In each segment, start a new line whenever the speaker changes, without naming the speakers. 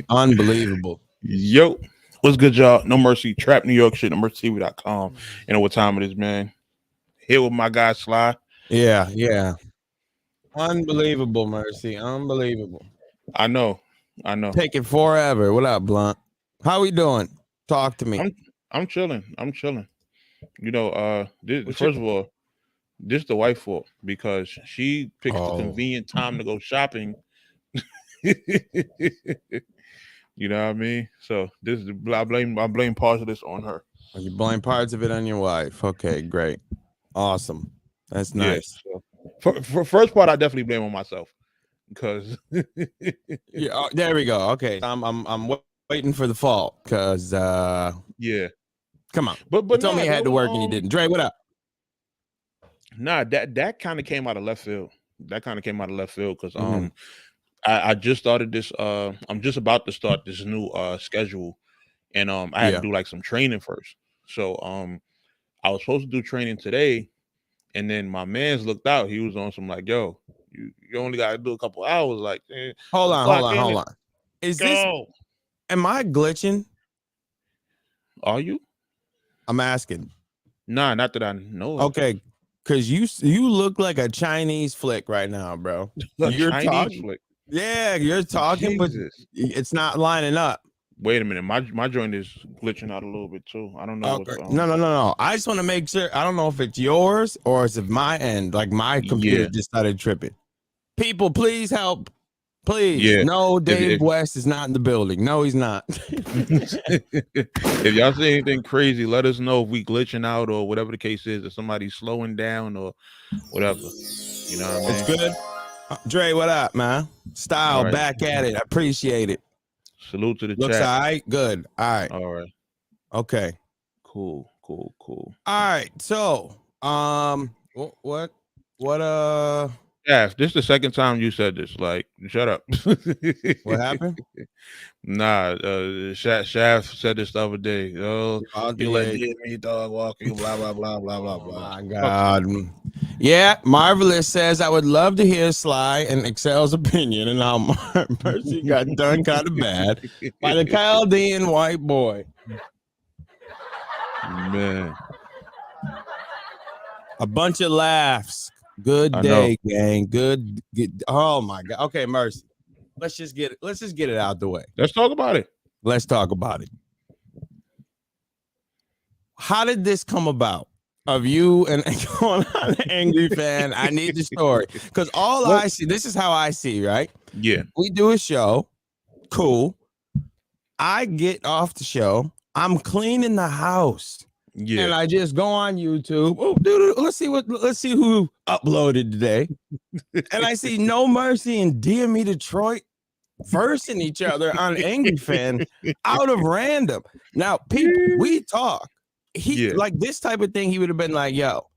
Unbelievable.
Yo, what's good, y'all? No Mercy, Trap New York shit, NoMercyTV.com. You know what time it is, man. Here with my guy Sly.
Yeah. Unbelievable, Mercy. Unbelievable.
I know, I know.
Taking forever. What up, Blunt? How we doing? Talk to me.
I'm chilling. I'm chilling. You know,
What's your...
first of all, this the wife fault because she picks the
Oh,
convenient time to go shopping. You know what I mean? So this is I blame parts of this on her.
you blame parts of it on your wife. Okay, great. Awesome. That's
Yeah.
nice.
So for first part, I definitely blame on myself because
Yeah, there we go. Okay. I'm waiting for the fault because
yeah.
come on.
But
You
but
told me
nah,
you had to
though.
work and you didn't. Dre, what up?
Nah, that kind of came out of left field. That kind of came out of left field because
Mhm.
I just started this I'm just about to start this new schedule, and I had to
Yeah.
do like some training first. So I was supposed to do training today, and then my man's looked out. He was on some like, yo, you only got to do a couple hours. Like,
Hold
just
on,
clock in
hold
and
on. Is this
go.
am I glitching?
Are you?
I'm asking.
Nah, not that I know of.
Okay, because you look like a Chinese flick right now, bro.
A
You're
Chinese
talking,
flick.
yeah, you're talking, but
Jesus.
it's not lining up.
Wait a minute, my joint is glitching out a little bit too. I don't know
Okay,
what's
no. I just want to make sure. I don't know if it's yours or is it my end. Like my computer
yeah.
just started tripping. People, please help. Please.
Yeah.
No,
If
Dave West is not in the building. No, he's not.
if y'all see anything crazy, let us know if we glitching out or whatever the case is, if somebody's slowing down or whatever. You know what I
It's
mean?
good. Dre, what up, man?
All
Style,
right.
back at it. I appreciate it.
Salute to the
Looks
chat.
all right. Good. All right.
All right.
Okay.
Cool.
All right. So, what,
Yeah, this is the second time you said this. Like, shut up.
what happened?
Nah, Shaft said this the other day. Oh,
Oh,
you let
yeah.
me dog walk you, blah blah blah blah blah
Oh
blah.
my God. Yeah, Marvelous says I would love to hear Sly and Excel's opinion and how Mercy got done kind of bad by the Chaldean white boy.
Man,
A bunch of laughs. Good
I know.
day, gang. Good. Oh my God. Okay, Mercy. Let's just get it out the way.
Let's talk about it.
Let's talk about it. How did this come about? Of you and going on an angry fan. I need the story. Because I see, this is how I see, right?
Yeah.
We do a show. Cool. I get off the show. I'm cleaning the house.
Yeah.
And I just go on YouTube. Oh, dude, let's see who uploaded today. And I see No Mercy and DME Detroit versing each other on Angry Fan out of random. Now, people, we talk. He like this type of thing, he would have been like, yo,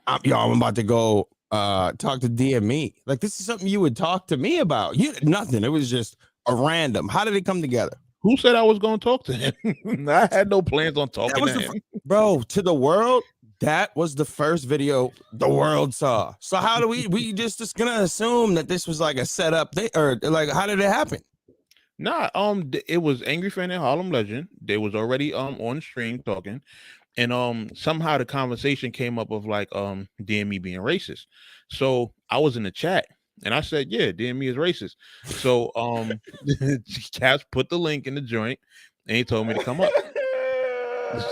I'm about to go talk to DME. Like, this is something you would talk to me about. Nothing. It was just a random. How did it come together?
Who said I was going to talk to him? I had no plans on talking to him.
Bro, to the world, that was the first video the world saw. So how do we just gonna assume that this was like a setup thing, or like how did it happen?
Nah, it was Angry Fan and Harlem Legend. They was already on stream talking, and somehow the conversation came up of like DME being racist. So I was in the chat and I said, yeah, DME is racist. So Caps put the link in the joint and he told me to come up.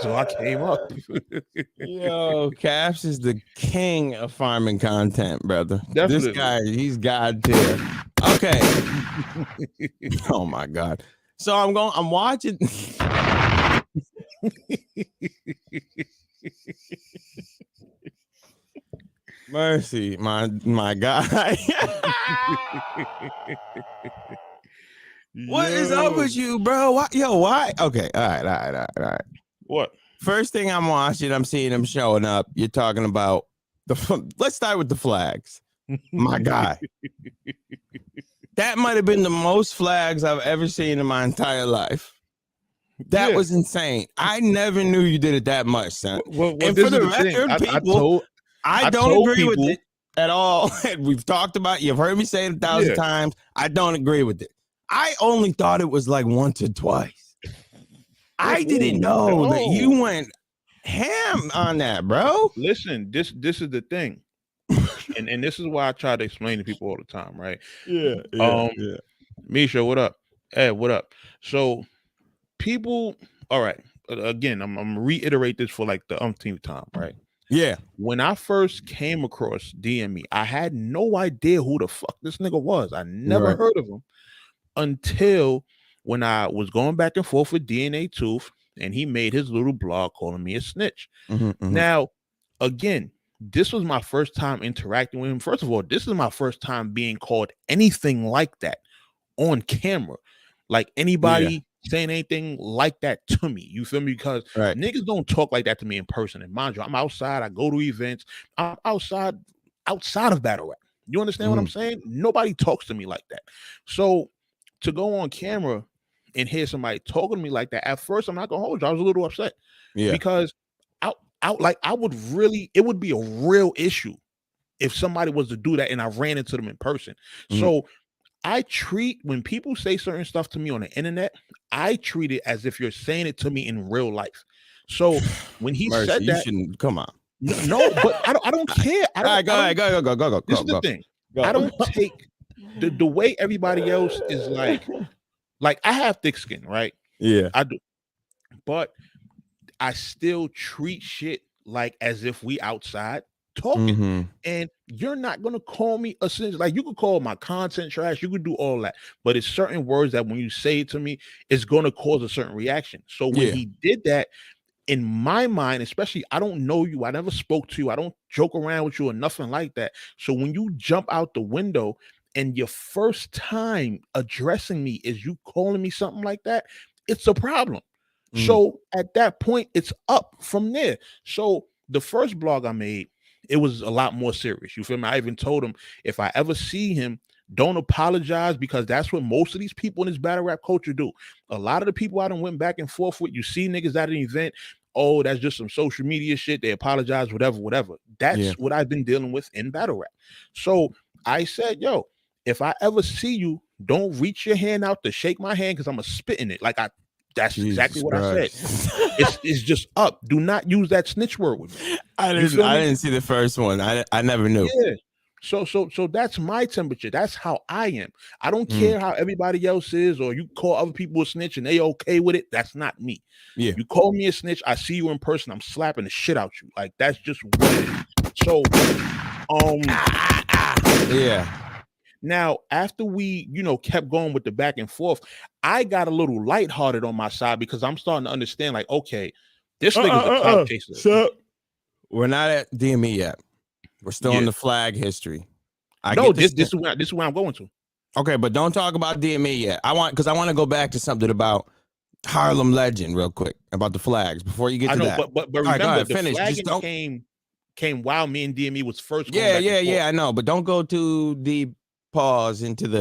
So I came up.
Yo, Caps is the king of farming content, brother.
Definitely.
This guy, he's God tier. Okay. Oh my God. So I'm watching. Mercy, my guy. What is up with you, bro? Why? Okay, all right.
What?
First thing I'm watching, I'm seeing him showing up. You're talking about let's start with the flags. My guy. That might have been the most flags I've ever seen in my entire life. That was insane. I never knew you did it that much, son.
Well,
and for the record, people, I don't agree with it. at all. We've talked about. You've heard me say it 1,000 times. I don't agree with it. I only thought it was like once or twice. I didn't know that you went ham on that, bro.
Listen, this is the thing, and this is why I try to explain to people all the time, right?
Yeah.
Misha, what up? Ed, what up? So people, all right. Again, I'm gonna reiterate this for like the umpteenth time, right?
Yeah.
When I first came across DME, I had no idea who the fuck this nigga was. I never heard of him until when I was going back and forth with DNA Tooth, and he made his little blog calling me a snitch. Now, again, this was my first time interacting with him. First of all, this is my first time being called anything like that on camera. Like anybody saying anything like that to me. You feel me? Because niggas don't talk like that to me in person. And mind you, I'm outside. I go to events. I'm outside of battle rap. You understand what I'm saying? Nobody talks to me like that. So to go on camera and hear somebody talking to me like that, at first, I'm not gonna hold you, I was a little upset. Because it would be a real issue if somebody was to do that and I ran into them in person. So I treat, when people say certain stuff to me on the internet, I treat it as if you're saying it to me in real life. So when he said that,
you shouldn't come on.
No, but I don't care.
Go.
This is the thing. I don't take the way everybody else is like I have thick skin, right?
Yeah,
I do, but I still treat shit like as if we outside talking. And you're not gonna call me a snitch. Like, you could call my content trash, you could do all that, but it's certain words that when you say it to me, it's gonna cause a certain reaction. So when he did that, in my mind, especially, I don't know you, I never spoke to you, I don't joke around with you or nothing like that. So when you jump out the window and your first time addressing me is you calling me something like that, it's a problem. So at that point, it's up from there. So the first blog I made, it was a lot more serious. You feel me? I even told him, if I ever see him, don't apologize, because that's what most of these people in this battle rap culture do. A lot of the people I done went back and forth with, you see niggas at an event, oh, that's just some social media shit, they apologize, whatever. That's what I've been dealing with in battle rap. So I said, yo, if I ever see you, don't reach your hand out to shake my hand, because I'm gonna spit in it. That's exactly what I said. It's just up. Do not use that snitch word with me.
I didn't see the first one. I never knew.
Yeah. So that's my temperature. That's how I am. I don't care how everybody else is, or you call other people a snitch and they okay with it. That's not me.
Yeah.
You call me a snitch, I see you in person, I'm slapping the shit out you. Like, that's just what it is. So now, after we, kept going with the back and forth, I got a little lighthearted on my side, because I'm starting to understand, like, okay, this nigga's a clout chaser.
So we're not at DME yet. We're still in the flag history.
This is where I'm going to.
Okay, but don't talk about DME yet. I want to go back to something about Harlem Legend real quick, about the flags before you get to that.
But remember, the flagging came while me and DME was first going back and forth.
I know, but don't go too deep pause into the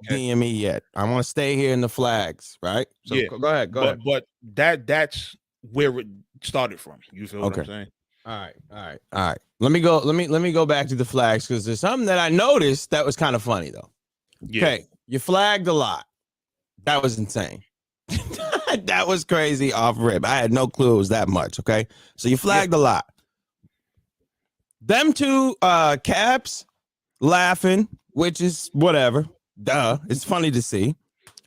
DME yet. I want to stay here in the flags, right? So go ahead.
But that's where it started from. You feel what I'm saying?
All right. Let me go back to the flags, because there's something that I noticed that was kind of funny though. Okay, you flagged a lot. That was insane. That was crazy off rip. I had no clue it was that much. Okay, so you flagged a lot. Them two caps laughing, which is whatever. Duh, it's funny to see.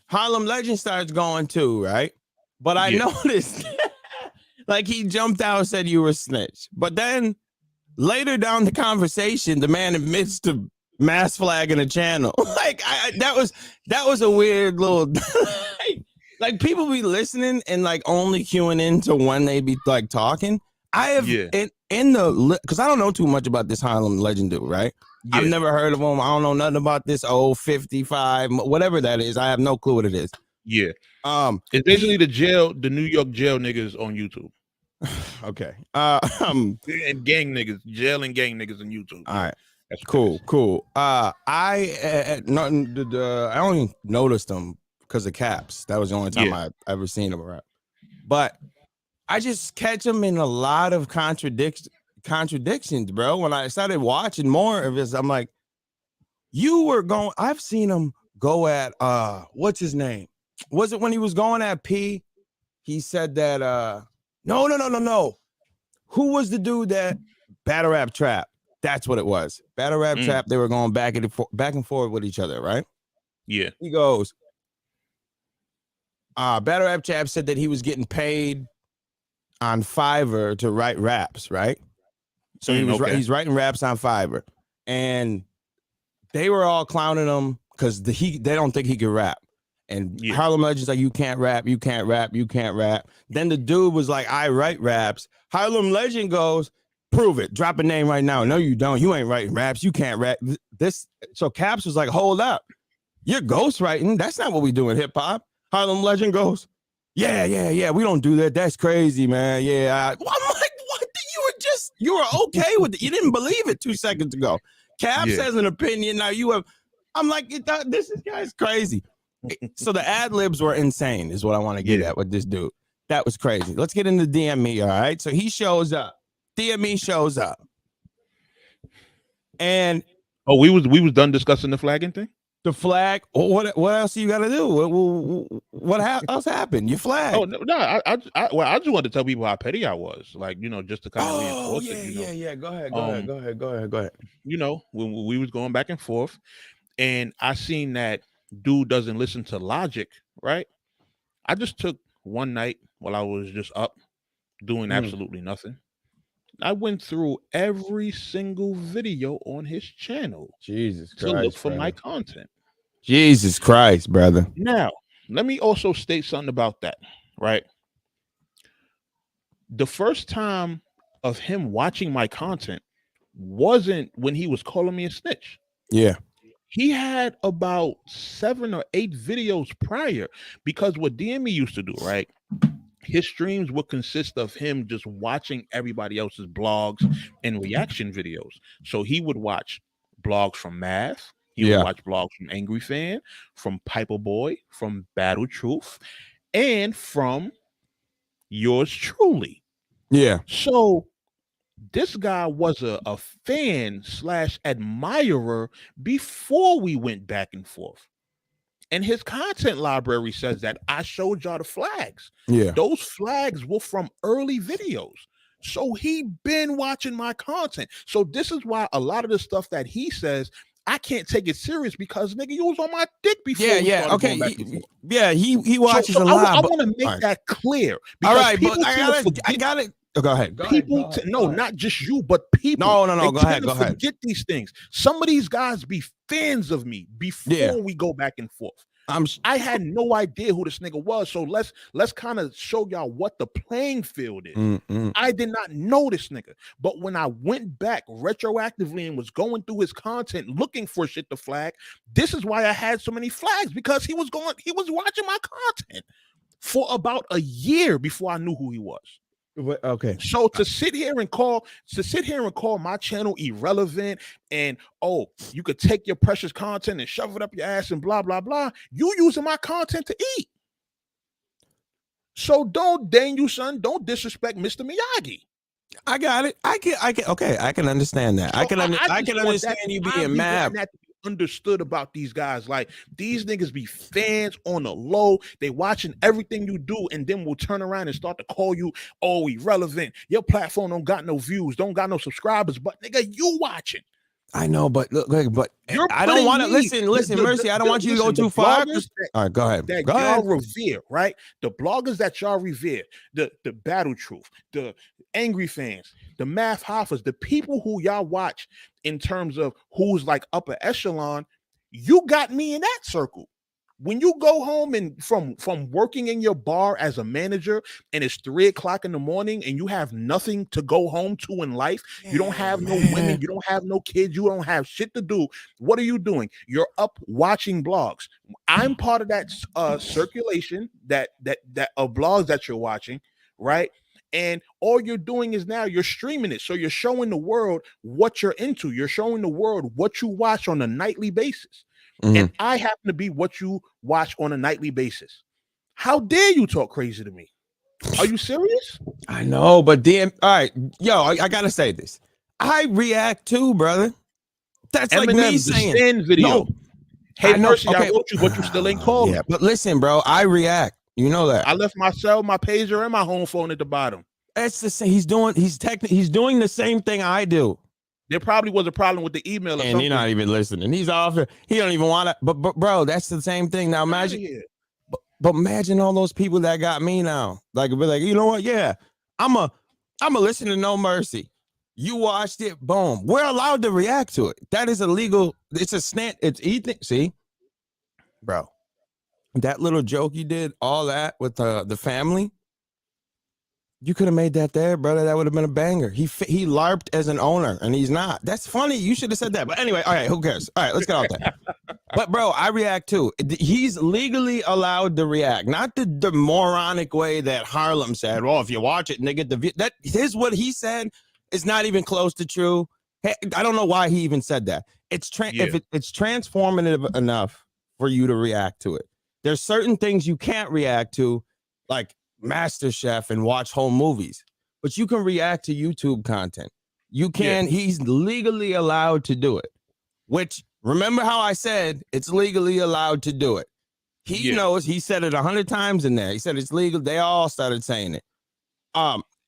Harlem Legend starts going too, right? But I noticed, like, he jumped out and said you were a snitch. But then later down the conversation, the man admits to mass flagging a channel. Like, that was a weird little. Like, people be listening and like only queuing in to when they be like talking. I have in the, because I don't know too much about this Harlem Legend dude, right? I've never heard of him. I don't know nothing about this old 55, whatever that is. I have no clue what it is.
Yeah. It's basically the New York jail niggas on YouTube.
Okay.
And gang niggas, jail and gang niggas on YouTube.
All right. That's cool. I only noticed them because of caps. That was the only time I ever seen him rap. But I just catch him in a lot of contradictions contradictions, bro. When I started watching more of this, I'm like, I've seen him go at what's his name? Was it when he was going at P? He said that no. Who was the dude that Battle Rap Trap? That's what it was. Battle Rap Trap. They were going back and forth with each other, right?
Yeah.
He goes, Battle Rap Trap said that he was getting paid on Fiverr to write raps, right? So he's writing raps on Fiverr, and they were all clowning him because they don't think he could rap. And Harlem Legends like, you can't rap. Then the dude was like, I write raps. Harlem Legend goes, prove it. Drop a name right now. No, you don't. You ain't writing raps. You can't rap. So Caps was like, hold up. You're ghostwriting. That's not what we do in hip hop. Harlem Legend goes, yeah. We don't do that. That's crazy, man. Yeah. I'm like, what? You were okay with it. You didn't believe it 2 seconds ago. Caps has an opinion. Now you have. I'm like, this guy's crazy. So the ad libs were insane, is what I want to get at with this dude. That was crazy. Let's get into DME. All right. So he shows up. DME shows up. And
we was done discussing the flagging thing.
The flag. What else you got to do? What else happened? You flagged.
Oh no! I just wanted to tell people how petty I was. Like, just to kind of reinforce it.
Yeah. Go ahead.
When we was going back and forth, and I seen that dude doesn't listen to logic, right? I just took one night while I was just up doing absolutely nothing. I went through every single video on his channel.
Jesus Christ,
to look for my content.
Jesus Christ, brother.
Now, let me also state something about that, right? The first time of him watching my content wasn't when he was calling me a snitch.
Yeah.
He had about 7 or 8 videos prior, because what DME used to do, right? His streams would consist of him just watching everybody else's blogs and reaction videos. So he would watch blogs from Math. He would watch blogs from Angry Fan, from Piper Boy, from Battle Truth, and from yours truly.
Yeah.
So this guy was a fan / admirer before we went back and forth. And his content library says that I showed y'all the flags.
Yeah.
Those flags were from early videos. So he been watching my content. So this is why a lot of the stuff that he says, I can't take it serious, because nigga, you was on my dick before.
Okay. He watches a lot.
I want to make that clear.
All right, but I got it. Oh, go ahead.
Not just you, but people.
No. Go ahead.
Forget these things. Some of these guys be fans of me before we go back and forth. I had no idea who this nigga was, so let's kind of show y'all what the playing field is. I did not know this nigga, but when I went back retroactively and was going through his content looking for shit to flag, this is why I had so many flags, because he was watching my content for about a year before I knew who he was.
Okay.
So to sit here and call my channel irrelevant, and you could take your precious content and shove it up your ass and blah blah blah, you using my content to eat. So don't disrespect Mr. Miyagi.
I got it. I can understand that. So I can understand you being mad.
That to be understood about these guys. Like, these niggas be fans on the low. They watching everything you do, and then will turn around and start to call you irrelevant. Your platform don't got no views, don't got no subscribers, but nigga, you watching.
I know, but look, I don't want to listen, Mercy. I don't want you to go too far. All right, go ahead.
Y'all revere, right? The bloggers that y'all revere, the Battle Truth, the Angry Fans, the Math Hoffers, the people who y'all watch in terms of who's like upper echelon, you got me in that circle. When you go home and from working in your bar as a manager, and it's 3:00 in the morning, and you have nothing to go home to in life, you don't have no women, you don't have no kids, you don't have shit to do. What are you doing? You're up watching blogs. I'm part of that circulation that of blogs that you're watching, right? And all you're doing is now you're streaming it. So you're showing the world what you're into. You're showing the world what you watch on a nightly basis. And I happen to be what you watch on a nightly basis. How dare you talk crazy to me? Are you serious?
I know, but then, all right, yo, I gotta say this. I react too, brother. That's like me
Eminem, the
saying,
Stand video.
no,
Hey
I know.
Mercy, I
Okay,
wrote you, but you still ain't calling.
yeah, but listen, bro, I react. You know that.
I left my cell, my pager, and my home phone at the bottom.
That's the same. He's doing the same thing I do.
There probably was a problem with the email or
And
something.
he's not even listening. He's off. He don't even want to. But bro, that's the same thing. Now imagine. But imagine all those people that got me now. Like, be like, you know what? Yeah, I'm a listen to No Mercy. You watched it, boom. We're allowed to react to it. That is illegal. It's a snap. It's Ethan. See, bro, that little joke you did, all that with the family. You could have made that there, brother. That would have been a banger. He LARPed as an owner, and he's not. That's funny. You should have said that. But anyway, all right, who cares? All right, let's get off that. But bro, I react too. He's legally allowed to react, not the moronic way that Harlem said. Well, if you watch it, nigga, that here's what he said is not even close to true. Hey, I don't know why he even said that. It's if it's transformative enough for you to react to it. There's certain things you can't react to, like MasterChef and watch whole movies, but you can react to YouTube content. You can. He's legally allowed to do it. Which, remember how I said it's legally allowed to do it. He knows. He said it 100 times in there. He said it's legal. They all started saying it.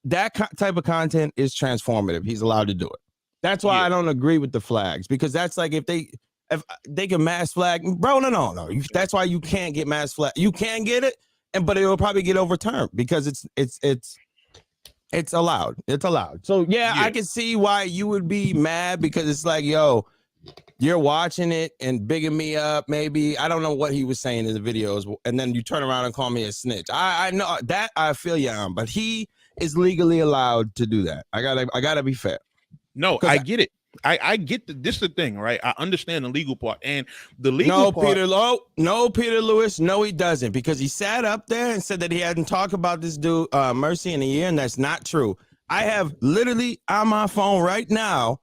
That type of content is transformative. He's allowed to do it. That's why I don't agree with the flags, because that's like if they can mass flag, bro. No. That's why you can't get mass flag. You can get it, but it will probably get overturned because it's allowed. It's allowed. So yeah, I can see why you would be mad, because it's like, yo, you're watching it and bigging me up. Maybe I don't know what he was saying in the videos, and then you turn around and call me a snitch. I know that, I feel you on, but he is legally allowed to do that. I gotta be fair.
No, I get it. I get this is the thing, right? I understand the legal part, and the legal part.
Peter Lewis, no, he doesn't, because he sat up there and said that he hadn't talked about this dude Mercy in a year, and that's not true. I have literally on my phone right now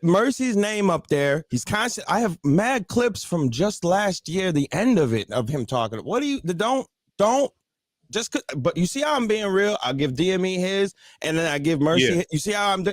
Mercy's name up there. He's constant. I have mad clips from just last year, the end of it, of him talking. What do you don't just? But you see how I'm being real. I'll give DME his, and then I give Mercy. Yeah. You see how I'm.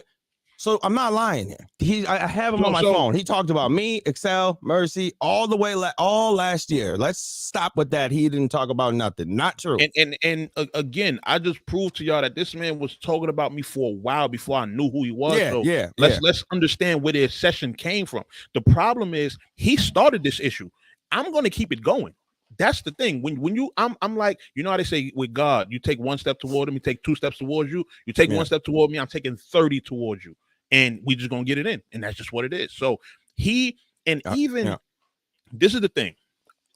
So I'm not lying here. I have him on my phone. He talked about me, Excel, Mercy, all the way all last year. Let's stop with that. He didn't talk about nothing. Not true.
And again, I just proved to y'all that this man was talking about me for a while before I knew who he was. Let's understand where the session came from. The problem is he started this issue. I'm going to keep it going. That's the thing. When you, I'm like, you know how they say with God, you take one step toward him, you take 2 steps towards you. You take one step toward me, I'm taking 30 towards you. And we just gonna get it in, and that's just what it is. So this is the thing.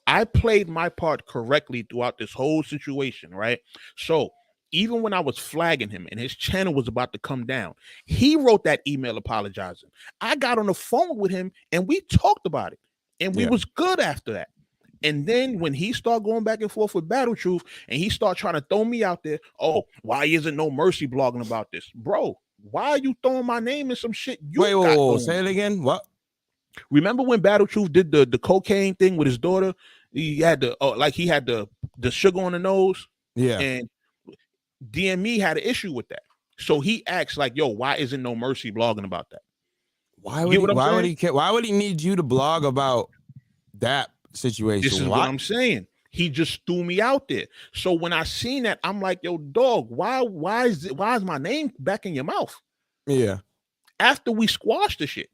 I played my part correctly throughout this whole situation, right? So even when I was flagging him and his channel was about to come down, he wrote that email apologizing. I got on the phone with him and we talked about it, and we was good after that. And then when he started going back and forth with Battle Truth, and he started trying to throw me out there, oh, why isn't No Mercy blogging about this, bro? Why are you throwing my name in some shit?
Wait, say it again. What?
Remember when Battle Truth did the cocaine thing with his daughter? He had the sugar on the nose.
Yeah.
And DME had an issue with that. So he asked, like, yo, why isn't No Mercy blogging about that?
Why would he care? Why would he need you to blog about that situation?
This is what I'm saying. He just threw me out there. So when I seen that, I'm like, yo, dog, why is my name back in your mouth?
Yeah.
After we squashed the shit.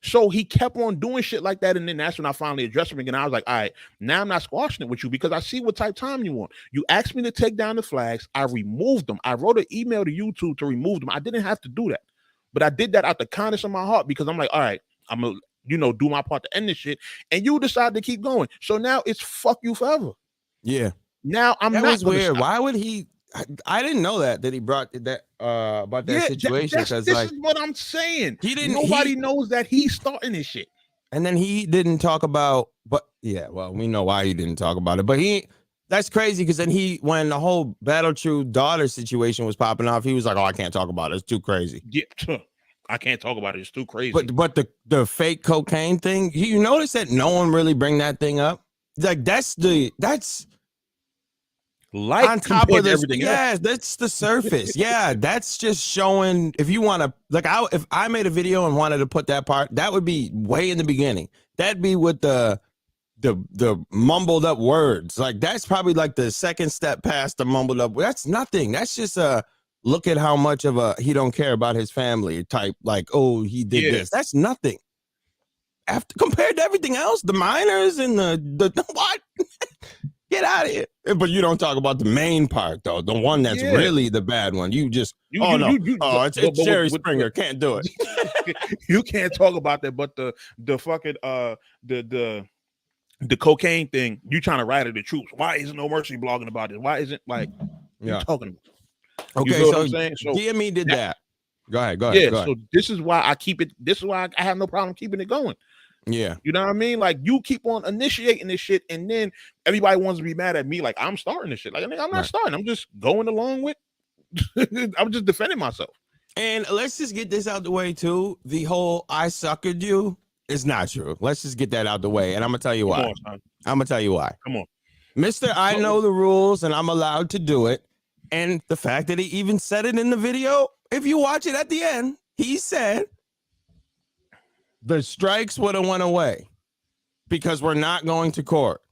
So he kept on doing shit like that. And then that's when I finally addressed him again. I was like, all right, now I'm not squashing it with you, because I see what type of time you want. You asked me to take down the flags. I removed them. I wrote an email to YouTube to remove them. I didn't have to do that, but I did that out the kindness of my heart, because I'm like, all right, I'm going to, do my part to end this shit. And you decide to keep going. So now it's fuck you forever.
Yeah.
Now I'm
that
not
was weird. Stop. Why would he? I didn't know that he brought that about that situation. Because
this is what I'm saying. Nobody knows that he's starting this shit.
And then he didn't talk about, but yeah, well, we know why he didn't talk about it. But that's crazy, because then when the whole Battle Truth daughter situation was popping off, he was like, oh, I can't talk about it. It's too crazy.
Yeah. I can't talk about it. It's too crazy.
But the fake cocaine thing, you notice that no one really bring that thing up. Like that's
Like
on top
compared
of
to
this,
everything else.
yeah, that's the surface. Yeah, that's just showing. If you want to, like, if I made a video and wanted to put that part, that would be way in the beginning. That'd be with the mumbled up words. Like that's probably like the second step past the mumbled up. That's nothing. That's just a look at how much of a he don't care about his family type. Like, oh, he did this. That's nothing. After compared to everything else, the minors and the what? Get out of here. But you don't talk about the main part though, the one that's really the bad one. You just it's Jerry Springer. Can't do it.
You can't talk about that, but the fucking the cocaine thing, you trying to rally the troops. Why isn't No Mercy blogging about it? Why isn't you talking about?
Okay, so DME did that. Go ahead.
Yeah, so this is why I keep it. This is why I have no problem keeping it going.
Yeah.
You know what I mean? Like you keep on initiating this shit, and then everybody wants to be mad at me. Like I'm starting this shit. Like I'm not starting. I'm just going along with. I'm just defending myself.
And let's just get this out the way too. The whole I suckered you is not true. Let's just get that out the way. And I'm gonna tell you why. I'm gonna tell you why.
Come on.
Mr. I know the rules and I'm allowed to do it. And the fact that he even said it in the video, if you watch it at the end, he said the strikes would have went away because we're not going to court.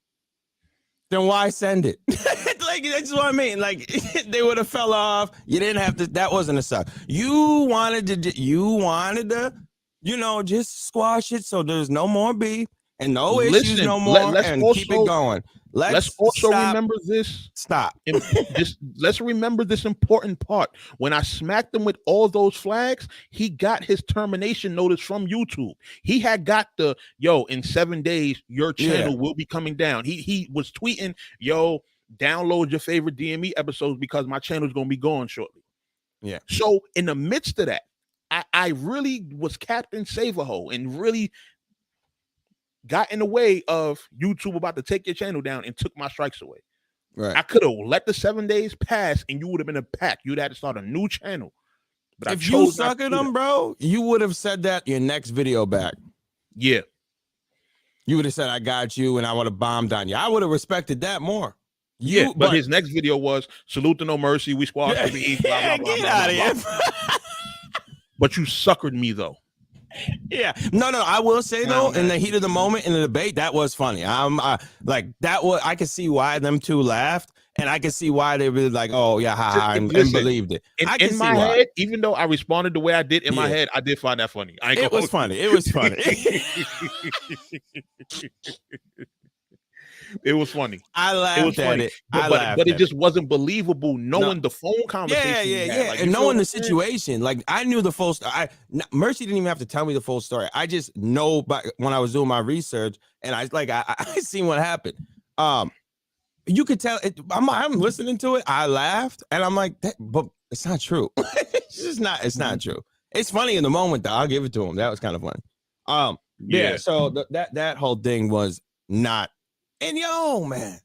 Then why send it? Like, that's what I mean. Like, they would have fell off. You didn't have to. That wasn't a suck. You wanted to, just squash it so there's no more beef and no issues no more and keep it going.
Let's also remember this.
Stop.
Let's remember this important part. When I smacked him with all those flags, he got his termination notice from YouTube. He had got in 7 days, your channel will be coming down. He was tweeting, download your favorite DME episodes because my channel is going to be gone shortly.
Yeah.
So in the midst of that, I really was Captain Save-A-Ho and really got in the way of YouTube about to take your channel down and took my strikes away.
Right.
I could have let the 7 days pass and you would have been a pack. You'd have to start a new channel. But
if you suckered them, bro, you would have said that your next video back.
Yeah.
You would have said, I got you, and I would have bombed on you. I would have respected that more.
But his next video was salute to No Mercy. We squashed the beef. Blah, blah, blah,
get out of here.
But you suckered me though.
Yeah, no. I will say though, in the heat of the moment in the debate, that was funny. I could see why them two laughed, and I could see why they were like, "Oh yeah, and believed it."
In my head, even though I responded the way I did in my head, I did find that funny.
It was funny. It was funny.
It was funny.
I laughed at it.
But it just wasn't believable knowing the phone conversation.
Yeah. Like, and knowing the situation. Like I knew the full story. Mercy didn't even have to tell me the full story. I just know when I was doing my research and I seen what happened. You could tell I'm listening to it. I laughed and I'm like, but it's not true. It's not true. It's funny in the moment though. I'll give it to him. That was kind of funny. So that whole thing was not. And man,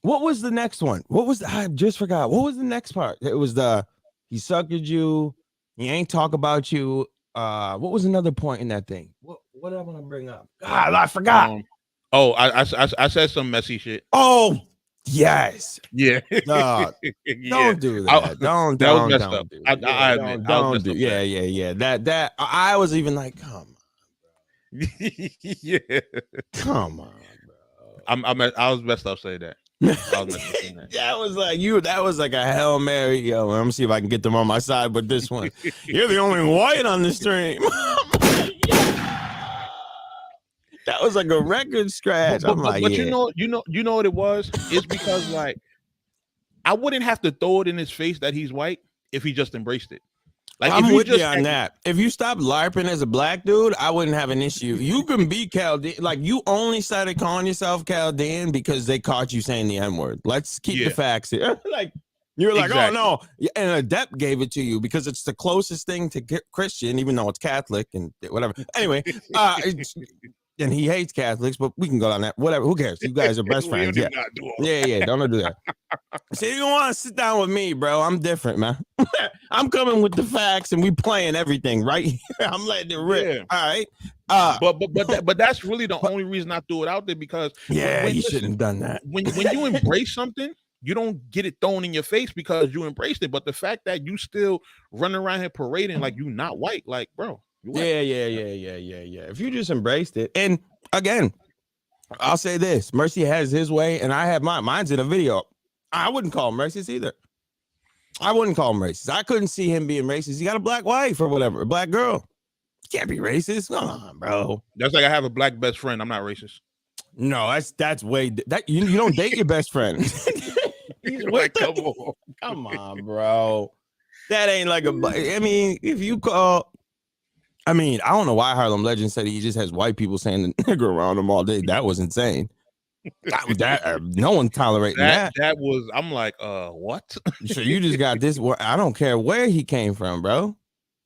what was the next one? I just forgot. What was the next part? It was he suckered you. He ain't talk about you. What was another point in that thing? What I want to bring up? God, I forgot.
I said some messy shit.
Oh, yes.
Yeah.
Don't do that. Don't do that. Yeah. That I was even like, come on.
Yeah.
Come on, bro.
I was messed up saying that.
That was like that was like a Hail Mary. Yo, let me see if I can get them on my side, but this one. You're the only white on the stream. That was like a record scratch.
But you know what it was? It's because like I wouldn't have to throw it in his face that he's white if he just embraced it. Like
I'm with you on that. If you stop LARPing as a black dude, I wouldn't have an issue. You can be Chaldean. Like you only started calling yourself Chaldean because they caught you saying the N-word. Let's keep the facts here. Like you're like, exactly. Oh no, and Adept gave it to you because it's the closest thing to Christian, even though it's Catholic and whatever. Anyway, and he hates Catholics, but we can go on that. Whatever. Who cares? You guys are best friends. Yeah. Don't do that. See, you don't want to sit down with me, bro. I'm different, man. I'm coming with the facts, and we playing everything right here. I'm letting it rip. Yeah. All right.
But that's really the only reason I threw it out there because
you shouldn't have done that.
When you embrace something, you don't get it thrown in your face because you embraced it. But the fact that you still running around here parading like you not white, like, bro, you white.
Yeah. If you just embraced it, and again, I'll say this: Mercy has his way, and I have mine. Mine's in a video. I wouldn't call him racist either. I wouldn't call him racist. I couldn't see him being racist. He got a black wife or whatever, a black girl. You can't be racist. Come on, bro.
That's like I have a black best friend. I'm not racist.
No, that's way that you don't date your best friend. He's
like, come
on, bro. That ain't like I mean, if you call, I mean, I don't know why Harlem Legend said he just has white people saying the nigger around him all day. That was insane. No one tolerating that.
That was, I'm like, what?
So you just got this. I don't care where he came from, bro.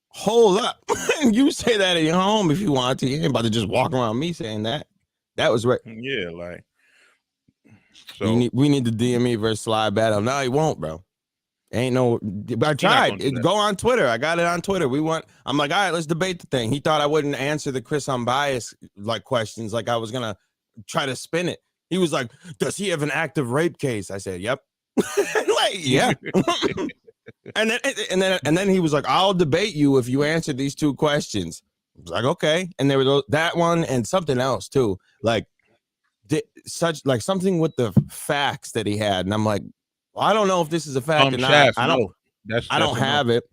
Hold up. You say that at your home if you want to. You ain't about to just walk around me saying that. That was right.
Yeah, like.
So we need the DME versus Sly battle. No, he won't, bro. Ain't no. I tried. Go on Twitter. I got it on Twitter. I'm like, all right, let's debate the thing. He thought I wouldn't answer the Chris unbiased like questions, like I was gonna try to spin it. He was like, does he have an active rape case? I said, yep. Like, yeah. and then he was like, I'll debate you if you answer these two questions. I was like, okay. And there was that one and something else too. Like something with the facts that he had. And I'm like, well, I don't know if this is a fact or not. I don't have it.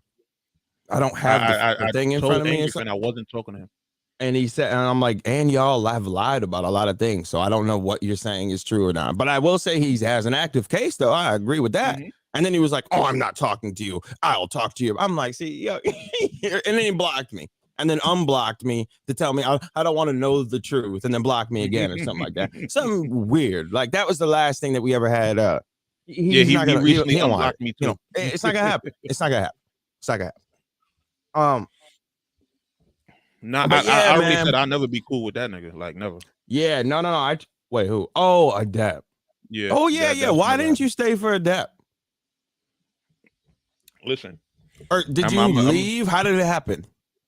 I don't have the thing in front of me.
And I wasn't talking to him.
And he said, and I'm like, and y'all have lied about a lot of things. So I don't know what you're saying is true or not. But I will say he has an active case, though. I agree with that. Mm-hmm. And then he was like, oh, I'm not talking to you. I'll talk to you. I'm like, see, yo. And then he blocked me and then unblocked me to tell me I don't want to know the truth and then block me again or something like that. Something weird. Like that was the last thing that we ever had.
He recently unblocked me too.
You know, it's not gonna happen. It's not gonna happen.
I already said I'll never be cool with that nigga. Like never.
Yeah, no. Wait, who? Oh, Adept.
Yeah.
Oh yeah. Why didn't you stay for Adept?
Listen.
Or did you leave? How did it happen?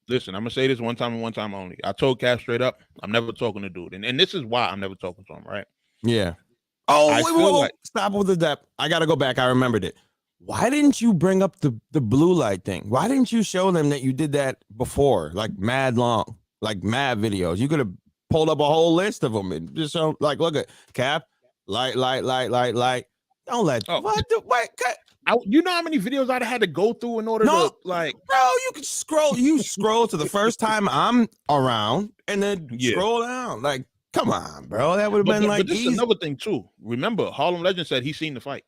Listen, I'm gonna say this one time and one time only. I told Cass straight up, I'm never talking to dude, and this is why I'm never talking to him. Right?
Yeah. Oh, wait. Stop with Adept. I gotta go back. I remembered it. Why didn't you bring up the blue light thing? Why didn't you show them that you did that before, like mad long, like mad videos? You could have pulled up a whole list of them and just show, like, look at Cap, light. Don't let
you know how many videos I'd have had to go through in order to like,
bro. You could scroll. You scroll to the first time I'm around, and then scroll down. Like, come on, bro. That would have been like.
But this is another thing too. Remember, Harlem Legend said he's seen the fight.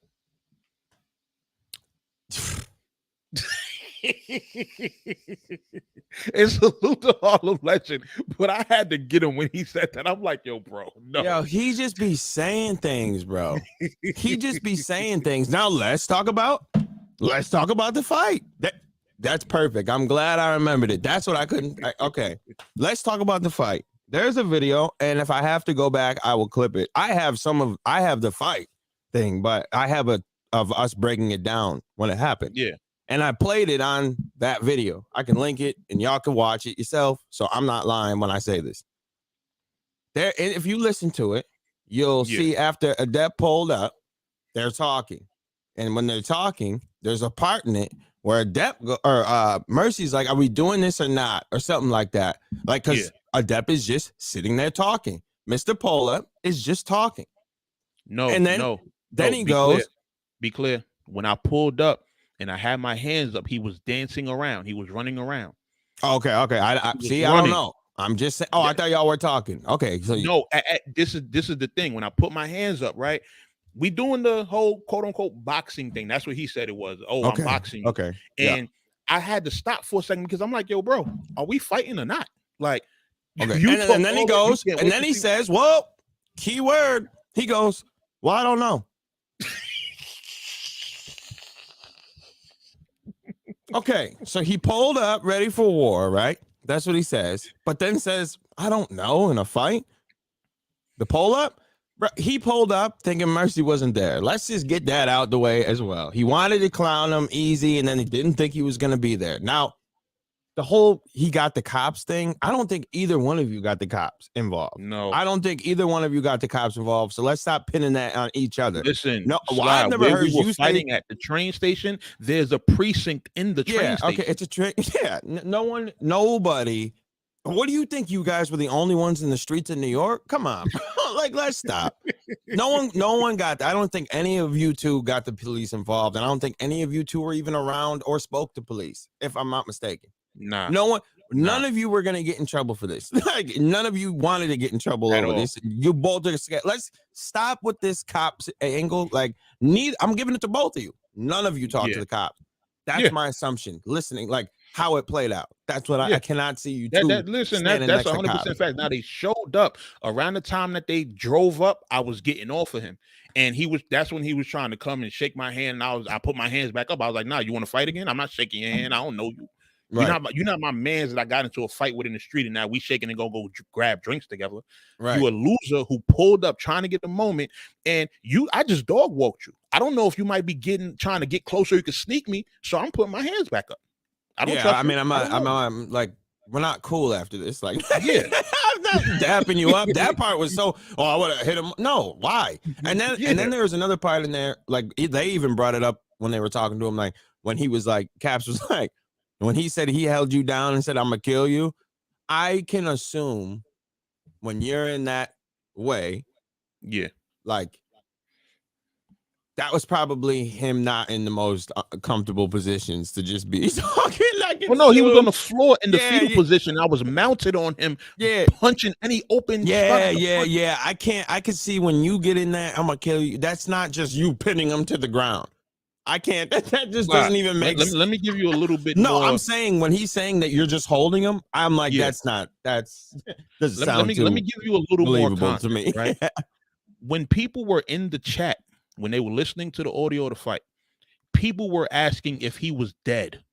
It's salute to Harlem Legend, but I had to get him when he said that. I'm like, yo, bro, no.
Yo, he just be saying things, bro. He just be saying things. Now let's talk about the fight. That's perfect. I'm glad I remembered it. That's what I couldn't. Okay, let's talk about the fight. There's a video, and if I have to go back, I will clip it. I have the fight thing, but I have of us breaking it down when it happened.
Yeah.
And I played it on that video. I can link it and y'all can watch it yourself. So I'm not lying when I say this. There, if you listen to it, you'll see after Adept pulled up, they're talking. And when they're talking, there's a part in it where Adept or Mercy's like, are we doing this or not? Or something like that. Like, because Adept is just sitting there talking. Mr. Pull-Up is just talking. Then he goes.
Be clear. When I pulled up and I had my hands up, he was dancing around. He was running around.
Okay. I see. I don't know. I'm just saying. Oh, I thought y'all were talking. Okay. So
this is the thing. When I put my hands up, right? We doing the whole quote unquote boxing thing. That's what he said it was. Oh, okay. I'm boxing.
Okay.
And I had to stop for a second because I'm like, yo, bro, are we fighting or not? Like,
okay. And then he goes, and then he says, well, keyword. He goes, well, I don't know. Okay, so he pulled up ready for war, right? That's what he says. But then says, I don't know, in a fight. The pull up? He pulled up thinking Mercy wasn't there. Let's just get that out the way as well. He wanted to clown him easy, and then he didn't think he was going to be there. Now, the whole he got the cops thing, I don't think either one of you got the cops involved.
No.
I don't think either one of you got the cops involved. So let's stop pinning that on each other.
Listen,
No, well,
Sly,
I've never
where
heard
we were
you
fighting
say
at the train station, there's a precinct in the train station.
Okay, it's a train. Yeah, no one, nobody. What do you think? You guys were the only ones in the streets of New York? Come on, bro. Like, let's stop. No one got that. I don't think any of you two got the police involved, and I don't think any of you two were even around or spoke to police, if I'm not mistaken.
Nah.
No one, none of you were gonna get in trouble for this. Like, none of you wanted to get in trouble over this. You both are scared. Let's stop with this cops angle. Like, I'm giving it to both of you. None of you talked to the cops. That's my assumption. Listening, like how it played out. That's what I cannot see you two.
Listen, that's 100% fact. Now they showed up around the time that they drove up. I was getting off of him, and that's when he was trying to come and shake my hand. And I put my hands back up. I was like, "Nah, you want to fight again? I'm not shaking your hand. I don't know you. Right. You're not my mans that I got into a fight with in the street, and now we shaking and go grab drinks together. Right. You a loser who pulled up trying to get the moment, and I just dog walked you. I don't know if you might be trying to get closer. You could sneak me, so I'm putting my hands back up. I don't trust you.
I'm like, we're not cool after this. Like, I'm not dapping you up. That part was I would have hit him. No, why? And then there was another part in there. Like, they even brought it up when they were talking to him. Like, when he was like, Caps was like, when he said he held you down and said, I'm gonna kill you. I can assume when you're in that way, like, that was probably him not in the most comfortable positions to just be talking like.
Well, no, he was on the floor in the fetal position. I was mounted on him, punching any open.
I can see when you get in there, I'm gonna kill you. That's not just you pinning him to the ground. I can't. That just doesn't even make sense.
Let me give you a little bit.
No, I'm saying when he's saying that you're just holding him, I'm like, that's doesn't sound too.
Let me give you a little more context,
to me.
Right? When people were in the chat, when they were listening to the audio of the fight, people were asking if he was dead.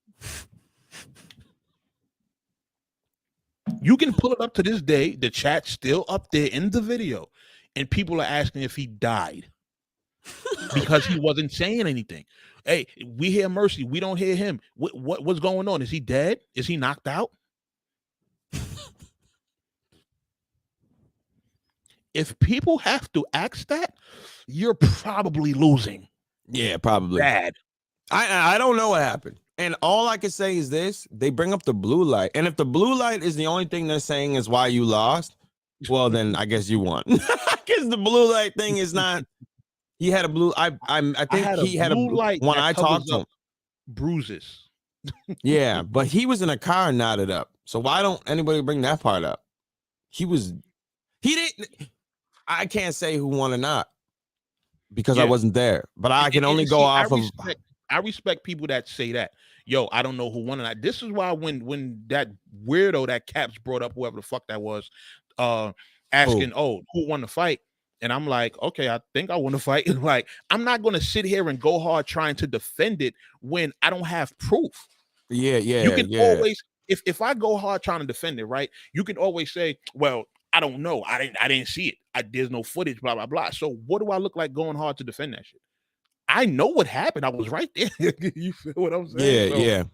You can pull it up to this day. The chat's still up there in the video, and people are asking if he died because he wasn't saying anything. Hey, we hear Mercy. We don't hear him. What's going on? Is he dead? Is he knocked out? If people have to ask that, you're probably losing.
Yeah, probably.
Bad.
I don't know what happened. And all I can say is this. They bring up the blue light. And if the blue light is the only thing they're saying is why you lost, well, then I guess you won. Because the blue light thing is not. He had a blue. I think he had a blue light when I talked to him.
Bruises.
Yeah, but he was in a car knotted up. So why don't anybody bring that part up? He didn't. I can't say who won or not because I wasn't there. But I can only go off of.
I respect people that say that. Yo, I don't know who won or not. This is why when that weirdo that Caps brought up, whoever the fuck that was, asking, who won the fight? And I'm like, okay, I think I want to fight. Like, I'm not going to sit here and go hard trying to defend it when I don't have proof.
Yeah.
You can always, if I go hard trying to defend it, right? You can always say, well, I don't know. I didn't see it. There's no footage, blah, blah, blah. So what do I look like going hard to defend that shit? I know what happened. I was right there. You feel what I'm saying?
Yeah.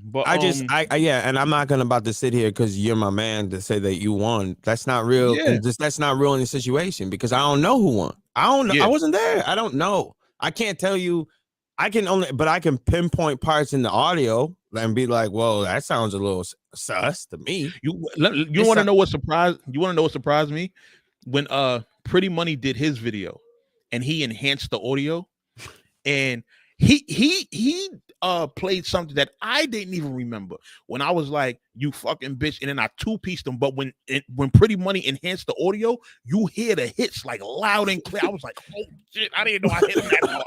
But and I'm not gonna about to sit here because you're my man to say that you won. That's not real. Yeah. And that's not real in the situation because I don't know who won. I don't know. I wasn't there. I don't know. I can't tell you. I can pinpoint parts in the audio and be like, "Whoa, that sounds a little sus to me."
You want to know what surprised? You want to know what surprised me? When Pretty Money did his video, and he enhanced the audio, and he played something that I didn't even remember when I was like, you fucking bitch. And then I two-pieced them. But when Pretty Money enhanced the audio, you hear the hits like loud and clear. I was like, oh shit, I didn't know I hit him that hard.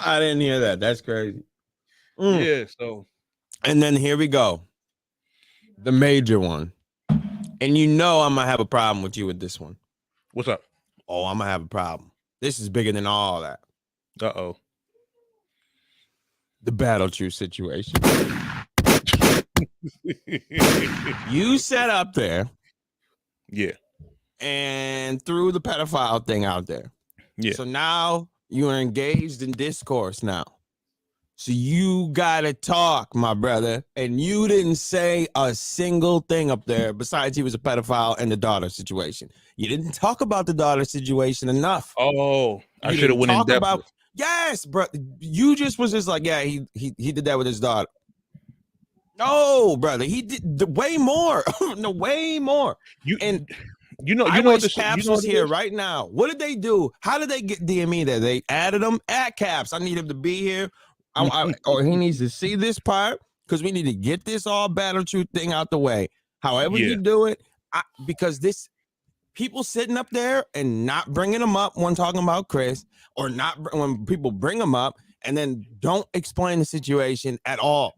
I didn't hear that. That's crazy.
Yeah, so.
And then here we go. The major one. And you know I'm gonna have a problem with you with this one.
What's up?
Oh, I'm gonna have a problem. This is bigger than all that.
Uh-oh.
The Battle Truth situation. You sat up there.
Yeah.
And threw the pedophile thing out there.
Yeah.
So now you are engaged in discourse now. So you gotta talk, my brother. And you didn't say a single thing up there besides he was a pedophile and the daughter situation. You didn't talk about the daughter situation enough.
Oh, I
You
should have
didn't
went in
talk
depth.
about yes, bro. You just was just like, yeah, he did that with his daughter. No, brother, he did way more. No, way more. And I wish Caps was here right now. What did they do? How did they get DME there? They added him at Caps. I need him to be here. Or he needs to see this part because we need to get this all battle truth thing out the way. However you do it, because this people sitting up there and not bringing them up when talking about Chris, or not when people bring them up and then don't explain the situation at all.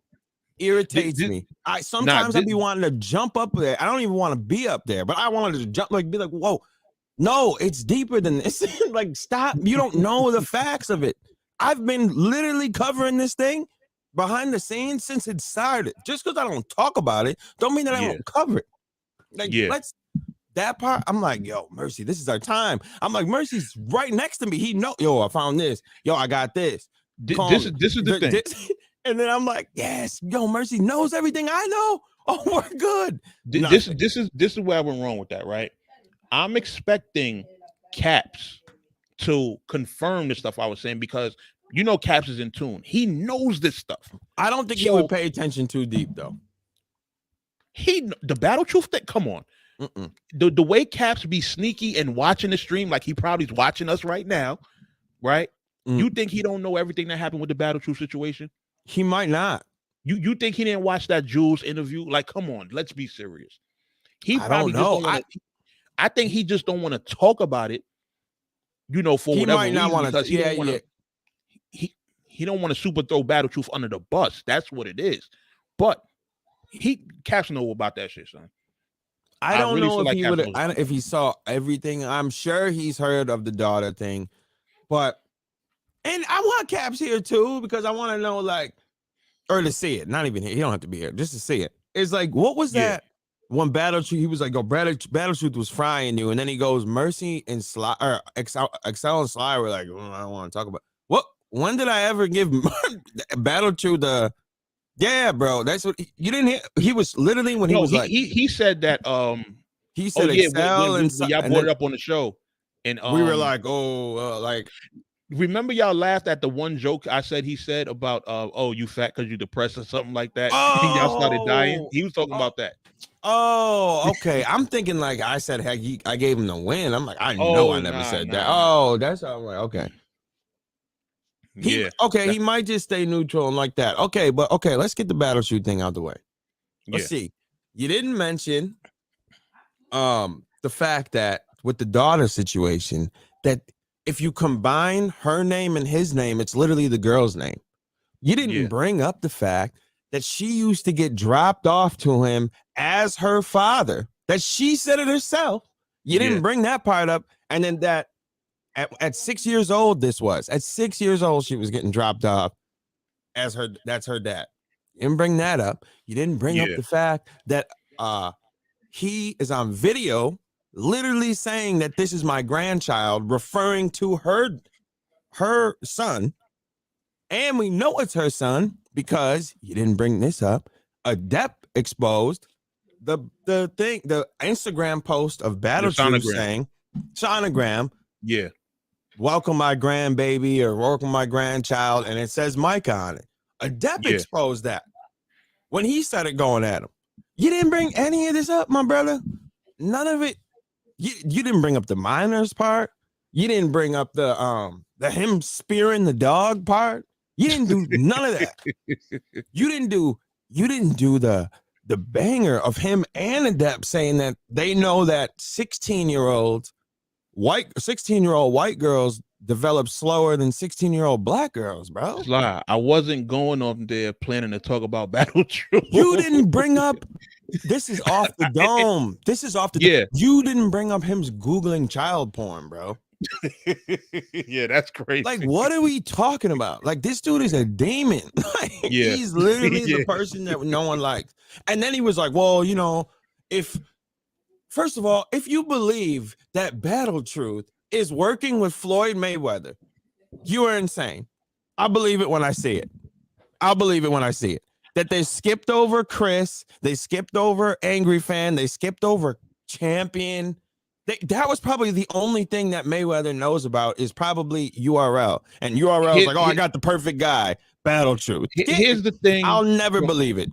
Irritates me. I sometimes I be wanting to jump up there. I don't even want to be up there, but I wanted to jump, like be like, whoa, no, it's deeper than this. Like, stop. You don't know the facts of it. I've been literally covering this thing behind the scenes since it started. Just because I don't talk about it, don't mean that I won't cover it. Like, let's that part. I'm like, yo, Mercy, this is our time. I'm like, Mercy's right next to me. He know, yo, I found this. Yo, I got this.
This is the thing.
And then I'm like, yes, yo, Mercy knows everything I know. Oh, we're good.
This is where I went wrong with that, right? I'm expecting Caps to confirm the stuff I was saying because you know Caps is in tune. He knows this stuff.
I don't think he would pay attention too deep though.
The battle truth thing. Come on. The way Caps be sneaky and watching the stream, like he probably's watching us right now, right? You think he don't know everything that happened with the battle truth situation?
He might not.
You think he didn't watch that Jules interview? Like, come on, let's be serious. He
probably
don't know. I think he just don't want to talk about it. You know, for whatever reason, not want to. He don't want to super throw battle truth under the bus. That's what it is. But Caps know about that shit, son.
I don't know if he would if he saw everything. I'm sure he's heard of the daughter thing, but and I want Caps here too because I want to know, like, or to see it. Not even here. He don't have to be here just to see it. It's like, what was that? One battle truth, he was like, "Oh, battle truth was frying you," and then he goes, "Mercy and Sly or Excel and Sly were like, I don't want to talk about what. When did I ever give battle truth the? Yeah, bro, that's what you didn't hear. He was literally when he was like,
he said that
he said Excel
when y'all brought it up on the show, and
we were like, like.
Remember y'all laughed at the one joke I said he said about oh, you fat because you depressed or something like that. And y'all started dying. He was talking about that.
Oh, okay. I'm thinking like I said, heck, I gave him the win. I'm like, I never said that. Oh, that's how I'm like, okay. He might just stay neutral and like that. Okay, but okay, let's get the battle shoot thing out the way. Let's see. You didn't mention the fact that with the daughter situation, that if you combine her name and his name, it's literally the girl's name. You didn't bring up the fact that she used to get dropped off to him as her father, that she said it herself. You didn't bring that part up. And then that at 6 years old, at 6 years old, she was getting dropped off as that's her dad. You didn't bring that up. You didn't bring up the fact that he is on video literally saying that this is my grandchild, referring to her son. And we know it's her son because you didn't bring this up. Adept exposed the Instagram post of Battle Truth saying sonogram.
Yeah.
Welcome my grandbaby or welcome my grandchild. And it says Mike on it. Adept exposed that when he started going at him. You didn't bring any of this up, my brother. None of it. You didn't bring up the minors part. You didn't bring up the him spearing the dog part. You didn't do none of that. You didn't do the banger of him and Adept saying that they know that 16-year-old white girls develop slower than 16-year-old black girls, bro.
Sly, I wasn't going on there planning to talk about battle truth.
You didn't bring up. This is off the dome. This is off the dome. You didn't bring up him Googling child porn, bro.
Yeah, that's crazy.
Like, what are we talking about? Like, this dude is a demon. Like, he's literally the person that no one likes. And then he was like, well, you know, first of all, if you believe that Battle Truth is working with Floyd Mayweather, you are insane. I believe it when I see it. I'll believe it when I see it. That they skipped over Chris, they skipped over Angry Fan, they skipped over Champion. That was probably the only thing that Mayweather knows about is probably URL. And URL is like, oh, I got the perfect guy. Battle Truth.
Here's the thing.
I'll never believe it.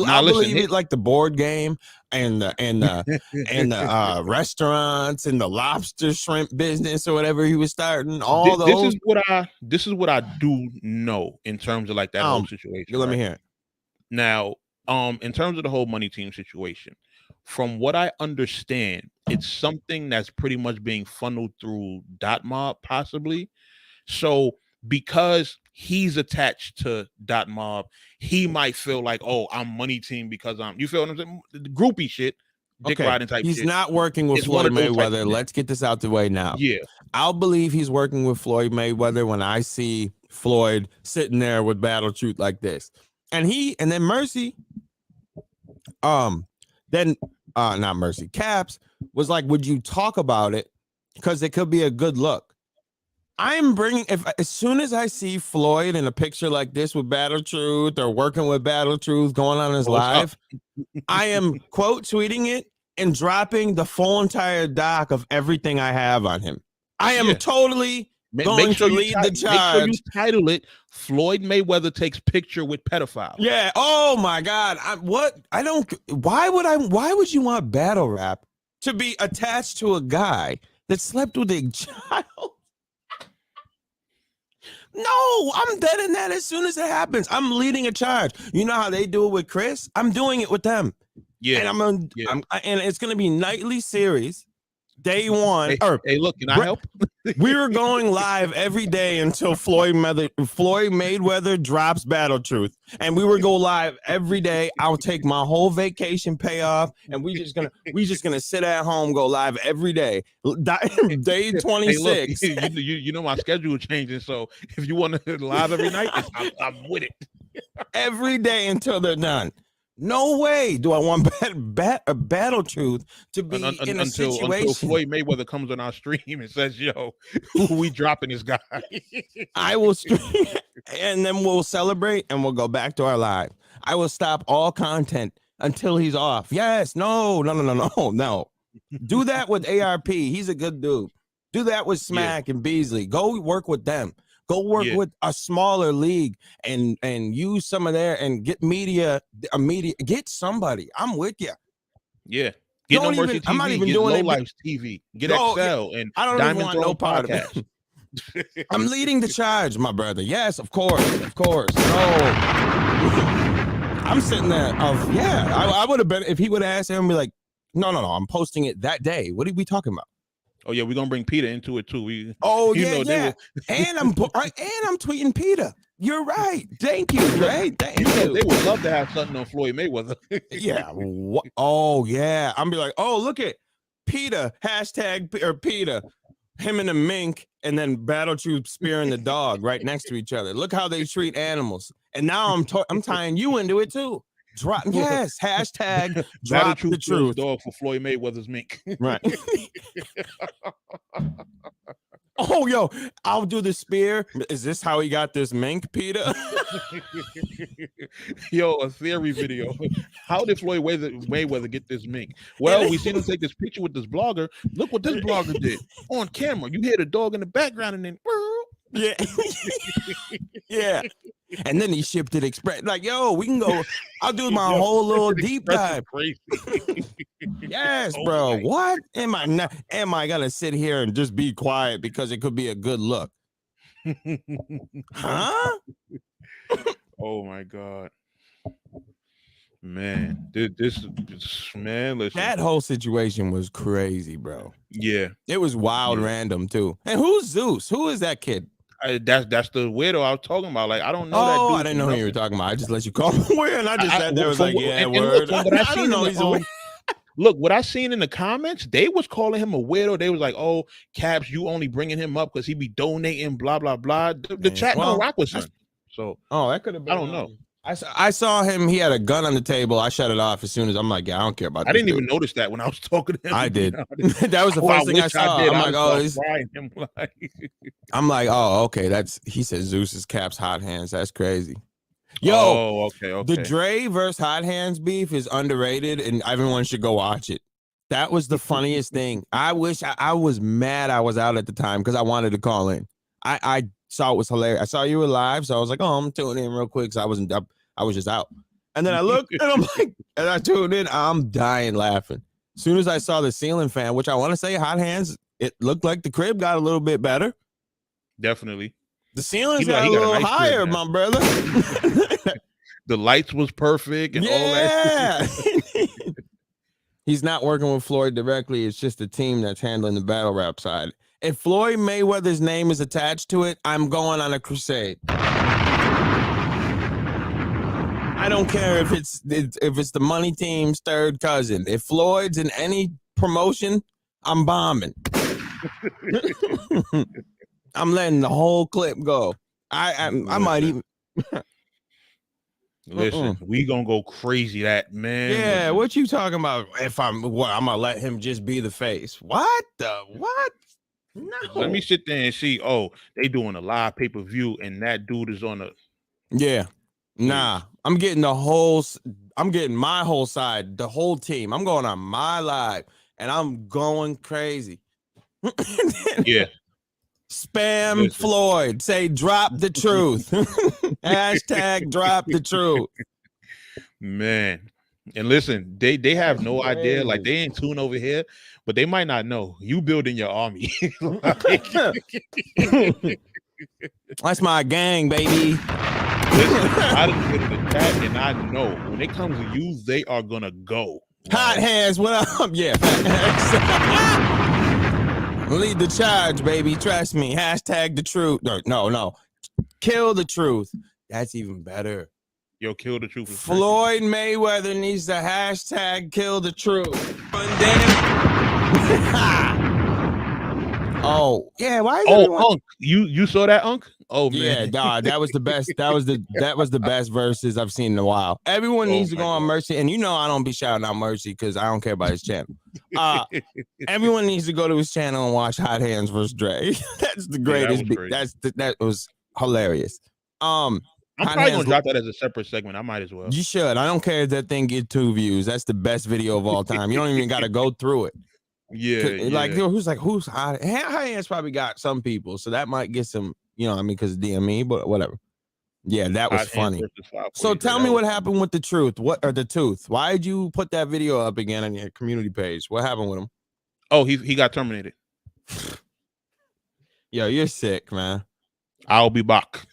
I'll believe it like the board game and the restaurants and the lobster shrimp business or whatever he was starting. All those.
This is what I do know in terms of like that whole situation.
Let me hear it.
Now, in terms of the whole money team situation, from what I understand, it's something that's pretty much being funneled through Dot Mob, possibly. So because he's attached to Dot Mob, he might feel like, oh, I'm money team because you feel what I'm saying? The groupie shit, dick riding type
he's
shit.
He's not working with Floyd Mayweather. Let's get this out the way now.
Yeah.
I'll believe he's working with Floyd Mayweather when I see Floyd sitting there with Battle Truth like this. And then Mercy, not Mercy, Caps was like, would you talk about it? Because it could be a good look. I'm bringing, as soon as I see Floyd in a picture like this with Battle Truth or working with Battle Truth going on his live, I am quote tweeting it and dropping the full entire doc of everything I have on him. I am totally going to lead the charge.
Make sure you title it Floyd Mayweather takes picture with pedophile.
Yeah. Oh my God. Why would you want battle rap to be attached to a guy that slept with a child? No, I'm dead in that as soon as it happens. I'm leading a charge. You know how they do it with Chris? I'm doing it with them.
Yeah.
And and it's gonna be nightly series. Day one.
Hey, look, can I help?
We were going live every day until Floyd Mayweather drops Battle Truth, and we would go live every day. I'll take my whole vacation pay off, and we just gonna sit at home, go live every day. Day 26.
Hey, look, you know my schedule changing, so if you want to live every night, I'm with it.
Every day until they're done. No way do I want Battle Truth to be in a situation.
Until Floyd Mayweather comes on our stream and says, yo, we dropping this guy.
I will stream, and then we'll celebrate, and we'll go back to our live. I will stop all content until he's off. Yes, no. Do that with ARP. He's a good dude. Do that with Smack and Beasley. Go work with them. Go work with a smaller league and use some of their and get media. Get somebody. I'm with you.
Yeah. Get No Mercy TV. I'm not even doing Low Life's TV. Get XL and
I don't
Diamond
even want no part of it. I'm leading the charge, my brother. Yes, of course. No. I'm sitting there. I would have been if he would have asked him and be like, no. I'm posting it that day. What are we talking about?
Oh yeah, we're gonna bring Peter into it too.
And I'm tweeting Peter. You're right. Thank you, Dre. Thank you.
They would love to have something on Floyd Mayweather.
Yeah. Oh yeah. I'm be like, oh look at Peter Peter, him and the mink, and then Battle Truth spearing the dog right next to each other. Look how they treat animals. And now I'm tying you into it too. Drop hashtag drop the truth
dog for Floyd Mayweather's mink.
Right. Oh yo, I'll do the spear. Is this how he got this mink, Peter?
Yo, a theory video. How did Floyd Mayweather get this mink? Well, we seen him take this picture with this blogger. Look what this blogger did on camera. You hear the dog in the background, and then
yeah. And then he shipped it express. Like, yo, we can go. I'll do my whole little deep dive.
Crazy.
Yes, bro. What am I gonna sit here and just be quiet because it could be a good look? Huh?
Oh my God. Man, this man, listen.
That whole situation was crazy, bro.
Yeah.
It was wild, random too. And who's Zeus? Who is that kid?
That's the weirdo I was talking about. Like, I don't know that dude.
I didn't know who you were talking about. I just let you call him weird, and I just sat there was like, yeah, word.
I don't know. He's look, what I seen in the comments, they was calling him a weirdo. They was like, "Oh, Caps, you only bringing him up because he be donating, blah blah blah." The chat don't rock with him. So,
that could have been.
I don't know.
I saw him. He had a gun on the table. I shut it off as soon as I'm like, yeah, I don't care about.
I didn't even notice that when I was talking to him.
I did. That was the first thing I saw. I'm like, I'm like, oh, okay. He said Zeus's Caps hot hands. That's crazy. Yo,
okay.
the Dre versus Hot Hands beef is underrated, and everyone should go watch it. That was the funniest thing. I wish I was mad I was out at the time because I wanted to call in. I saw it was hilarious. I saw you were live, so I was like, oh, I'm tuning in real quick. So I wasn't up. I was just out. And then I look and I'm like, and I tuned in, I'm dying laughing. As soon as I saw the ceiling fan, which I want to say Hot Hands, it looked like the crib got a little bit better.
Definitely.
The ceilings got a little higher, my brother.
The lights was perfect and all that.
He's not working with Floyd directly. It's just a team that's handling the battle rap side. If Floyd Mayweather's name is attached to it, I'm going on a crusade. I don't care if it's the money team's third cousin. If Floyd's in any promotion, I'm bombing. I'm letting the whole clip go. I might even.
Listen, we gonna go crazy, that man.
Yeah,
listen.
what you talking about? If I'm gonna let him just be the face. What? No.
Let me sit there and see. Oh, they doing a live pay-per-view, and that dude is on a.
Yeah. Nah, I'm getting my whole side, the whole team. I'm going on my live, and I'm going crazy.
Yeah.
Spam listen. Floyd, say drop the truth. Hashtag drop the truth.
Man. And listen, they have no idea. Like, they ain't tuned over here, but they might not know. You building your army.
That's my gang, baby.
Listen, I done been in the chat, and I know when it comes to you, they are gonna go.
Hot Hands, what up? Yeah. Lead the charge, baby. Trust me. Hashtag the truth. No. Kill the truth. That's even better.
Yo, kill the truth.
Floyd Mayweather needs to hashtag kill the truth. Oh, yeah. Why is everyone...
Unc. You saw that, Unc? Oh man.
Yeah, dog. That was the best. That was the best verses I've seen in a while. Everyone needs to go on Mercy. And I don't be shouting out Mercy because I don't care about his channel. Everyone needs to go to his channel and watch Hot Hands versus Dre. That's the greatest. Yeah, that was hilarious.
I'm probably gonna drop that as a separate segment. I might as well.
You should. I don't care if that thing get 2 views. That's the best video of all time. You don't even got to go through it.
Yeah.
Like who's Hot Hands? Probably got some people, so that might get some. Because of DME, but whatever. Yeah, that was funny. So tell me what happened with the truth. The tooth? Why did you put that video up again on your community page? What happened with him?
Oh, he got terminated.
Yo, you're sick, man.
I'll be back.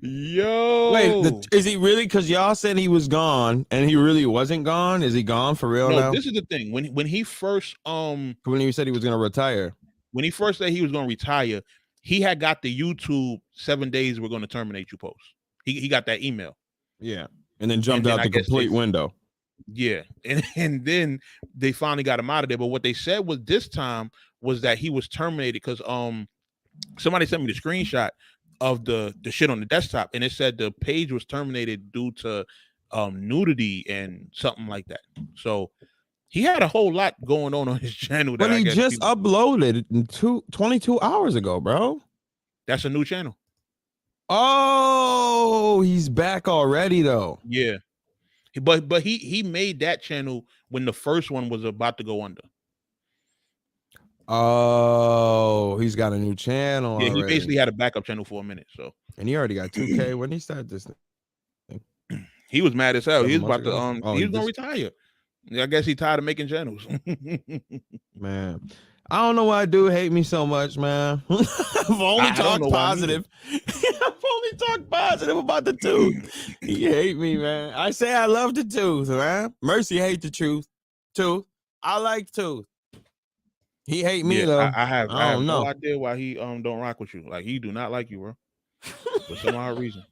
Yo,
wait, is he really? Because y'all said he was gone, and he really wasn't gone. Is he gone for real now?
This is the thing. When he first
when he said he was gonna retire,
when he first said he was gonna retire, he had got the YouTube 7 days we're gonna terminate you post. He got that email.
Yeah, and then jumped out the complete window.
Yeah, and then they finally got him out of there. But what they said was this time was that he was terminated because somebody sent me the screenshot of the shit on the desktop, and it said the page was terminated due to nudity and something like that. So he had a whole lot going on his channel.
But he just uploaded 22 hours ago, bro.
That's a new channel.
Oh, he's back already though.
Yeah, but he made that channel when the first one was about to go under.
Oh, he's got a new channel.
Yeah,
already.
He basically had a backup channel for a minute. So,
and he already got 2K. When he started this thing,
he was mad as hell. He was about to he was gonna retire. I guess he tired of making channels.
Man, I don't know why dude hate me so much, man. I've only talked positive. I've only talked positive about the tooth. He hate me, man. I say I love the tooth, man. Mercy hate the truth. Tooth. I like tooth. He hate me though.
I have no idea why he don't rock with you. Like, he do not like you, bro. For some odd reason.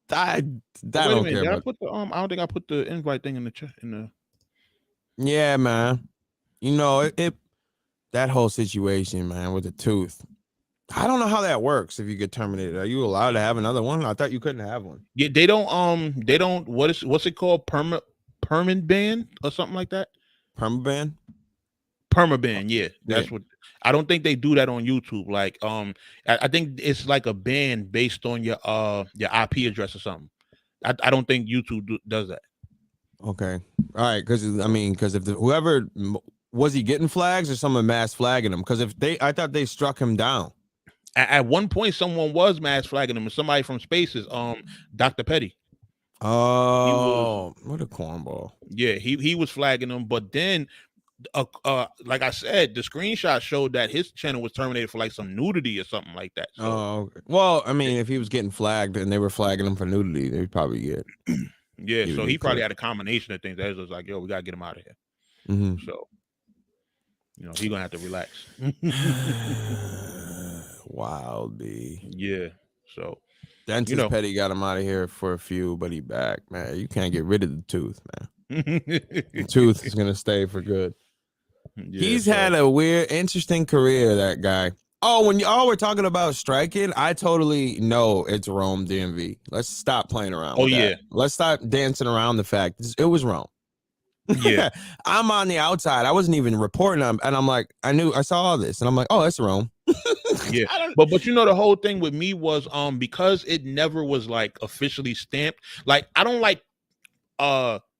I don't care.
I don't think I put the invite thing in the chat.
Yeah, man. That whole situation, man, with the tooth. I don't know how that works. If you get terminated, are you allowed to have another one? I thought you couldn't have one.
Yeah, they don't. What's it called? Permanent ban or something like that.
Permaban.
Permaban, yeah. That's what I don't think they do that on YouTube. Like, I think it's like a ban based on your IP address or something. I don't think YouTube does that.
Okay. All right. Because I mean, because if whoever was he getting flags or someone mass flagging him? Because I thought they struck him down.
At one point, someone was mass flagging him, and somebody from Spaces, Dr. Petty.
Oh, what a cornball!
Yeah, he was flagging him, but then, like I said, the screenshot showed that his channel was terminated for like some nudity or something like that. So,
okay. Well, I mean, if he was getting flagged and they were flagging him for nudity, they'd probably get.
Yeah, so he probably had a combination of things. That was like, yo, we gotta get him out of here.
Mm-hmm.
So, he's gonna have to relax.
Wild B.
Yeah. So
Dentist Petty got him out of here for a few, but he back, man. You can't get rid of the tooth, man. The tooth is gonna stay for good. Yeah, he's had a weird, interesting career, that guy. Oh, when y'all were talking about striking, I totally know it's Rome DMV. Let's stop playing around. Oh, yeah. Let's stop dancing around the fact it was Rome. Yeah. I'm on the outside. I wasn't even reporting them. And I'm like, I saw all this. And I'm like, oh, that's Rome.
Yeah. But the whole thing with me was because it never was like officially stamped. Like, I don't like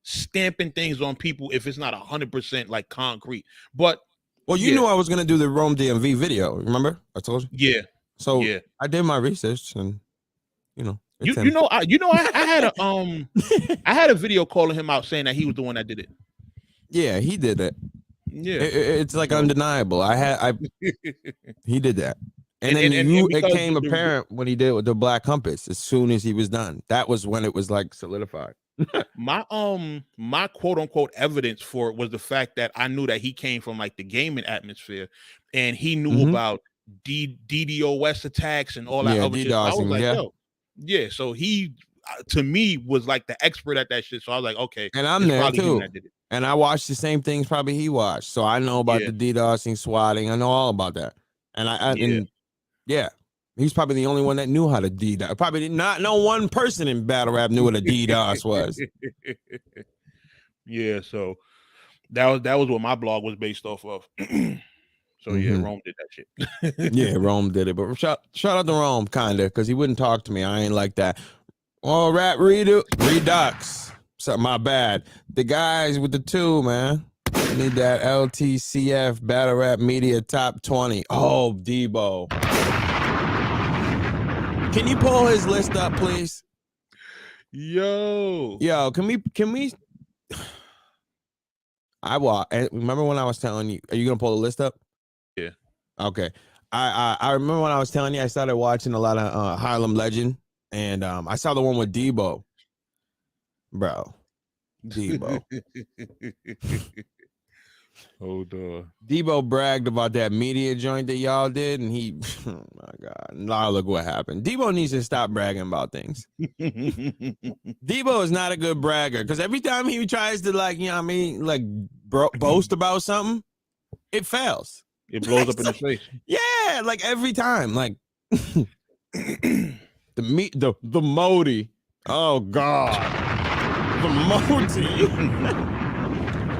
stamping things on people if it's not 100% like concrete. But
well, you knew I was gonna do the Rome DMV video. Remember? I told you.
Yeah.
So I did my research, and I
had I had a video calling him out saying that he was the one that did it.
Yeah, he did it.
Yeah,
it's like undeniable. He did that, and then it became apparent when he did with the Black Compass. As soon as he was done, that was when it was like solidified.
My quote unquote evidence for it was the fact that I knew that he came from like the gaming atmosphere, and he knew about DDoS attacks and all that other shit. So I was like, yo, so he to me was like the expert at that shit. So I was like, okay,
and I'm there too. And I watched the same things probably he watched, so I know about the DDoSing, swatting. I know all about that, and he's probably the only one that knew how to DDoS. Probably not. No one person in battle rap knew what a DDoS was.
Yeah, so that was what my blog was based off of. So Rome did that shit.
Yeah, Rome did it, but shout out to Rome, kinda, because he wouldn't talk to me. I ain't like that. Oh, rap redux. Something my bad. The guys with the 2, man. I need that LTCF Battle Rap Media Top 20. Oh, Debo. Can you pull his list up, please?
Yo,
can we? Remember when I was telling you? Are you gonna pull the list up?
Yeah.
Okay. I remember when I was telling you I started watching a lot of Harlem Legend, and I saw the one with Debo. Bro, Debo.
Hold on.
Debo bragged about that media joint that y'all did, and he, oh my God, now look what happened. Debo needs to stop bragging about things. Debo is not a good bragger, because every time he tries to boast about something, it fails.
It blows up in his face.
Yeah, like every time, like the Modi. Oh God. The Modi.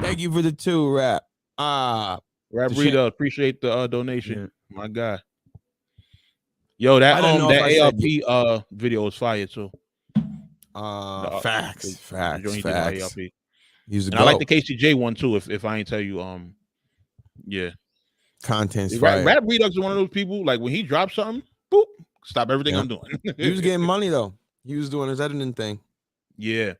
Thank you for the 2, Rap.
Rap Reader, appreciate the donation. Yeah. My God. Yo, that ARP video was fire too.
Facts.
And I like the KCJ one too, if I ain't tell you
content's fire.
Rap Redux is one of those people, like when he drops something, boop, stop everything I'm doing.
He was getting money though. He was doing his editing thing.
Yeah.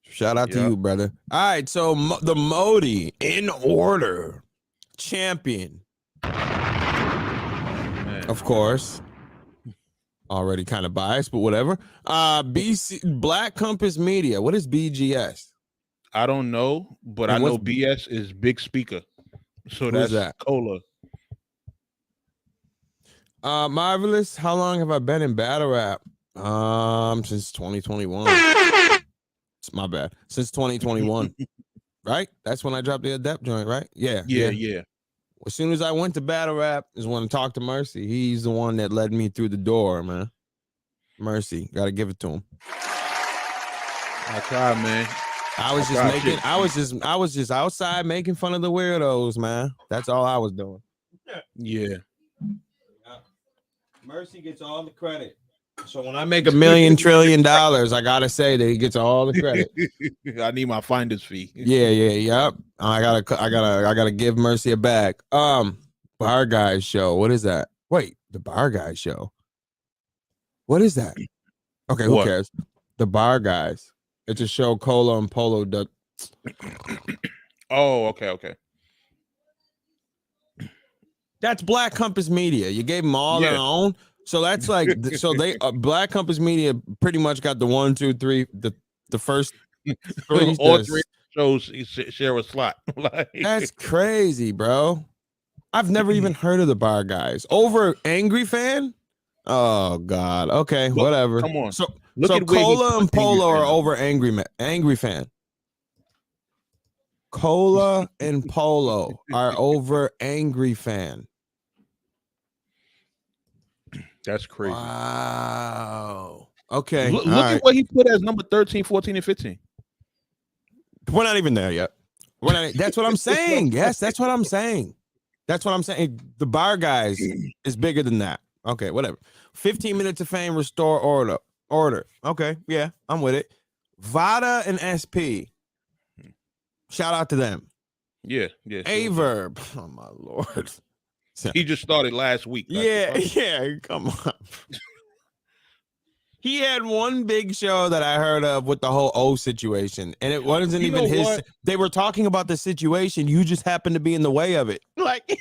Shout out to you, brother. All right, so the Modi in order. Champion. Of course. Already kind of biased, but whatever. BC Black Compass Media. What is BGS?
I don't know, but I know BS is Big Speaker. So that's that? Cola.
Marvelous. How long have I been in battle rap? Since 2021. It's my bad. Since 2021. Right? That's when I dropped the Adept joint, right? Yeah. As soon as I went to battle rap is when I talked to Mercy. He's the one that led me through the door, man. Mercy. Gotta give it to him.
I try, man.
I was just outside making fun of the weirdos, man. That's all I was doing.
Yeah.
Mercy gets all the credit. So when I make $1 million trillion, I gotta say that he gets all the credit.
I need my finder's fee.
Yep. I gotta give Mercy a bag. Bar Guys show. What is that? Wait, the Bar Guys show. What is that? Okay, who cares? The Bar Guys. It's a show Cola and Polo does.
Oh, okay.
That's Black Compass Media. You gave them all their own. So that's like, so they Black Compass Media pretty much got the 1, 2, 3, the first 3.
All 3 shows share a slot.
That's crazy, bro. I've never even heard of the Bar Guys. Over Angry Fan? Oh God. Okay, whatever.
Come on.
So Cola and Polo are over Angry Fan. Cola and Polo are over Angry Fan.
That's crazy.
Wow. Okay.
Look at what he put as number 13, 14, and 15.
We're not even there yet. That's what I'm saying. Yes, that's what I'm saying. That's what I'm saying. The Bar Guys is bigger than that. Okay, whatever. 15 minutes of fame, restore order. Okay, yeah, I'm with it. Vada and SP. Shout out to them.
Yeah.
Averb. Oh my Lord.
He just started last week.
Yeah, come on. He had one big show that I heard of with the whole O situation, and it wasn't even his. What? They were talking about the situation. You just happened to be in the way of it. Like,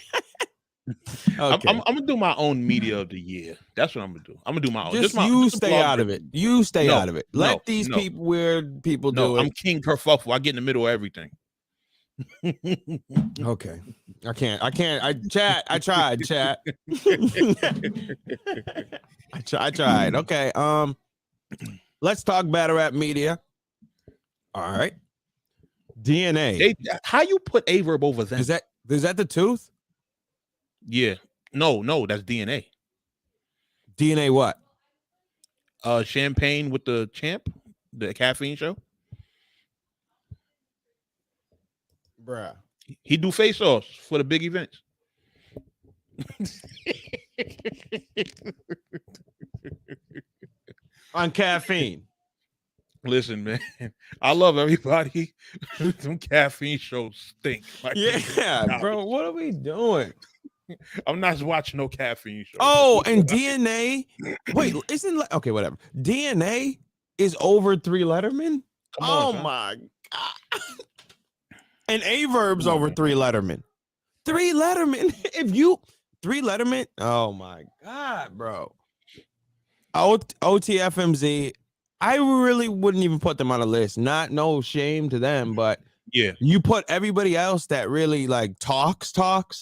okay. I'm gonna do my own media of the year. That's what I'm gonna do. I'm gonna do my own.
Just stay out of it. You stay out of it. Let these weird people do it.
I'm King Kerfuffle. I get in the middle of everything.
Okay. I can't. I tried, chat. I tried. Okay. Let's talk battle rap media. All right. DNA.
How you put Averb over them?
Is that the Tooth?
Yeah. No, that's DNA.
DNA what?
Champagne with the Champ, the caffeine show.
Bruh.
He do face-offs for the big events.
On caffeine.
Listen, man, I love everybody. Some caffeine shows stink.
Like, bro, what are we doing?
I'm not watching no caffeine shows.
Oh, and DNA. Wait, okay, whatever. DNA is over 3 Letterman. My God. And Averb's over 3 Letterman. 3 Letterman. If you 3 Letterman, oh my God, bro. OTFMZ, I really wouldn't even put them on a list. No shame to them, but
yeah,
you put everybody else that really like talks,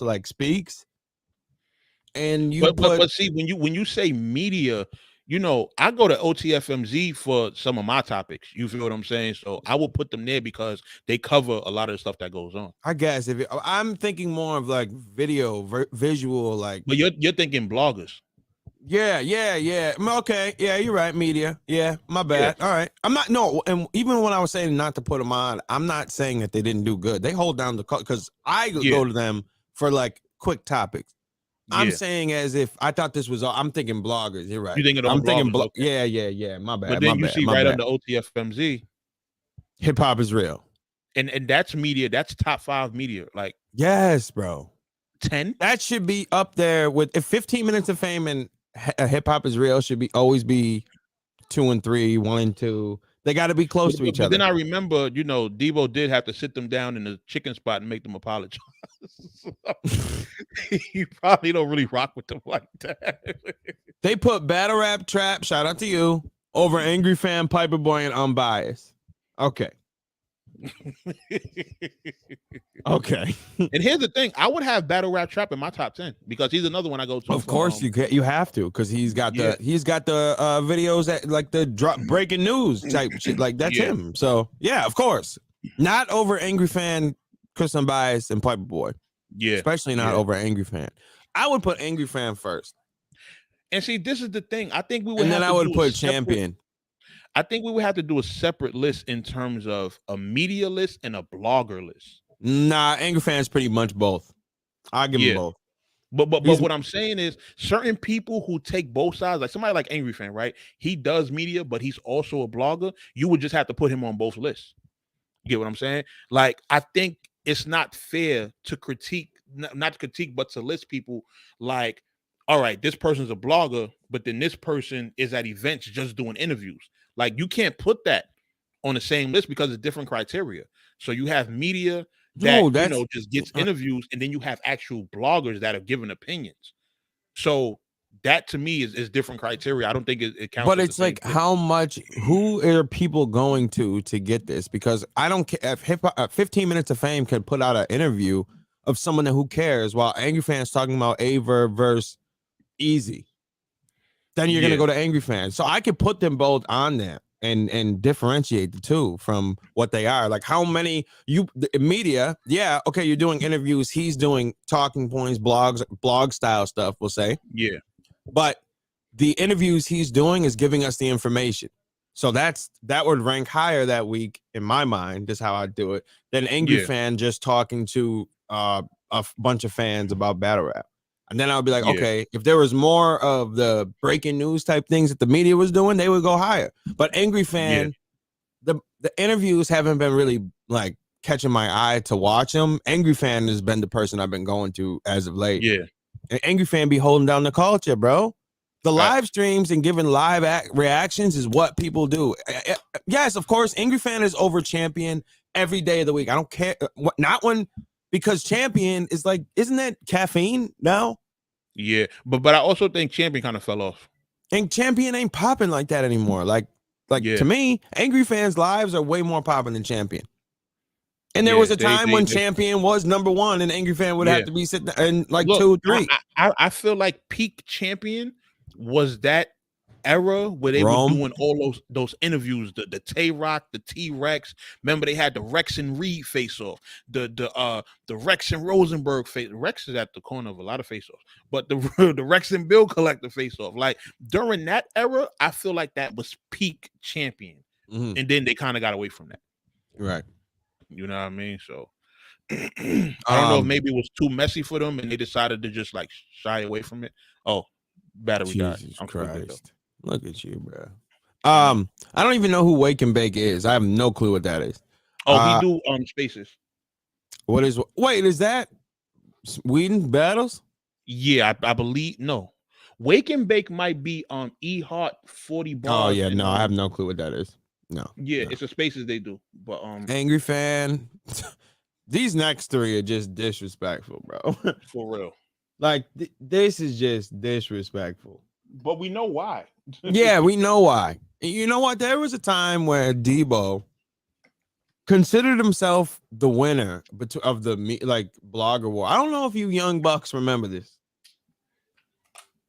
like speaks, and you
but see when you say media, you know, I go to OTFMZ for some of my topics. You feel what I'm saying? So I will put them there because they cover a lot of the stuff that goes on.
I guess I'm thinking more of like visual, like.
But you're thinking bloggers.
Yeah. Okay. Yeah, you're right. Media. Yeah, my bad. Yeah. All right. I'm not. No, and even when I was saying not to put them on, I'm not saying that they didn't do good. They hold down the because I go to them for like quick topics. I'm saying as if I thought this was all. I'm thinking bloggers. You're right.
You thinking
I'm thinking
okay.
Yeah. My bad.
But then you see right under OTFMZ,
hip hop is real,
and that's media. That's top 5 media. Like
yes, bro.
10.
That should be up there with if 15 minutes of fame and hip hop is real should always be 2 and 3, 1 and 2. They got to be close to each other.
Then I remember, you know, Debo did have to sit them down in the chicken spot and make them apologize. You probably don't really rock with them like that.
They put battle rap trap, shout out to you, over Angry Fan, Piper Boy, and Unbiased. Okay. Okay.
And here's the thing, I would have battle rap trap in my top 10 because he's another one I go to.
Of course you have to because he's got the videos that like the drop breaking news type shit, like that's him. So yeah, of course. Not over Angry Fan, Chris Unbiased, and Piper Boy.
Yeah.
Especially not over Angry Fan. I would put Angry Fan first.
And see, this is the thing. I think we would
and then I would put Champion.
I think we would have to do a separate list in terms of a media list and a blogger list.
Nah, Angry Fan's pretty much both. I give him
Yeah.
both.
But
He's
what I'm saying is certain people who take both sides, like somebody like Angry Fan, right? He does media, but he's also a blogger. You would just have to put him on both lists. You get what I'm saying? Like, I think it's not fair to critique, not to critique, but to list people like, all right, this person's a blogger, but then this person is at events just doing interviews. Like, you can't put that on the same list because it's different criteria. So you have media that,
no, that's
just gets interviews, and then you have actual bloggers that are giving opinions. So that to me is different criteria. I don't think it counts.
but it's like how much, who are people going to get this? Because I don't care if 15 Minutes of Fame could put out an interview of someone who cares while Angry Fan's talking about Aver versus Easy. Then you're gonna go to Angry Fan. So I could put them both on there and differentiate the two from what they are. Like how many the media, yeah, okay, you're doing interviews, he's doing talking points, blogs, blog style stuff, we'll say.
Yeah.
But the interviews he's doing is giving us the information. So that would rank higher that week in my mind. That's how I do it. Than Angry Fan just talking to a bunch of fans about battle rap. And then I'll be like, okay, if there was more of the breaking news type things that the media was doing, they would go higher. But Angry Fan, the interviews haven't been really like catching my eye to watch them. Angry Fan has been the person I've been going to as of late.
Yeah.
And Angry Fan be holding down the culture, bro. The live streams and giving live reactions is what people do. Yes, of course, Angry Fan is over Champion every day of the week. I don't care. Not when... Because Champion is like, isn't that caffeine now?
Yeah, but I also think Champion kind of fell off.
And Champion ain't popping like that anymore. Like to me, Angry Fans' lives are way more popping than Champion. And there was a time when Champion was number one, and Angry Fan would have to be sitting in like 2, 3.
I feel like peak Champion was that era where they were doing all those interviews, the Tay-Rock, the T-Rex. Remember they had the Rex and Reed face-off, the Rex and Rosenberg face. Rex is at the corner of a lot of face-offs, but the Rex and Bill Collector face-off. Like during that era, I feel like that was peak Champion, and then they kind of got away from that.
Right.
You know what I mean? So I don't know if maybe it was too messy for them and they decided to just like shy away from it. Oh, battery died.
Jesus Christ. Look at you, bro. I don't even know who Wake and Bake is. I have no clue what that is.
Oh, he do Spaces.
What is? Wait, is that Sweden Battles?
Yeah, I believe. No, Wake and Bake might be E Heart 40 bars.
Oh yeah, no, I have no clue what that is. No.
Yeah, it's a Spaces they do. But
Angry Fan. These next three are just disrespectful, bro.
For real.
Like this is just disrespectful.
But we know why.
Yeah, we know why. You know what? There was a time where Debo considered himself the winner of the blogger war. I don't know if you young bucks remember this.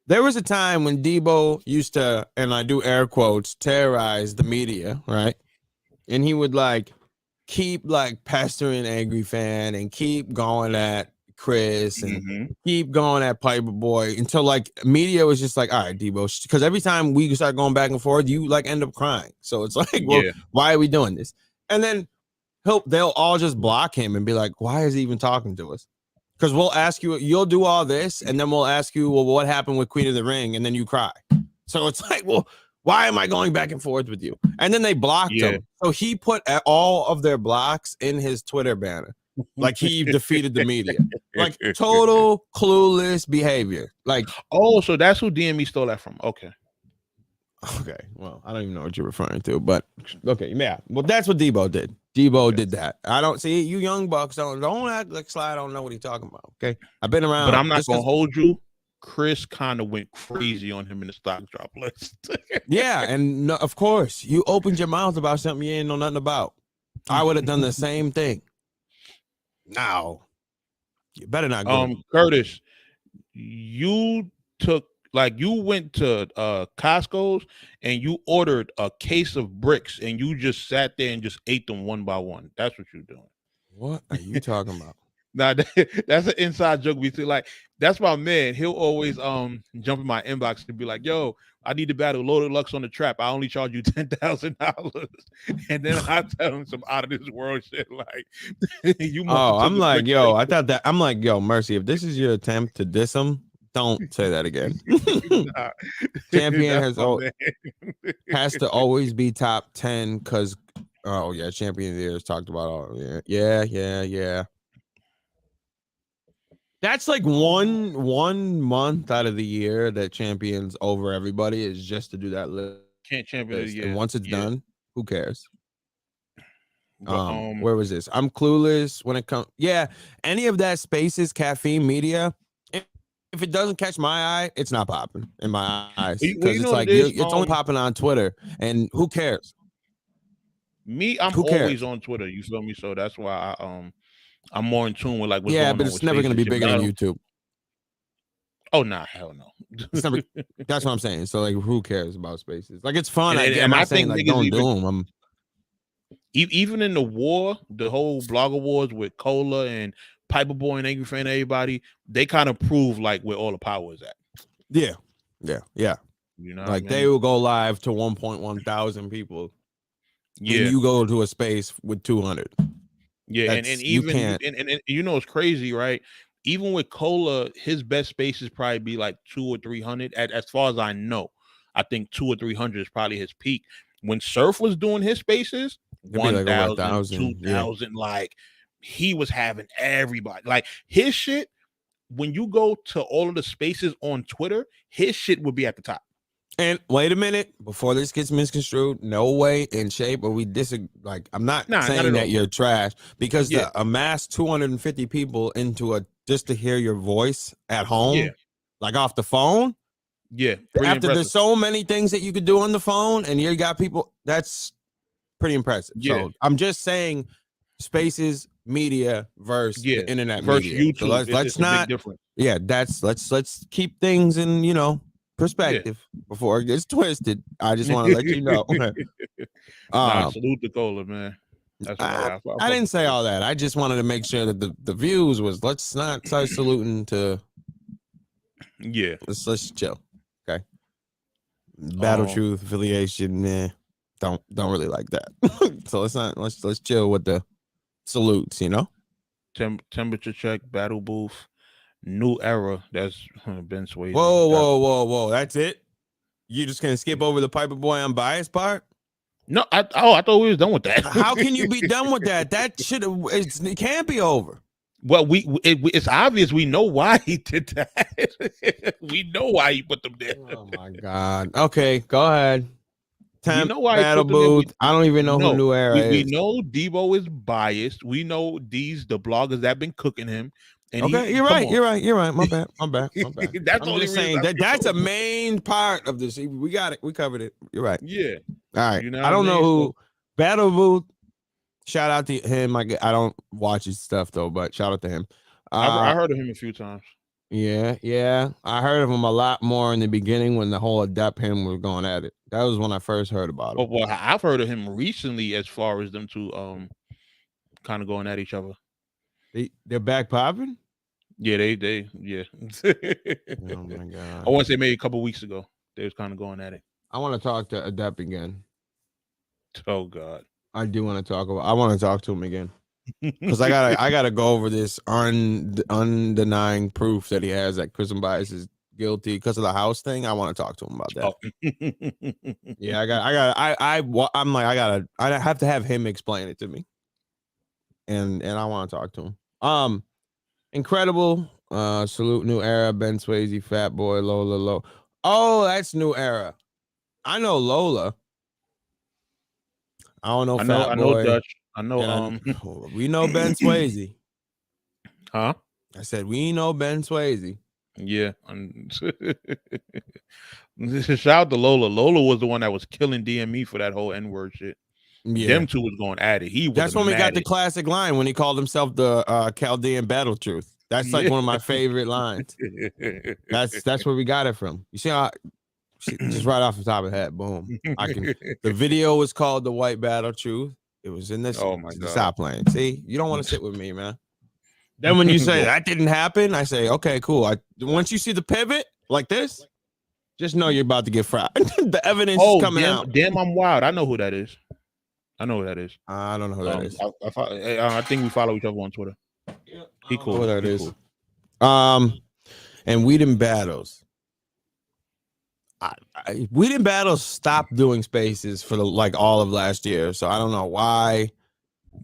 There was a time when Debo used to, and I do air quotes, terrorize the media, right? And he would like keep like pestering Angry Fan and keep going at Chris and keep going at Piper Boy until like media was just like, all right, Debo, because every time we start going back and forth, you like end up crying. So it's like, well, why are we doing this? And then they'll all just block him and be like, why is he even talking to us? Because we'll ask you, you'll do all this, and then we'll ask you, well, what happened with Queen of the Ring? And then you cry. So it's like, well, why am I going back and forth with you? And then they blocked him. So he put all of their blocks in his Twitter banner. Like he defeated the media. Like total clueless behavior. Like,
oh, so that's who DME stole that from. Okay.
Well, I don't even know what you're referring to, but okay, yeah. Well, that's what Debo did. Debo did that. I don't see you young bucks don't act like Sly don't know what he's talking about. Okay. I've been around.
But I'm not gonna hold you. Chris kind of went crazy on him in the stock drop list.
Yeah, and no, of course, you opened your mouth about something you ain't know nothing about. I would have done the same thing. Now, you better not go.
Curtis, you went to Costco's and you ordered a case of bricks and you just sat there and just ate them one by one. That's what you're doing.
What are you talking about?
Nah, that's an inside joke between like that's my man. He'll always jump in my inbox and be like, "Yo, I need to battle Loaded Lux on the trap. I only charge you $10,000." And then I tell him some out of this world shit like, "You must have
Oh,
took
I'm
a
like,
picture."
yo, I thought that. I'm like, yo, Mercy, if this is your attempt to diss him, don't say that again.
Nah,
Champion
that's my man.
has to always be top 10 because, oh yeah, Champion of the Year is talked about. All yeah. That's like one month out of the year that Champions over everybody is just to do that list.
Can't champion of the year.
And once it's done, who cares?
But,
Where was this? I'm clueless when it comes. Yeah, any of that Spaces, Caffeine, Media. If it doesn't catch my eye, it's not popping in my eyes because it's like it's only popping on Twitter, and who cares?
Me, I'm always on Twitter. You feel me? So that's why I'm more in tune with like what's going on.
But it's never going to be bigger than YouTube.
Oh nah, hell no.
It's never, that's what I'm saying. So like, who cares about Spaces? Like, it's fun.
And
I'm
I
not saying like don't do them.
Even in the war, the whole blogger wars with Cola and Piper Boy and Angry Fan, everybody, they kind of prove like where all the power is at.
Yeah.
You know,
like they will go live to 1.1 thousand people.
Yeah,
and you go to a space with 200.
Yeah, and even and you know it's crazy, right? Even with Cola, his best spaces probably be like 200 or 300. As far as I know, I think 200 or 300 is probably his peak. When Surf was doing his spaces, 1,000, like 2,000, like he was having everybody. Like his shit, when you go to all of the spaces on Twitter, his shit would be at the top.
And wait a minute, before this gets misconstrued, no way in shape or we disagree. Like, I'm not saying that you're trash because to amass 250 people into just to hear your voice at home, like off the phone.
Yeah.
After there's so many things that you could do on the phone and you got people, that's pretty impressive.
Yeah.
So I'm just saying Spaces, media versus the internet
versus
media.
YouTube.
So let's not. Yeah, let's keep things in, perspective before it gets twisted. I just want to let you know.
Salute to Cola, man. That's right.
I didn't say all that. I just wanted to make sure that the views was let's not start saluting to.
Yeah,
let's chill. Okay. Battle Truth affiliation, man. Don't really like that. So let's chill with the salutes.
Temperature check, battle booth. New era. That's Ben Swayze.
Whoa. That's it? You just gonna skip over the Piper Boy unbiased part?
No, I thought we was done with that.
How can you be done with that? That it can't be over.
Well, it's obvious we know why he did that. We know why he put them there.
Oh my god. Okay, go ahead.
You know why
battle booth. I don't even know who New Era is.
We know Debo is biased. We know the bloggers that have been cooking him. And
you're right. My bad.
That's
I'm just saying that's a main part of this. We got it. We covered it. You're right.
Yeah.
All right. I don't know who Battle Booth. Shout out to him. I don't watch his stuff though, but shout out to him.
I heard of him a few times.
Yeah. I heard of him a lot more in the beginning when the whole Adept him was going at it. That was when I first heard about him.
Well, I've heard of him recently as far as them two kind of going at each other.
They're back popping?
Yeah, they
Oh my god.
I want to say maybe a couple weeks ago. They was kind of going at it.
I want to talk to Adept again.
Oh god.
I want to talk to him again. Because I gotta go over this undenying proof that he has that Chris Bias is guilty because of the house thing. I want to talk to him about that. Yeah, I have to have him explain it to me. And I want to talk to him. Incredible. Salute New Era, Ben Swayze, Fat Boy, Lola. Oh, that's New Era. I know Lola. I don't know Fat Boy.
I know Dutch. I know
we know Ben Swayze.
Huh?
I said we know Ben Swayze.
Yeah. Shout out to Lola. Lola was the one that was killing DME for that whole N-word shit. Yeah. Them two was going at it.
That's when we got the classic line when he called himself the Chaldean Battle Truth. That's like one of my favorite lines. That's where we got it from. You see how just right off the top of the head, boom. The video was called The White Battle Truth. It was in this.
Oh my god!
Stop playing. See, you don't want to sit with me, man. Then when you say that didn't happen, I say, okay, cool. Once you see the pivot like this, just know you're about to get fried. The evidence is coming out.
Damn, I'm wild. I know who that is. I know who that is.
I don't know who that is.
I think we follow each other on Twitter. He cool.
Who that
He
is.
Cool.
And Weed and Battles. Weed and Battles stopped doing spaces for all of last year, so I don't know why.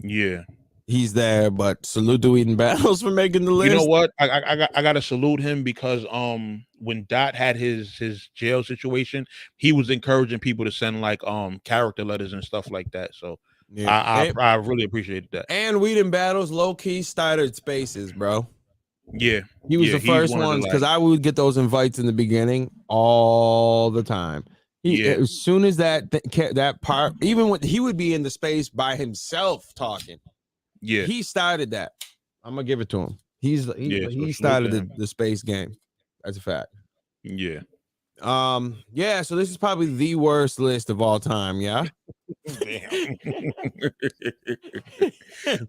Yeah,
he's there, but salute to Weed and Battles for making the list.
You know what? I gotta salute him because when Dot had his jail situation, he was encouraging people to send character letters and stuff like that. So yeah, I really appreciated that.
And Weed and Battles low key started spaces, bro.
Yeah,
he was the first ones because I would get those invites in the beginning all the time. As soon as that part, even when he would be in the space by himself talking, he started that. I'm gonna give it to him. He started the space game. That's a fact.
Yeah.
So this is probably the worst list of all time. Yeah.
Damn.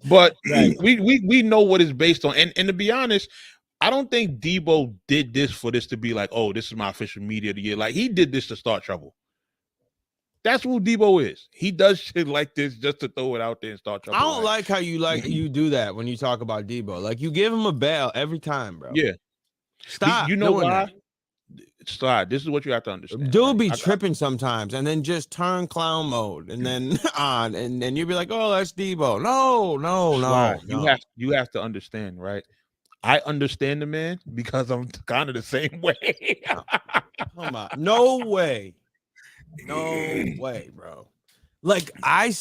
But we know what it's based on, and to be honest, I don't think Debo did this for this to be like, oh, this is my official media of the year. Like, he did this to start trouble. That's who Debo is. He does shit like this just to throw it out there and start trouble.
I don't like how you do that when you talk about Debo. Like, you give him a bell every time, bro.
Yeah.
Stop.
You know why? Stop. This is what you have to understand.
Dude be tripping sometimes and then just turn clown mode and then on and then you'll be like, oh, that's Debo. No.
You have to understand, right? I understand the man because I'm kind of the same way.
Come on. No way, bro. Like, I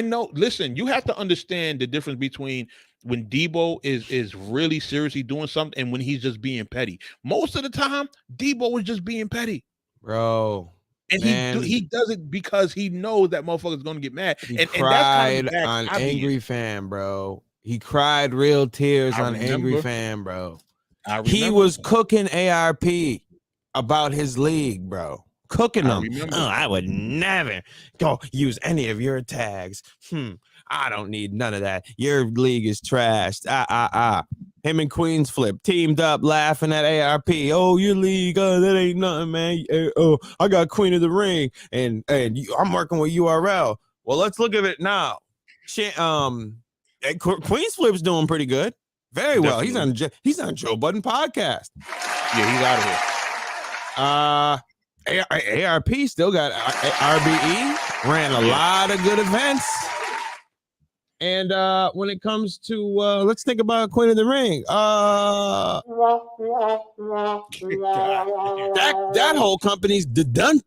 know. Listen, you have to understand the difference between when Debo is really seriously doing something and when he's just being petty. Most of the time, Debo is just being petty,
bro.
And he does it because he knows that motherfucker's gonna get mad.
He cried on Angry Fan, bro. He cried real tears on Angry Fan, bro. He was cooking ARP about his league, bro. Cooking them. I would never go use any of your tags. I don't need none of that. Your league is trashed. Him and Queens Flip teamed up laughing at ARP. Oh, your league, that ain't nothing, man. I got Queen of the Ring, and I'm working with URL. Well, let's look at it now. Queens Flip's doing pretty good. Very well. He's on Joe Budden podcast.
Yeah,
he's out of here. ARP still got RBE, ran a lot of good events. And when it comes to let's think about Queen of the Ring. That whole company's dun.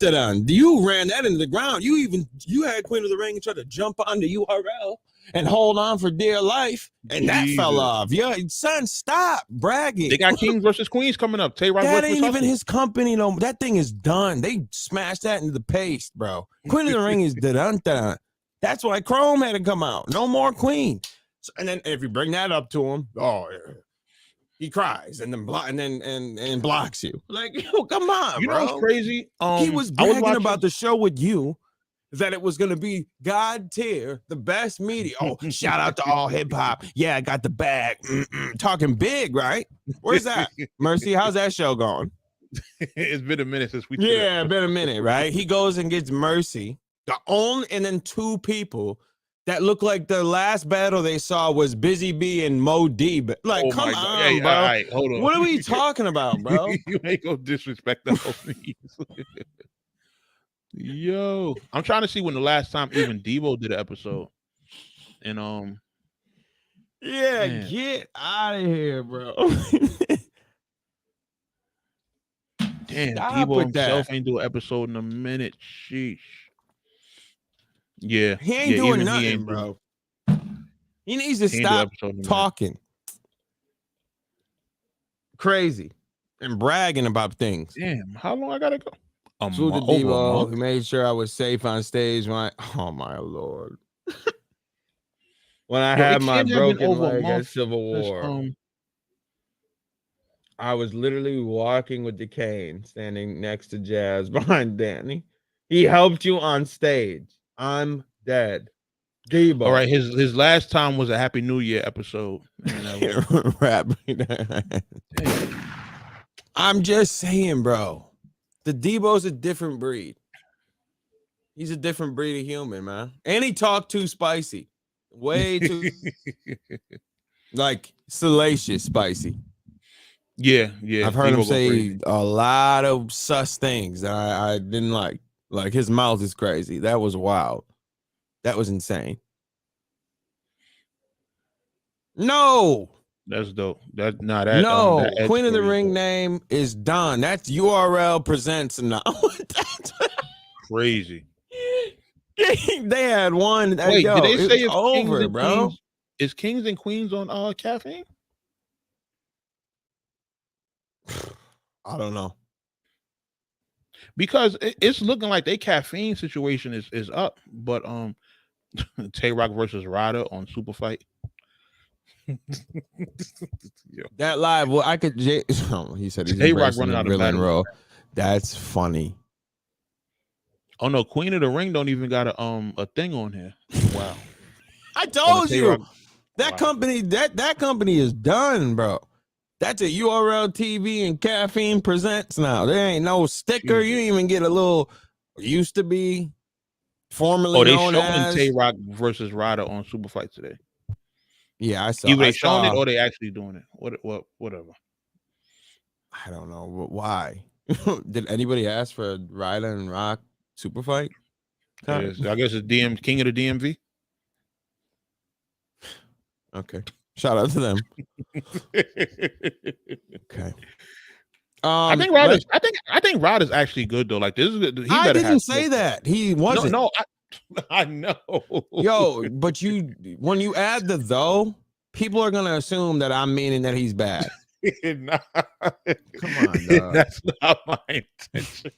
You ran that into the ground. You had Queen of the Ring and tried to jump on the URL and hold on for dear life, and that fell off. Yeah, son, stop bragging.
They got Kings versus Queens coming up.
That ain't even his company, no. That thing is done. They smashed that into the paste, bro. Queen of the Ring is dun. That's why Chrome had to come out. No more Queen. So, and then if you bring that up to him, he cries and then blocks you. Like, yo, come on,
you
bro.
Know what's crazy?
He was bragging about the show with you, that it was going to be God tier, the best media. Oh, shout out to all hip hop. Yeah, I got the bag. Talking big, right? Where's that? Mercy, how's that show going?
It's been a minute since we.
Yeah, been a minute, right? He goes and gets Mercy. And then two people that look like the last battle they saw was Busy B and Mo D. But like, come on, bro. All right, hold on. What are we talking about, bro?
You ain't gonna disrespect the whole thing. Yo, I'm trying to see when the last time even Debo did an episode. And
get out of here, bro.
Damn, Debo himself ain't do an episode in a minute. Sheesh. Yeah,
he ain't doing nothing, bro. He needs to stop talking crazy and bragging about things.
Damn, how long I gotta go?
Debo, he made sure I was safe on stage when oh my Lord. When I had my broken leg at Civil War, I was literally walking with the cane, standing next to Jazz behind Danny. He helped you on stage. I'm dead. Debo.
All right, his last time was a Happy New Year episode.
Rap. I'm just saying, bro. The Debo's a different breed. He's a different breed of human, man. And he talked too spicy. Way too like salacious spicy.
Yeah.
I've heard him
Debo
say
crazy.
a lot of sus things that I didn't like. Like his mouth is crazy. That was wild. That was insane. No.
That's dope. That
Queen of the
story is
Ring
dope.
name is done. That's URL presents now.
Crazy.
They had one.
Wait,
yo,
did they say
it's over, bro?
Queens, is Kings and Queens on caffeine?
I don't know.
Because it's looking like their caffeine situation is up, but Tay Rock versus Ryder on Super Fight.
That live, well, I could. He said he's
Tay-Rock
running
running out of
villain
batteries.
role. That's funny.
Oh no, Queen of the Ring don't even got a thing on here. Wow.
I told you
Tay-Rock.
that
Wow.
company that company is done, bro. That's a URL TV and caffeine presents now. There ain't no sticker.
Jesus.
You didn't even get a little. Used to be formerly
They
known
showing
as
Tay-Rock versus Ryder on Super Fight today.
Yeah, I saw.
Either
I
they showing
saw,
it or they actually doing it. Whatever.
I don't know why. Did anybody ask for Ryder and Rock super fight?
I guess it's King of the DMV.
Okay. Shout out to them. Okay.
I think Ryder's actually good though. Like this is good.
I didn't say that. He wasn't.
No, I know.
Yo, but when you add the though, people are gonna assume that I'm meaning that he's bad.
Nah.
Come on, dog.
That's not my intention.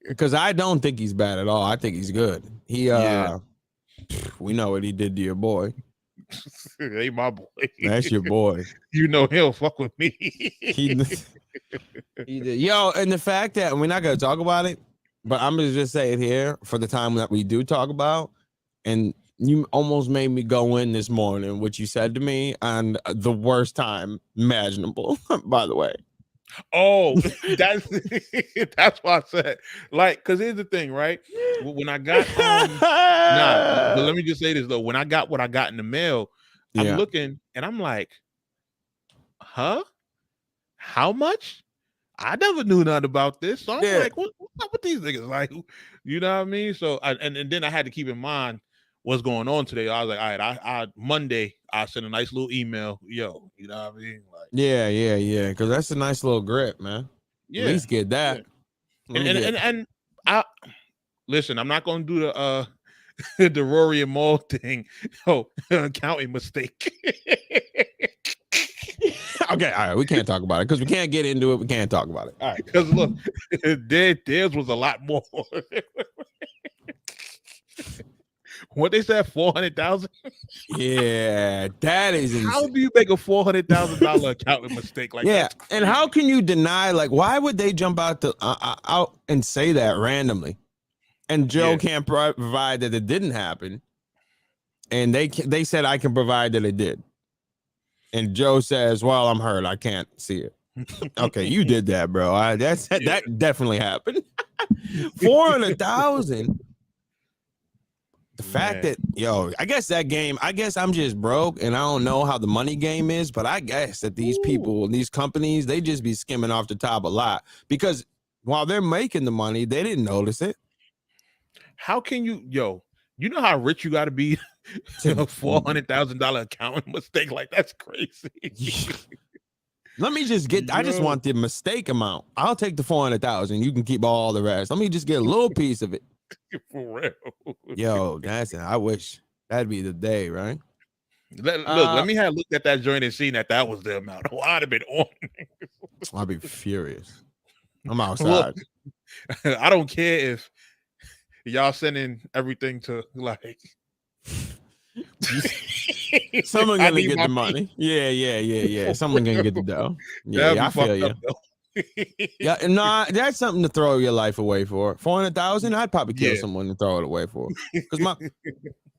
Because I don't think he's bad at all. I think he's good. We know what he did to your boy.
Hey, my boy.
That's your boy.
You know he'll fuck with me.
He did. Yo, and the fact that we're not gonna talk about it, but I'm gonna just say it here for the time that we do talk about. And you almost made me go in this morning, what you said to me, on the worst time imaginable. By the way.
Oh, that's why I said, like, because here's the thing, right? When I got but let me just say this though. When I got what I got in the mail, I'm looking and I'm like, huh? How much? I never knew nothing about this. So I'm like, what's up with these niggas? Like, you know what I mean? So and then I had to keep in mind what's going on today. I was like, all right, I Monday I sent a nice little email, yo, you know what I mean? Like,
yeah, because that's a nice little grip, man. Yeah, at least get that.
Yeah. And I listen, I'm not gonna do the the Rory and Maul thing. Oh, accounting mistake.
Okay, all right, we can't talk about it because we can't get into it. We can't talk about it. All right,
because look, theirs was a lot more. What they said, 400,000.
Yeah, that is insane.
How do you make a $400,000 accounting mistake like that?
Yeah, and how can you deny? Like, why would they jump out and say that randomly? And Joe can't provide that it didn't happen, and they said I can provide that it did. And Joe says, "Well, I'm hurt. I can't see it." Okay, you did that, bro. That definitely happened. 400,000. The fact that, I guess that game, I guess I'm just broke and I don't know how the money game is, but I guess that these people, these companies, they just be skimming off the top a lot because while they're making the money, they didn't notice it.
How can you, you know how rich you got to be to a $400,000 accounting mistake? Like, that's crazy.
Let me just I just want the mistake amount. I'll take the 400,000. You can keep all the rest. Let me just get a little piece of it.
For real.
Yo, I wish that'd be the day, right?
Let me have looked at that joint and seen that was the amount. Oh, I'd have been on.
I'd be furious. I'm outside.
Look, I don't care if y'all sending everything to like
someone gonna get the money. Yeah. Someone gonna get the dough. Yeah, I feel you. Yeah, no, that's something to throw your life away for. 400,000, I'd probably kill someone to throw it away for. Because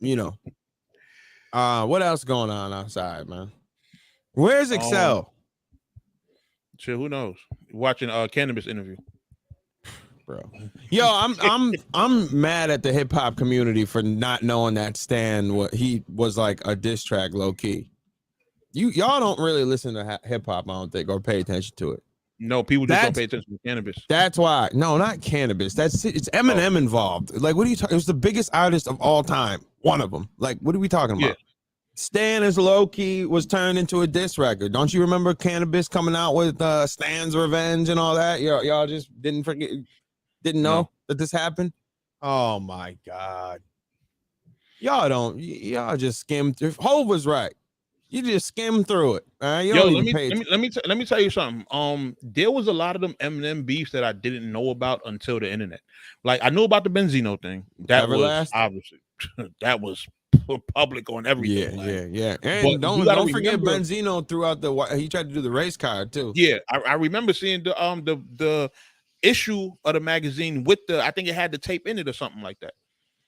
you know. What else going on outside, man? Where's Excel?
Shit, who knows? Watching cannabis interview.
Bro. Yo, I'm mad at the hip hop community for not knowing that Stan what he was like a diss track low key. Y'all don't really listen to hip hop, I don't think, or pay attention to it.
No, people just don't pay attention to cannabis.
That's why. No, not cannabis. It's Eminem involved. Like, what are you talking? It was the biggest artist of all time. One of them. Like, what are we talking about? Stan is low key was turned into a diss record. Don't you remember cannabis coming out with Stan's Revenge and all that? Y'all just didn't know that this happened. Oh my God. Y'all just skimmed through. Hov was right. You just skim through it.
Yo, let me tell you something. There was a lot of them Eminem beefs that I didn't know about until the internet. Like, I knew about the Benzino thing. That was obviously that was public on everything.
Yeah. And don't forget Benzino throughout he tried to do the race card too. Yeah,
I remember seeing the issue of the magazine with I think it had the tape in it or something like that.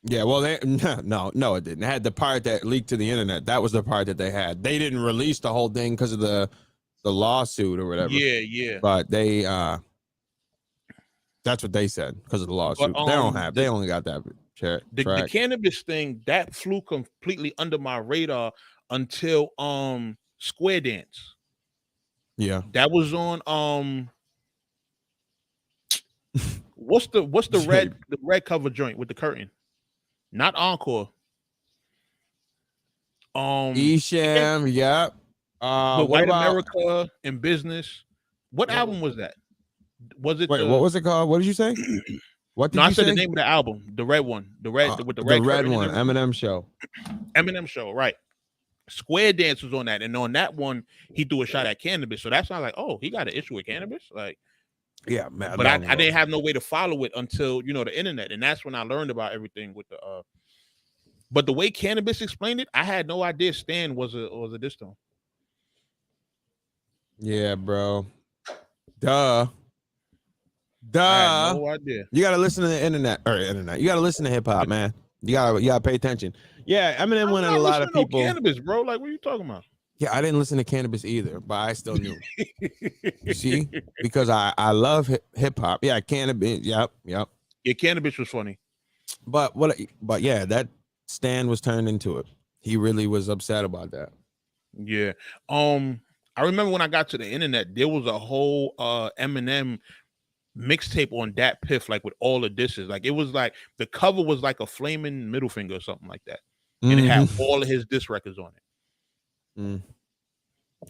Yeah, well, no, it didn't. It had the part that leaked to the internet. That was the part that they had. They didn't release the whole thing because of the lawsuit or whatever.
Yeah.
But they, that's what they said because of the lawsuit. But, they only got that track.
The cannabis thing that flew completely under my radar until Square Dance.
Yeah,
that was on what's the red cover joint with the curtain? Not Encore.
Esham, yeah.
But White America in Business. What album was that? Was it?
Wait, what was it called? What did you say? What did
I
you
said
say?
the name of the album, the red one, with the
red one, Eminem Show.
Eminem Show, right? Square Dance was on that, and on that one, he threw a shot at cannabis. So that's not like, oh, he got an issue with cannabis, like.
Yeah, man.
But I didn't have no way to follow it until the internet, and that's when I learned about everything with the. But the way cannabis explained it, I had no idea Stan was a diss tone.
Yeah, bro. Duh.
I had no idea.
You gotta listen to the internet. You gotta listen to hip hop, man. You gotta pay attention. Yeah, Eminem went a lot of people.
Cannabis, bro. Like, what are you talking about?
Yeah, I didn't listen to cannabis either, but I still knew. You see, because I love hip hop. Yeah, cannabis. Yep.
Yeah, cannabis was funny.
But yeah, that Stan was turned into it. He really was upset about that.
Yeah. I remember when I got to the internet, there was a whole Eminem mixtape on Dat Piff, like with all the disses. Like, it was like the cover was like a flaming middle finger or something like that, and it had all of his diss records on it.
I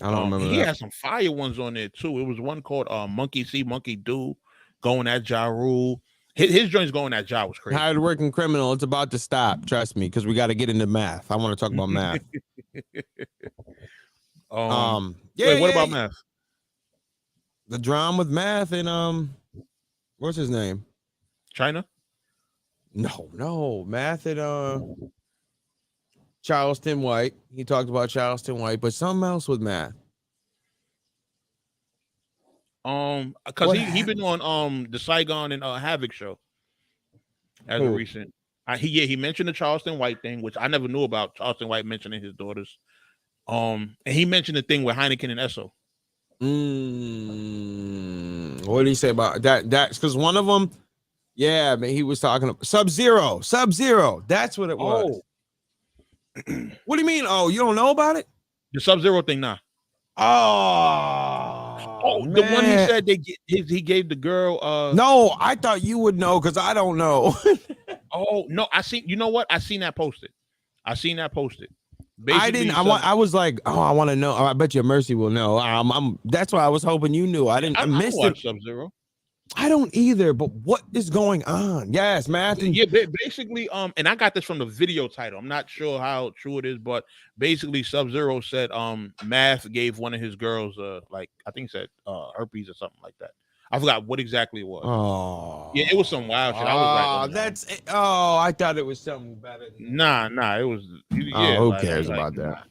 don't remember.
He had some fire ones on there too. It was one called Monkey See, Monkey Do, going at Ja Rule. His joints going at Ja was crazy.
Hard working criminal. It's about to stop. Trust me, because we got to get into math. I want to talk about math.
What about math?
The drama with math and what's his name?
China?
No, math and Charleston White. He talked about Charleston White, but something else with math.
Because he been on the Saigon and Havoc show as a recent. He mentioned the Charleston White thing, which I never knew about. Charleston White mentioning his daughters. And he mentioned the thing with Heineken and Esso.
What did he say about that? That's because one of them, yeah, man, he was talking about Sub-Zero. That's what it was. What do you mean? Oh, you don't know about it?
The Sub-Zero thing, nah.
Oh,
the one he said he gave the girl.
No, I thought you would know because I don't know.
Oh no, I seen. You know what? I seen that posted. Basically,
I didn't. I was like, oh, I want to know. I bet you Mercy will know. That's why I was hoping you knew. I didn't. I missed it.
Sub-Zero.
I don't either. But what is going on? Yes, math.
Basically, and I got this from the video title. I'm not sure how true it is, but basically, Sub-Zero said, Math gave one of his girls, like I think said herpes or something like that. I forgot what exactly it was.
Oh,
yeah, it was some wild shit. I was like,
I thought it was something better.
Nah, it was.
Yeah, who cares about that?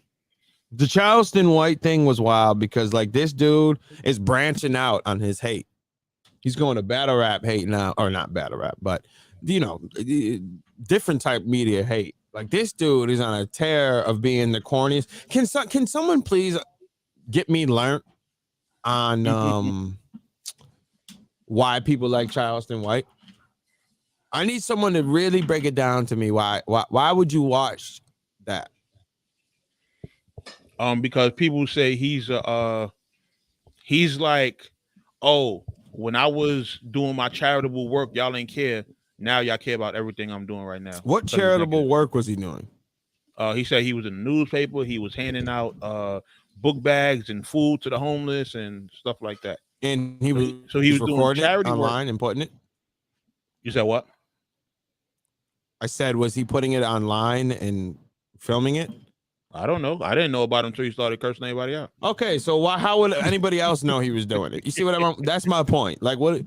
The Charleston White thing was wild because like this dude is branching out on his hate. He's going to battle rap hate now, or not battle rap, but different type media hate. Like this dude is on a tear of being the corniest. Can someone please get me learned on why people like Charleston White? I need someone to really break it down to me. Why would you watch that?
Because people say he's like, oh, when I was doing my charitable work, y'all ain't care. Now y'all care about everything I'm doing right now.
What charitable work was he doing?
He said he was in the newspaper. He was handing out book bags and food to the homeless and stuff like that.
And he was
doing charity
online
work.
and putting it.
You said what?
I said, was he putting it online and filming it?
I don't know. I didn't know about him until he started cursing anybody out.
Okay, so how would anybody else know he was doing it? You see what I'm? That's my point. Like what?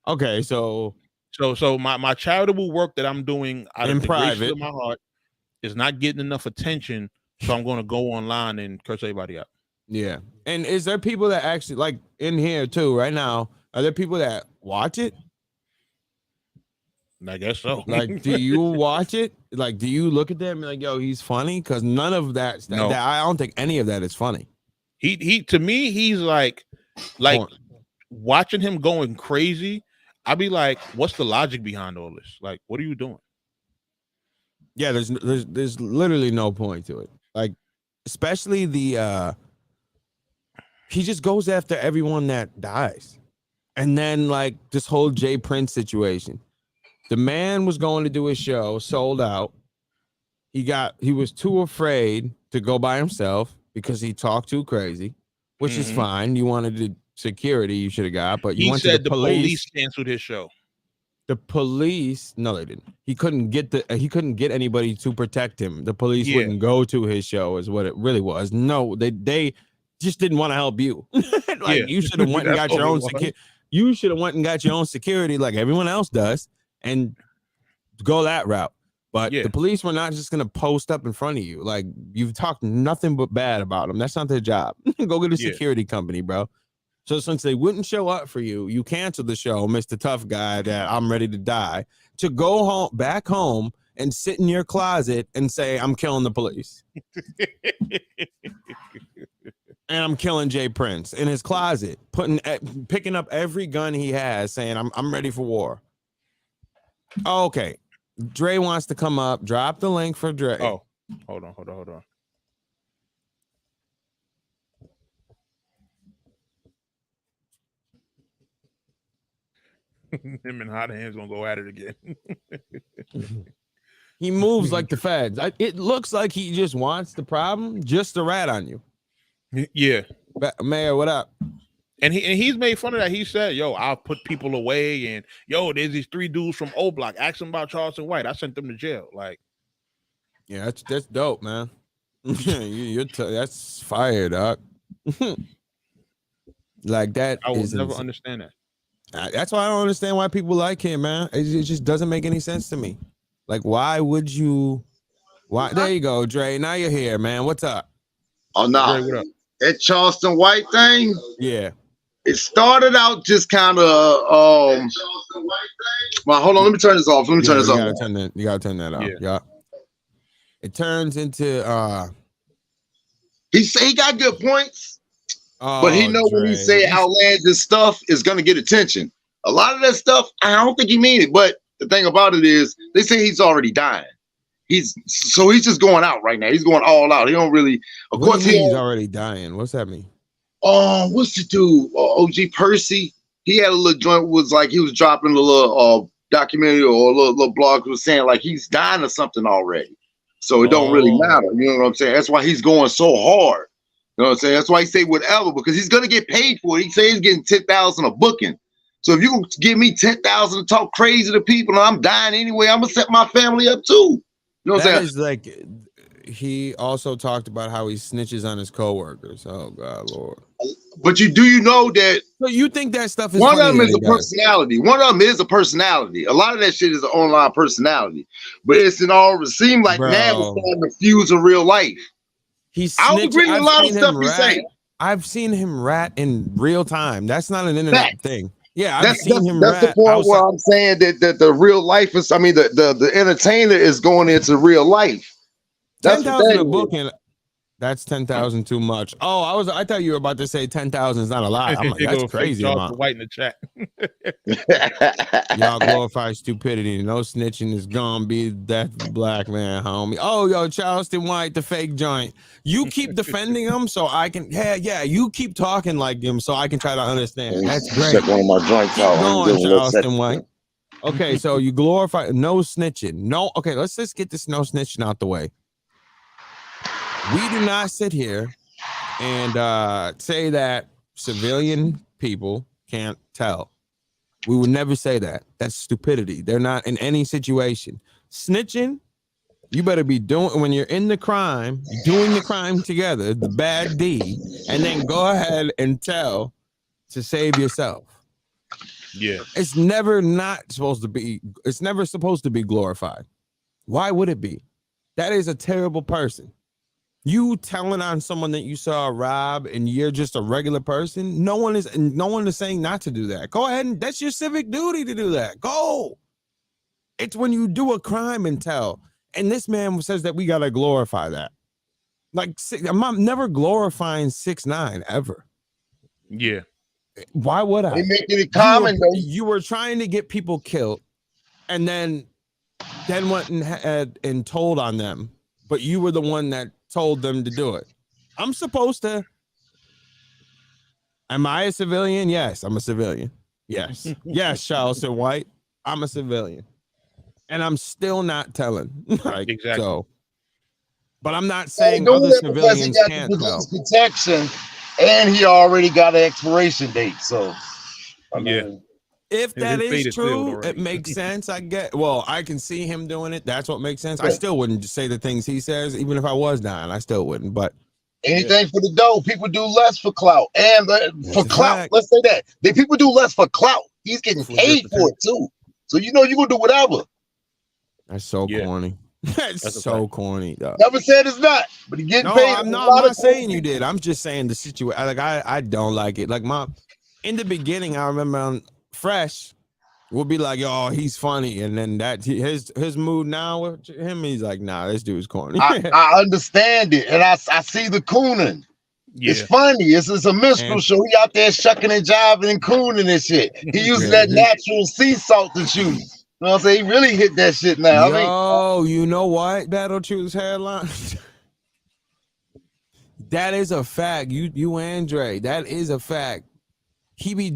Okay, so
my charitable work that I'm doing out
in
of the
private
grace of my heart is not getting enough attention, so I'm going to go online and curse everybody out.
Yeah, and is there people that actually like in here too right now? Are there people that watch it?
I guess so.
Like, do you watch it? Like, do you look at them and be like, yo, he's funny? Because none of that,
no.
I don't think any of that is funny.
He to me, he's like watching him going crazy. I'd be like, what's the logic behind all this? Like, what are you doing?
Yeah, there's literally no point to it. Like, especially the he just goes after everyone that dies. And then like this whole Jay Prince situation. The man was going to do his show, sold out. He was too afraid to go by himself because he talked too crazy, which is fine. You wanted the security you should have got, but you went to the police
canceled his show.
The police, no, they didn't. He couldn't get anybody to protect him. The police wouldn't go to his show, is what it really was. No, they just didn't want to help you. You should have went and got your own security. You should have went and got your own security like everyone else does. And go that route. But the police were not just going to post up in front of you. Like, you've talked nothing but bad about them. That's not their job. Go get a security company, bro. So since they wouldn't show up for you, you canceled the show, Mr. Tough Guy, that I'm ready to die, to go back home and sit in your closet and say, I'm killing the police. And I'm killing Jay Prince in his closet, picking up every gun he has, saying, I'm ready for war. Okay, Dre wants to come up. Drop the link for Dre.
Oh, hold on. Him and Hot Hands gonna go at it again.
He moves like the feds. It looks like he just wants the problem, just to rat on you.
Yeah,
Mayor, what up?
And he's made fun of that. He said, yo, I'll put people away. And, yo, there's these 3 dudes from O Block. Ask them about Charleston White. I sent them to jail. Like,
yeah, that's dope, man. That's fire, dog. Like, that
I will never understand that.
That's why I don't understand why people like him, man. It just doesn't make any sense to me. Like, why would you? Why? There you go, Dre. Now you're here, man. What's up?
Oh, no.
Dre, what up?
That Charleston White thing?
Yeah.
It started out just kind of well, hold on, let me turn this off. You gotta
turn that off. Yeah. It turns into
he got good points, but he know when he say outlandish stuff is gonna get attention. A lot of that stuff, I don't think he mean it, but the thing about it is they say he's already dying. He's just going out right now. He's going all out. He don't really, of course
he's already dying. What's that mean?
What's the dude? OG Percy. He had a little joint, was like he was dropping a little documentary or a little blog, was saying like he's dying of something already. So it don't really matter. You know what I'm saying? That's why he's going so hard. You know what I'm saying? That's why he say whatever, because he's gonna get paid for it. He say he's getting 10,000 a booking. So if you can give me 10,000 to talk crazy to people and I'm dying anyway, I'm gonna set my family up too. You know what I'm saying?
Is like, he also talked about how he snitches on his coworkers. Oh God, Lord!
But you know that?
So you think that stuff is
one of them is a personality? One of them is a personality. A lot of that shit is an online personality, but it's in all. It seems like now it's starting to fuse in real life. I agree with a lot of stuff he's saying.
I've seen him rat in real time. That's not an internet thing. Yeah, I've
That's
seen him
that's the
rap
point
outside.
where I'm saying that the real life is. I mean, the entertainer is going into real life. That's what
10,000
that
a
is.
book, and that's 10,000 too much. Oh, I thought you were about to say 10,000 is not a lot. I'm like,
They
that's
go fake
crazy
Charleston
amount.
White in the chat.
Y'all glorify stupidity. No snitching is gonna be death of the black man, homie. Oh, yo, Charleston White, the fake joint. You keep defending him so I can. Yeah. You keep talking like him so I can try to understand. That's great.
Check one of my joints
Keep
out.
going, Charleston White. Okay, so you glorify no snitching. No, okay, let's just get this no snitching out the way. We do not sit here and say that civilian people can't tell. We would never say that. That's stupidity. They're not in any situation. Snitching, you better be doing when you're in the crime, doing the crime together, the bad deed, and then go ahead and tell to save yourself.
Yeah.
It's never supposed to be glorified. Why would it be? That is a terrible person. You telling on someone that you saw rob and you're just a regular person. No one is saying not to do that. Go ahead, and that's your civic duty to do that. Go. It's when you do a crime and tell. And this man says that we gotta glorify that. Like, I'm never glorifying 6ix9ine ever.
Yeah.
Why would I?
They making it common though.
You were trying to get people killed, and then went and told on them, but you were the one that told them to do it. I'm supposed to. Am I a civilian? Yes, I'm a civilian. Yes, Charleston White. I'm a civilian, and I'm still not telling. Like,
Exactly.
So, but I'm not saying other civilians can't tell.
Protection, and he already got an expiration date. So, I mean,
If that
His fate
is
is sealed
true,
already.
it makes sense. I can see him doing it. That's what makes sense. I still wouldn't say the things he says, even if I was dying. I still wouldn't. But
anything for the dough. People do less for clout, and for clout.
fact.
Let's say that people do less for clout. He's getting paid for it too. So you gonna do whatever.
that's so corny. That's so corny, though.
Never said it's not, but he getting paid.
I'm not saying you did. I'm just saying the situation. Like I don't like it. Like in the beginning, I remember on Fresh would be like, "Oh, he's funny," and then his mood now with him, he's like, "Nah, this dude's corny."
I understand it, and I see the cooning.
Yeah.
It's funny. It's a minstrel show. He out there shucking and jiving and cooning and shit. He uses that natural sea salt to shoot. You know what I'm saying? He really hit that shit now.
Yo, you know what? Battle Truth's headline. That is a fact. You Andre, that is a fact. He be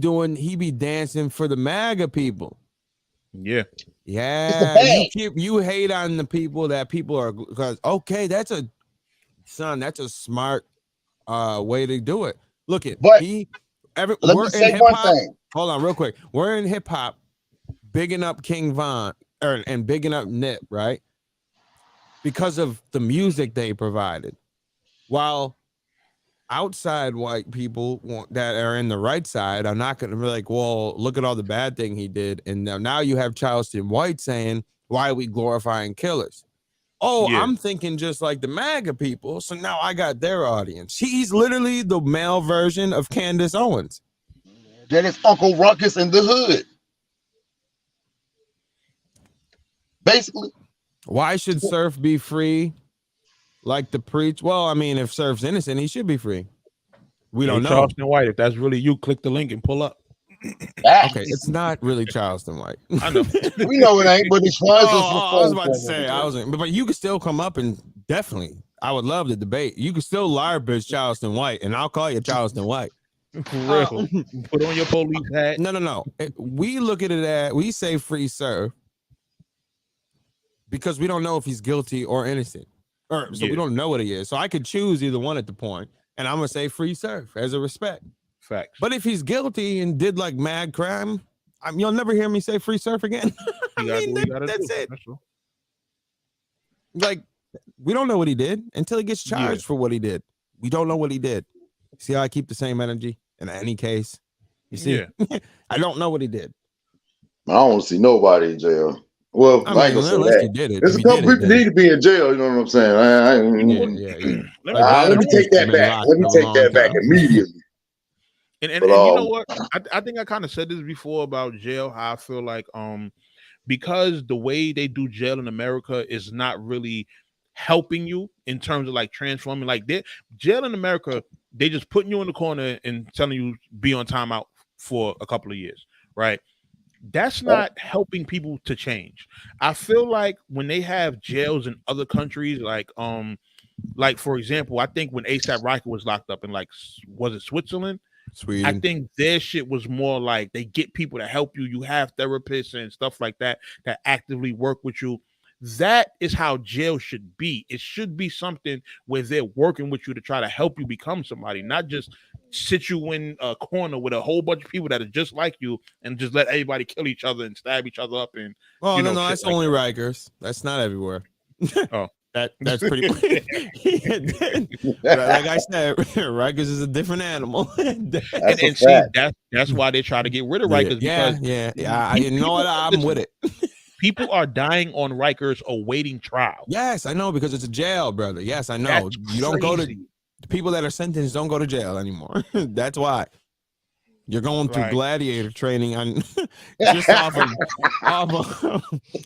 dancing for the MAGA people.
Yeah.
Yeah. You hate on the people that people are, because that's a smart way to do it. Look at
let
me
say one thing.
Hold on real quick. We're in hip hop bigging up King Von and bigging up Nip, right? Because of the music they provided. While outside white people that are in the right side are not going to be like, well, look at all the bad thing he did. And now you have Charleston White saying, why are we glorifying killers? Oh, yeah. I'm thinking just like the MAGA people. So now I got their audience. He's literally the male version of Candace Owens.
That is Uncle Ruckus in the hood. Basically.
Why should Surf be free? Like the preach. Well, I mean, if Surf's innocent, he should be free. We don't know.
Charleston White, if that's really you, click the link and pull up.
Okay, it's not really Charleston White.
I know.
We know it ain't, but it's fun.
I was about to say, but you could still come up and definitely, I would love the debate. You could still bitch Charleston White, and I'll call you Charleston White.
For real. Put on your police hat.
No. We look at it as, we say free Surf because we don't know if he's guilty or innocent. We don't know what he is. So I could choose either one at the point, and I'm gonna say free Surf as a respect.
Facts.
But if he's guilty and did like mad crime, you'll never hear me say free Surf again. That's it. That's like, we don't know what he did until he gets charged for what he did. We don't know what he did. See how I keep the same energy in any case? You see, I don't know what he did.
I don't want to see nobody in jail. Well, I ain't gonna say that. There's a couple people need to be in jail. You know what I'm saying? Let me take that back. Let me take that back immediately.
And
But
you know what? I think I kind of said this before about jail. How I feel like because the way they do jail in America is not really helping you in terms of like transforming. Like jail in America, they just putting you in the corner and telling you be on timeout for a couple of years, right? That's not helping people to change. I feel like when they have jails in other countries, like for example, I think when ASAP Rocky was locked up in like was it Switzerland?
Sweden.
I think their shit was more like they get people to help you. You have therapists and stuff like that that actively work with you. That is how jail should be. It should be something where they're working with you to try to help you become somebody, not just sit you in a corner with a whole bunch of people that are just like you and just let everybody kill each other and stab each other up. And
no, that's like only Rikers. That's not everywhere.
Oh.
That's pretty. Like I said, Rikers is a different animal.
That's why they try to get rid of Rikers.
Yeah. You know what? I'm with it.
People are dying on Rikers awaiting trial.
Yes, I know, because it's a jail, brother. Yes, I know. You don't go to people that are sentenced. Don't go to jail anymore. That's why. You're going through gladiator training on just off of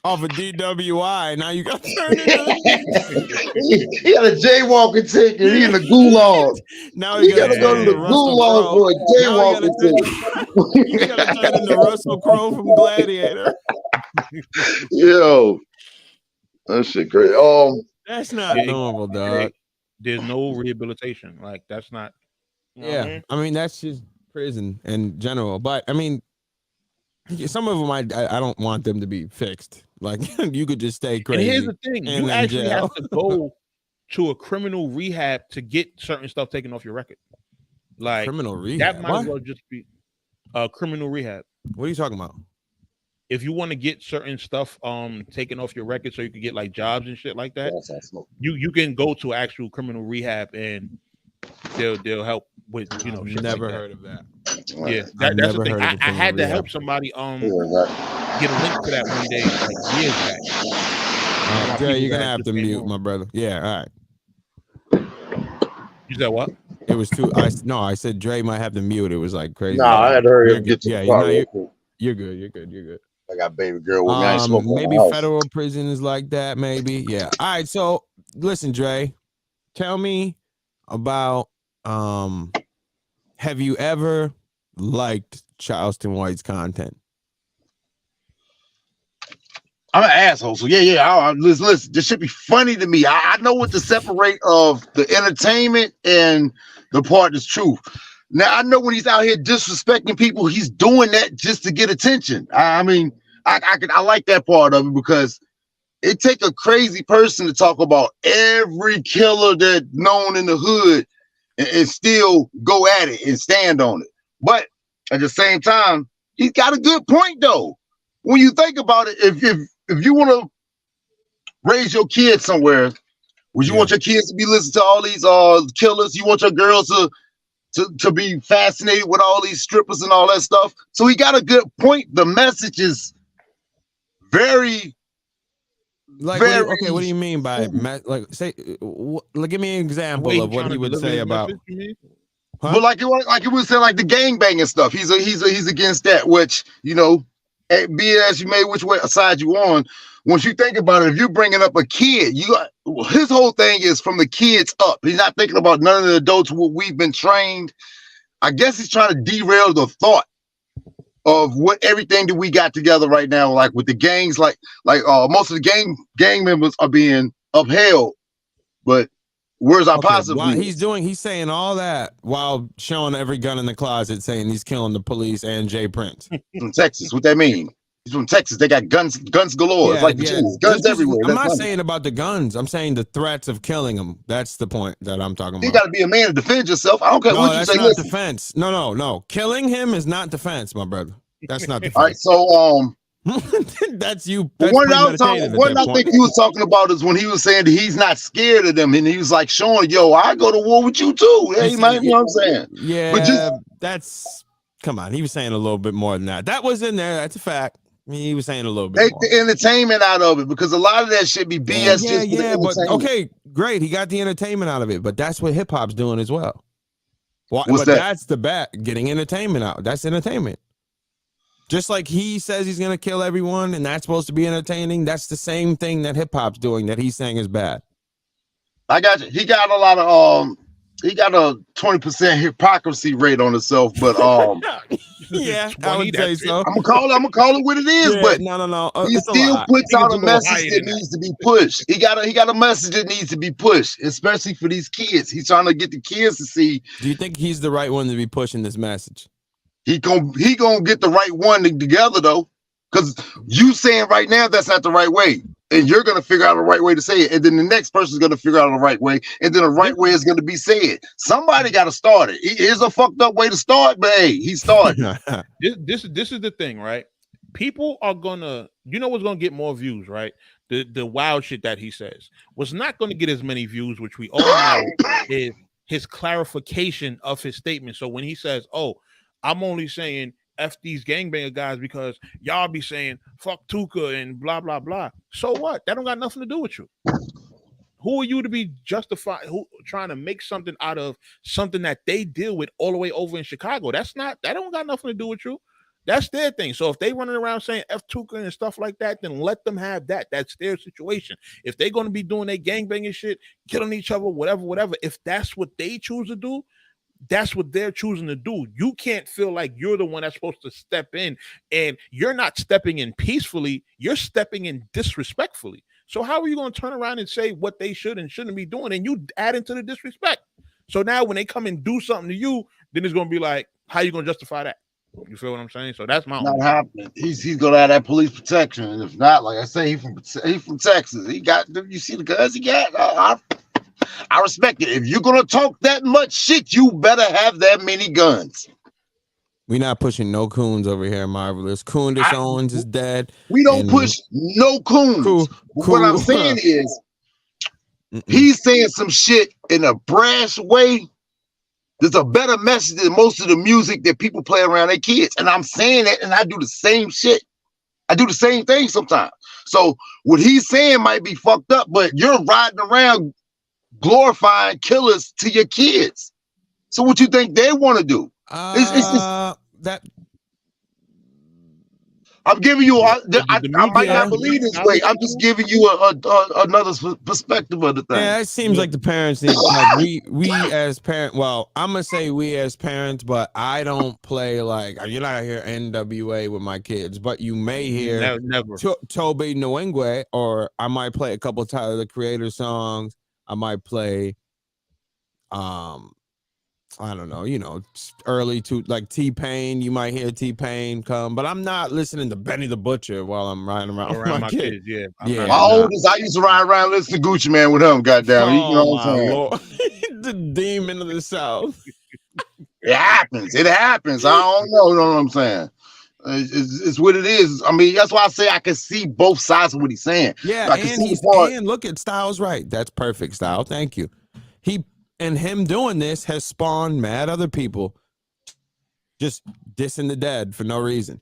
DWI. Now you got to turn into
he got a jaywalking ticket. He in the gulag.
Now you got to
go to the gulag for a jaywalking ticket.
You got to turn into Russell Crowe from Gladiator.
Yo, that shit great.
That's not normal, dog.
There's no rehabilitation. Like that's not.
I mean, that's just prison in general, but I mean, some of them I don't want them to be fixed. Like you could just stay crazy.
And here's the thing: you actually have to go to a criminal rehab to get certain stuff taken off your record. Like
criminal rehab,
that might as well just be a criminal rehab.
What are you talking about?
If you want to get certain stuff taken off your record so you can get like jobs and shit like that, you can go to actual criminal rehab and they'll help with shit
never
like
heard of that.
Yeah, that's the thing. I had to help somebody get a link to that one day, like years back.
Dre, you're gonna have to mute, my brother. Yeah, all
right. You said what?
It was too. I said Dre might have to mute. It was like crazy.
No, I had heard him get to
you're good. You're good.
I got baby girl with me. I ain't smoking
maybe federal prison is like that. Maybe, yeah. All right. So listen, Dre, tell me about. Have you ever liked Charleston White's content?
I'm an asshole, so yeah. Listen, this should be funny to me. I know what to separate of the entertainment and the part that's truth. Now I know when he's out here disrespecting people, he's doing that just to get attention. I mean, I like that part of it because it take a crazy person to talk about every killer that known in the hood and still go at it and stand on it. But at the same time, he's got a good point though. When you think about it, if you want to raise your kids somewhere, would you want your kids to be listening to all these killers? You want your girls to be fascinated with all these strippers and all that stuff? So he got a good point. The message is very
like okay, what do you mean by like say give me an example of what he would say about
but like it would say like the gangbanging stuff. He's against that, which be it as you may, which way side you on. Once you think about it, if you're bringing up a kid, his whole thing is from the kids up. He's not thinking about none of the adults who we've been trained. I guess he's trying to derail the thought of what everything that we got together right now, like with the gangs, like most of the gang members are being upheld, but where's our positive?
He's saying all that while showing every gun in the closet, saying he's killing the police and Jay Prince
from Texas. What that mean? He's from Texas. They got guns galore. It's like guns everywhere.
I'm not saying about the guns. I'm saying the threats of killing them. That's the point that I'm talking about.
You got to be a man to defend yourself. I don't care what you say.
That's not defense. No. Killing him is not defense, my brother. That's not defense.
All right, so
that's you. That's
what I think he was talking about is when he was saying that he's not scared of them, and he was like showing, I go to war with you too. Hey, man, you know what I'm saying?
Yeah, but come on. He was saying a little bit more than that. That was in there. That's a fact. I mean, he was saying a little bit more.
The entertainment out of it, because a lot of that should be BS.
But okay, great. He got the entertainment out of it, but that's what hip hop's doing as well. Well,
What's
but
that?
that's the bet. Getting entertainment out. That's entertainment. Just like he says he's gonna kill everyone, and that's supposed to be entertaining. That's the same thing that hip hop's doing that he's saying is bad.
I got you. He got a lot of he got a 20% hypocrisy rate on himself, but
Yeah, I would say so.
I'm gonna call it what it is,
Yeah,
but
no.
he
It's a
still
lot.
puts
I think
out
it's
a
a little
message
higher
that
than that.
needs to be pushed. He got a message that needs to be pushed, especially for these kids. He's trying to get the kids to see
Do you think he's the right one to be pushing this message?
he gonna get the right one together though, because you saying right now that's not the right way, and you're gonna figure out the right way to say it, and then the next person's gonna figure out the right way, and then the right way is gonna be said. Somebody got to start it. Here's a fucked up way to start, but hey, he started.
This is the thing, right? People are gonna, what's gonna get more views, right? The wild shit that he says. What's not gonna get as many views, which we all know, is his clarification of his statement. So when he says, "Oh, I'm only saying F these gangbanger guys because y'all be saying fuck Tuka and blah blah blah." So what? That don't got nothing to do with you. Who are you to be justified? Who trying to make something out of something that they deal with all the way over in Chicago? That don't got nothing to do with you. That's their thing. So if they running around saying F Tuka and stuff like that, then let them have that. That's their situation. If they're going to be doing their gangbanging shit, killing each other, whatever, if that's what they choose to do, that's what they're choosing to do. You can't feel like you're the one that's supposed to step in, and you're not stepping in peacefully. You're stepping in disrespectfully. So how are you going to turn around and say what they should and shouldn't be doing, and you add into the disrespect? So now when they come and do something to you, then it's going to be like, how you going to justify that? You feel what I'm saying? So that's my
Not happening. He's gonna have that police protection, and if not, like I say, he from Texas. He got. You see the guns he got. I respect it. If you're gonna talk that much shit, you better have that many guns.
We're not pushing no coons over here, Marvelous. Coondish Owens is dead.
We don't push no coons.
Cool.
What I'm saying is, he's saying some shit in a brash way. There's a better message than most of the music that people play around their kids. And I'm saying that, and I do the same shit. I do the same thing sometimes. So what he's saying might be fucked up, but you're riding around glorifying killers to your kids. So what you think they want to do? It's just,
that
I'm giving you. I might not believe this way. I'm just giving you another perspective of the thing.
Yeah, it seems like the parents need, like we as parents. Well, I'm gonna say we as parents, but I don't play like you're not here NWA with my kids, but you may hear
never.
Toby Nwangwe, or I might play a couple of Tyler the Creator songs. I might play, I don't know, early to like T-Pain. You might hear T-Pain come, but I'm not listening to Benny the Butcher while I'm riding around with my kids.
Yeah,
My oldest, I used to ride around listening to Gucci Man with him. Goddamn, you know what I'm saying?
Lord. The demon of the South.
It happens. It happens. I don't know. You know what I'm saying? It's what it is. I mean, that's why I say I can see both sides of what he's saying.
Yeah, and look at Styles right. That's perfect, Style. Thank you. And him doing this has spawned mad other people just dissing the dead for no reason.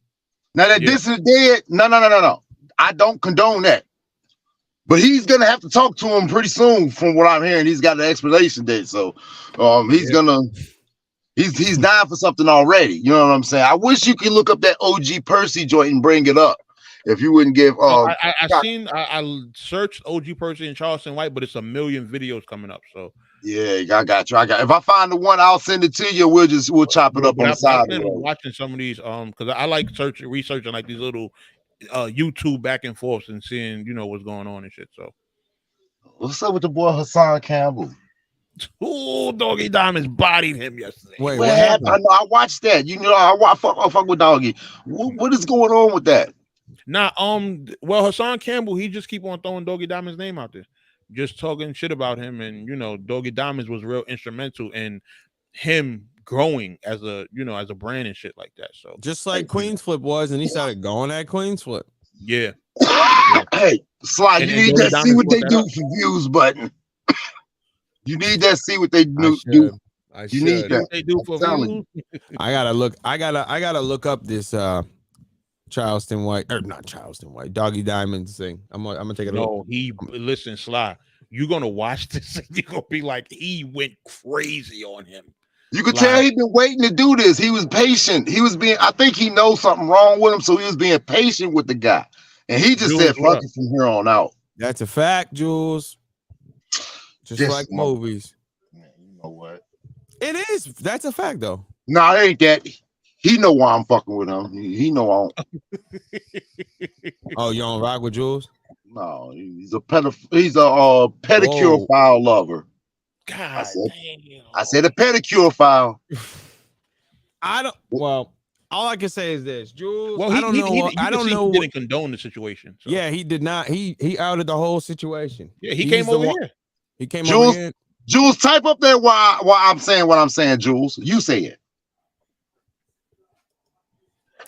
Now that dissing the dead, no. I don't condone that. But he's gonna have to talk to him pretty soon, from what I'm hearing. He's got an expiration date, so he's dying for something already. You know what I'm saying? I wish you could look up that OG Percy joint and bring it up. If you wouldn't give,
I searched OG Percy and Charleston White, but it's a million videos coming up. So
yeah, I got you. If I find the one, I'll send it to you. We'll chop it up on the side.
I've been watching some of these because I like researching like these little YouTube back and forth and seeing what's going on and shit. So
what's up with the boy Hassan Campbell?
Oh, Doggy Diamonds bodied him yesterday.
Wait, what happened?
I know. I watched that. I fuck with Doggy. What is going on with that?
Well, Hassan Campbell, he just keep on throwing Doggy Diamond's name out there, just talking shit about him, and Doggy Diamonds was real instrumental in him growing as a brand and shit like that. So
just like Queen's Flip was, and he started going at Queen's Flip.
Yeah.
Hey, Sly, you need that see what they do for views button. You need that see what they do. You need that.
They do for views.
I gotta look up this Charleston White, or not Charleston White, Doggy Diamonds thing. I'm gonna take a look.
Listen, Sly, you're gonna watch this and you're gonna be like, he went crazy on him.
You could tell he'd been waiting to do this. He was patient. I think he knows something wrong with him, so he was being patient with the guy. And he just said, fuck it from here on out.
That's a fact, Jules. Just like movies.
Man, you know what?
It is. That's a fact, though.
No, it ain't that. He know why I'm fucking with him. He know I don't.
Oh, you don't rock with Jules?
No, he's a pedicure file lover.
God
I said a pedicure file.
Well, all I can say is this, Jules.
Well,
I don't know. I don't know.
He didn't condone the situation. So.
Yeah, he did not. He outed the whole situation.
Yeah, he came over here.
He came over here.
Jules, type up there why I'm saying what I'm saying, Jules. You say it.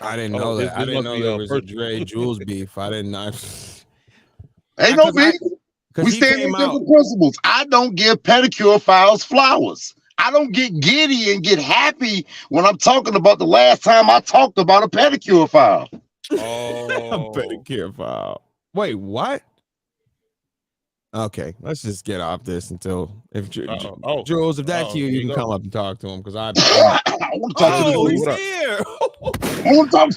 I didn't know that. I didn't know there was a Dre Jules beef. I didn't know.
Ain't no beef. We stand on different principles. I don't give pedicure files flowers. I don't get giddy and get happy when I'm talking about the last time I talked about a pedicure file.
Oh, a pedicure file. Wait, what? Okay, let's just get off this until Jules, if that's you can come up and talk to him because I want to talk to him. He's here.
I want to talk.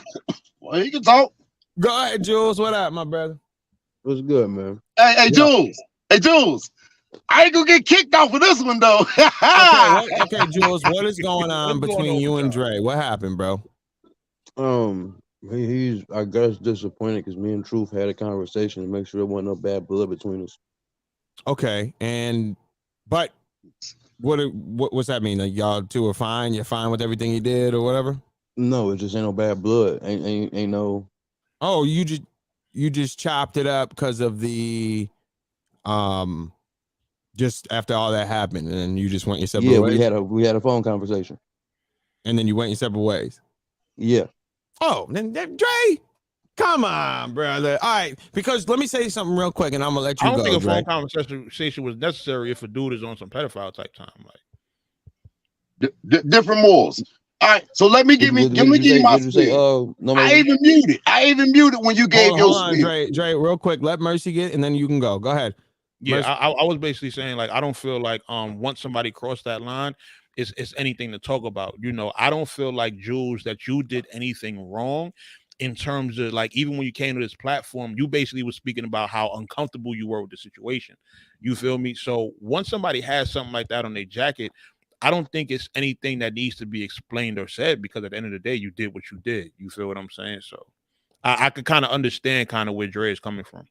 Well, he can talk.
Go ahead, Jules. What up, my brother?
What's good, man?
Hey, Jules. Hey, Jules. I ain't gonna get kicked off of this one though.
okay, Jules. What is going on between you and Dre? What happened, bro?
He's I guess disappointed because me and Truth had a conversation to make sure there wasn't no bad blood between us.
Okay, but what's that mean? Like y'all two are fine? You're fine with everything he did or whatever?
No, it just ain't no bad blood. Ain't no.
Oh, you just chopped it up because of the just after all that happened, and then you just went your separate ways?
Yeah, we had a phone conversation.
And then you went your separate ways?
Yeah.
Oh, then Dre, come on, brother. All right, because let me say something real quick, and I'm going to let you go,
I don't think a phone
Dre.
conversation was necessary if a dude is on some pedophile type time.
Like different morals. All right, so let me give you my spiel. I even muted when you gave your spiel.
Dre, real quick, let Mercy get, and then you can go. Go ahead.
Yeah, I was basically saying, like, I don't feel like once somebody crossed that line, it's anything to talk about. You know, I don't feel like, Jules, that you did anything wrong in terms of, like, even when you came to this platform, you basically was speaking about how uncomfortable you were with the situation. You feel me? So once somebody has something like that on their jacket, I don't think it's anything that needs to be explained or said, because at the end of the day, you did what you did. You feel what I'm saying? So I could kind of understand kind of where Dre is coming from.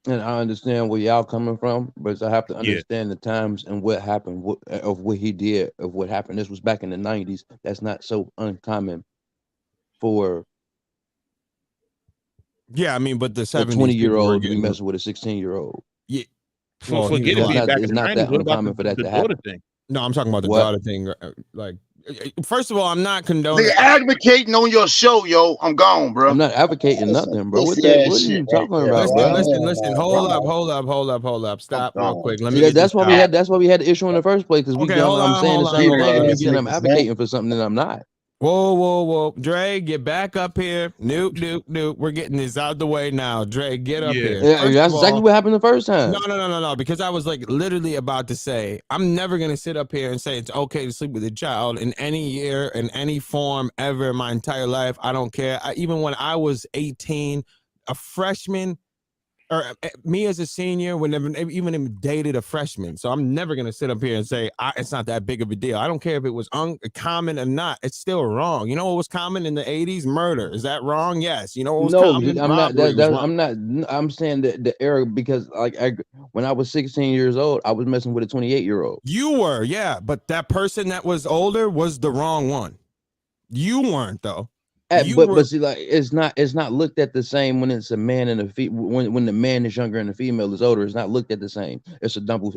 And I understand where y'all coming from, but I have to understand the times and what happened, of what he did, of what happened. This was back in the 90s. That's not so uncommon for.
Yeah, I mean, but the
20-year-old to be messing with a 16-year-old.
Yeah.
It's not that uncommon for that to happen.
No, I'm talking about the daughter thing. Like, first of all, I'm not condoning.
They're advocating on your show, yo. I'm gone, bro.
I'm not advocating nothing, bro. What are you talking about, bro?
Listen. Hold up. Stop real quick. Let me.
That's why we had the issue in the first place, because I'm saying the same thing, and I'm advocating for something that I'm not.
Whoa. Dre, get back up here. Nope. We're getting this out the way now. Dre, get up here.
Yeah, that's exactly what happened the first time.
No. Because I was like literally about to say, I'm never going to sit up here and say it's okay to sleep with a child in any year, in any form ever in my entire life. I don't care. Even when I was 18, a freshman, or me as a senior, would never even dated a freshman. So I'm never going to sit up here and say it's not that big of a deal. I don't care if it was uncommon or not. It's still wrong. You know what was common in the 80s? Murder. Is that wrong? Yes. You know what was common?
I'm saying that the era, because when I was 16 years old, I was messing with a 28-year-old.
You were, yeah. But that person that was older was the wrong one. You weren't, though.
But see, like, it's not looked at the same when it's a man and a when the man is younger and the female is older. It's not looked at the same. It's a double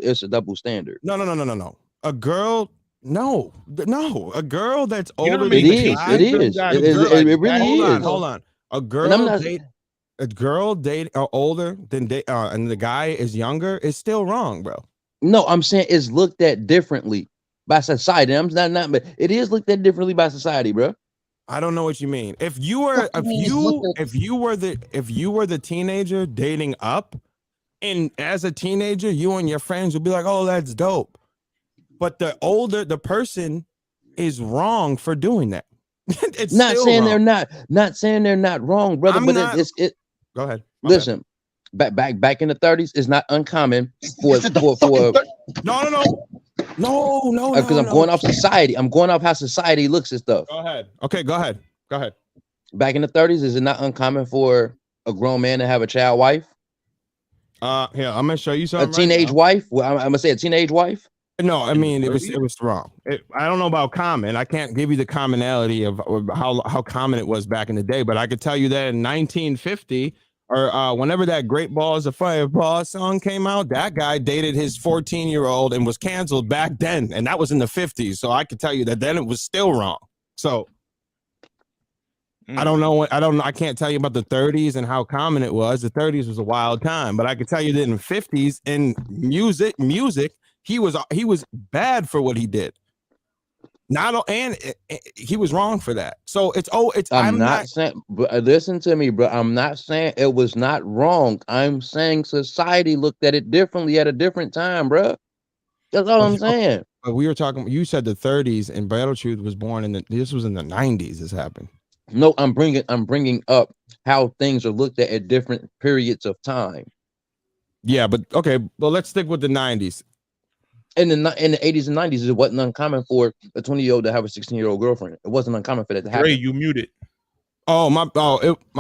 standard.
No. A girl, a girl that's older.
It is. It really is.
Hold on. A girl date older than and the guy is younger is still wrong, bro.
No, I'm saying it's looked at differently by society. I'm not, but it is looked at differently by society, bro.
I don't know what you mean. If you were the teenager dating up, and as a teenager, you and your friends would be like, "Oh, that's dope." but the person is wrong for doing that. It's
not
still
saying
wrong.
not saying they're not wrong, brother.
I'm
But
not-
it.
Go ahead. My
Listen, back in the 30s, it's not uncommon for
Is it the fucking
bad. No.
because I'm going off society. I'm going off how society looks at stuff.
Go ahead. Okay, go ahead.
Back in the 30s, is it not uncommon for a grown man to have a child wife?
Here, I'm gonna show you something.
A teenage wife? Well, I'm gonna say a teenage wife.
No, I mean it was wrong. I don't know about common. I can't give you the commonality of how common it was back in the day, but I could tell you that in 1950 or whenever that Great Balls of Fireball song came out, that guy dated his 14-year-old and was canceled back then, and that was in the 50s. So I could tell you that then it was still wrong. So I don't know. I can't tell you about the 30s and how common it was. The 30s was a wild time, but I could tell you that in the 50s in music, he was bad for what he did. He was wrong for that. So I'm not
saying, but listen to me, bro. I'm not saying it was not wrong. I'm saying society looked at it differently at a different time, bro. That's all I'm saying.
But we were talking. You said the 30s, and Battle Truth was born this was in the 90s. This happened.
No, I'm bringing up how things are looked at different periods of time.
Yeah, but okay. Well, let's stick with the 90s.
In the 80s and 90s, it wasn't uncommon for a 20-year-old to have a 16-year-old girlfriend. It wasn't uncommon for that to happen.
Dre, you muted.
Oh my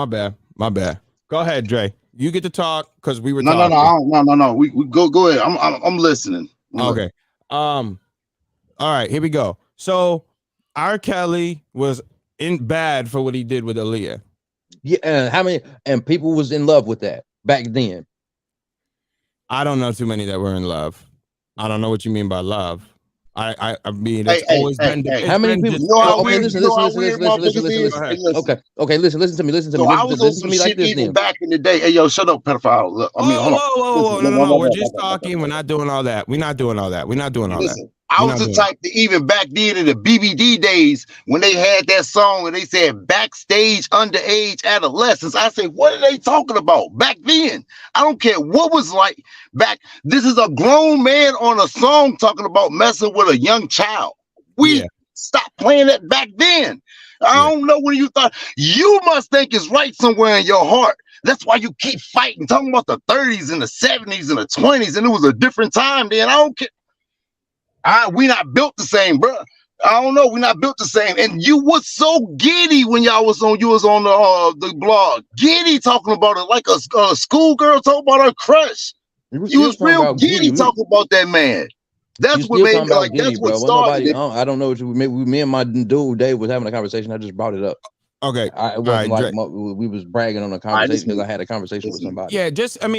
bad. Go ahead, Dre. You get to talk because we were
talking. No. We go ahead. I'm listening.
Okay. All right, here we go. So R. Kelly was bad for what he did with Aaliyah.
Yeah, how many people was in love with that back then?
I don't know too many that were in love. I don't know what you mean by love. I mean, it's always been.
How many people? Okay, listen. Okay, listen to me.
I was on some shit even back in the day. Hey, yo, shut up, pedophile. Look, I mean, hold on.
No. We're just talking. We're not doing all that. Listen,
I was the type to even back then in the BBD days when they had that song and they said backstage underage adolescents. I said, what are they talking about back then? I don't care what was like back. This is a grown man on a song talking about messing with a young child. We stopped playing that back then. I don't know when you thought. You must think it's right somewhere in your heart. That's why you keep fighting, talking about the 30s and the 70s and the 20s, and it was a different time then. I don't care. We not built the same, bro. I don't know. We're not built the same. And you was so giddy when you was on the blog. Giddy talking about it like a schoolgirl talking about her crush. You was real giddy talking about that man. That's what made me like. That's what started.
I don't know what me and my dude Dave was having a conversation. I just brought it up.
Okay.
It wasn't like we was bragging on a conversation because I had a conversation with somebody.
Yeah,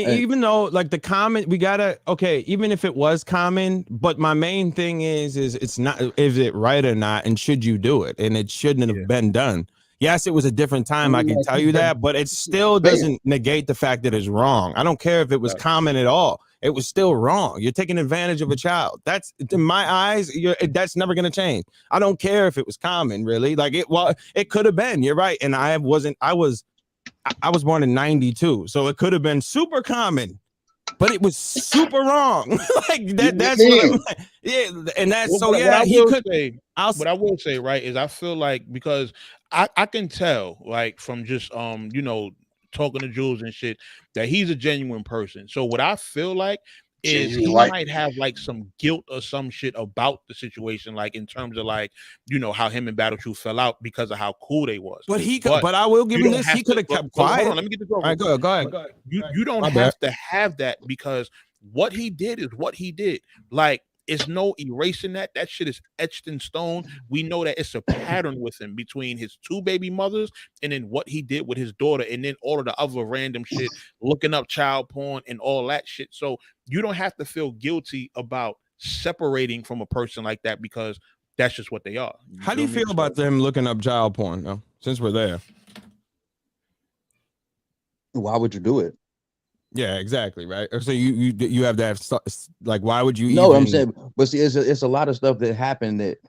even though like the comment, we gotta even if it was common, but my main thing is it's not, is it right or not, and should you do it? And it shouldn't have been done. Yes, it was a different time, I can tell you that, but it still doesn't negate the fact that it's wrong. I don't care if it was common at all. It was still wrong. You're taking advantage of a child. That's, in my eyes, that's never going to change. I don't care if it was common, really. Like it could have been. You're right. And I was born in 92, so it could have been super common, but it was super wrong. Like that. That's what I'm, yeah. And that's
what I will say, right, is I feel like, because I can tell, like, from just talking to Jules and shit, that he's a genuine person. So what I feel like is he might have like some guilt or some shit about the situation, like in terms of like, how him and Battle Truth fell out because of how cool they was.
But I will give him this. He could have kept quiet.
Hold on, let me get this over.
All right, go ahead.
You don't have to have that, because what he did is what he did. Like, it's no erasing that. That shit is etched in stone. We know that it's a pattern with him between his two baby mothers and then what he did with his daughter, and then all of the other random shit, looking up child porn and all that shit. So you don't have to feel guilty about separating from a person like that, because that's just what they are.
How do you feel about them looking up child porn, though, since we're there?
Why would you do it?
Yeah, exactly, right. So you have that, like, why would you?
No, I'm saying, but see, it's a lot of stuff that happened that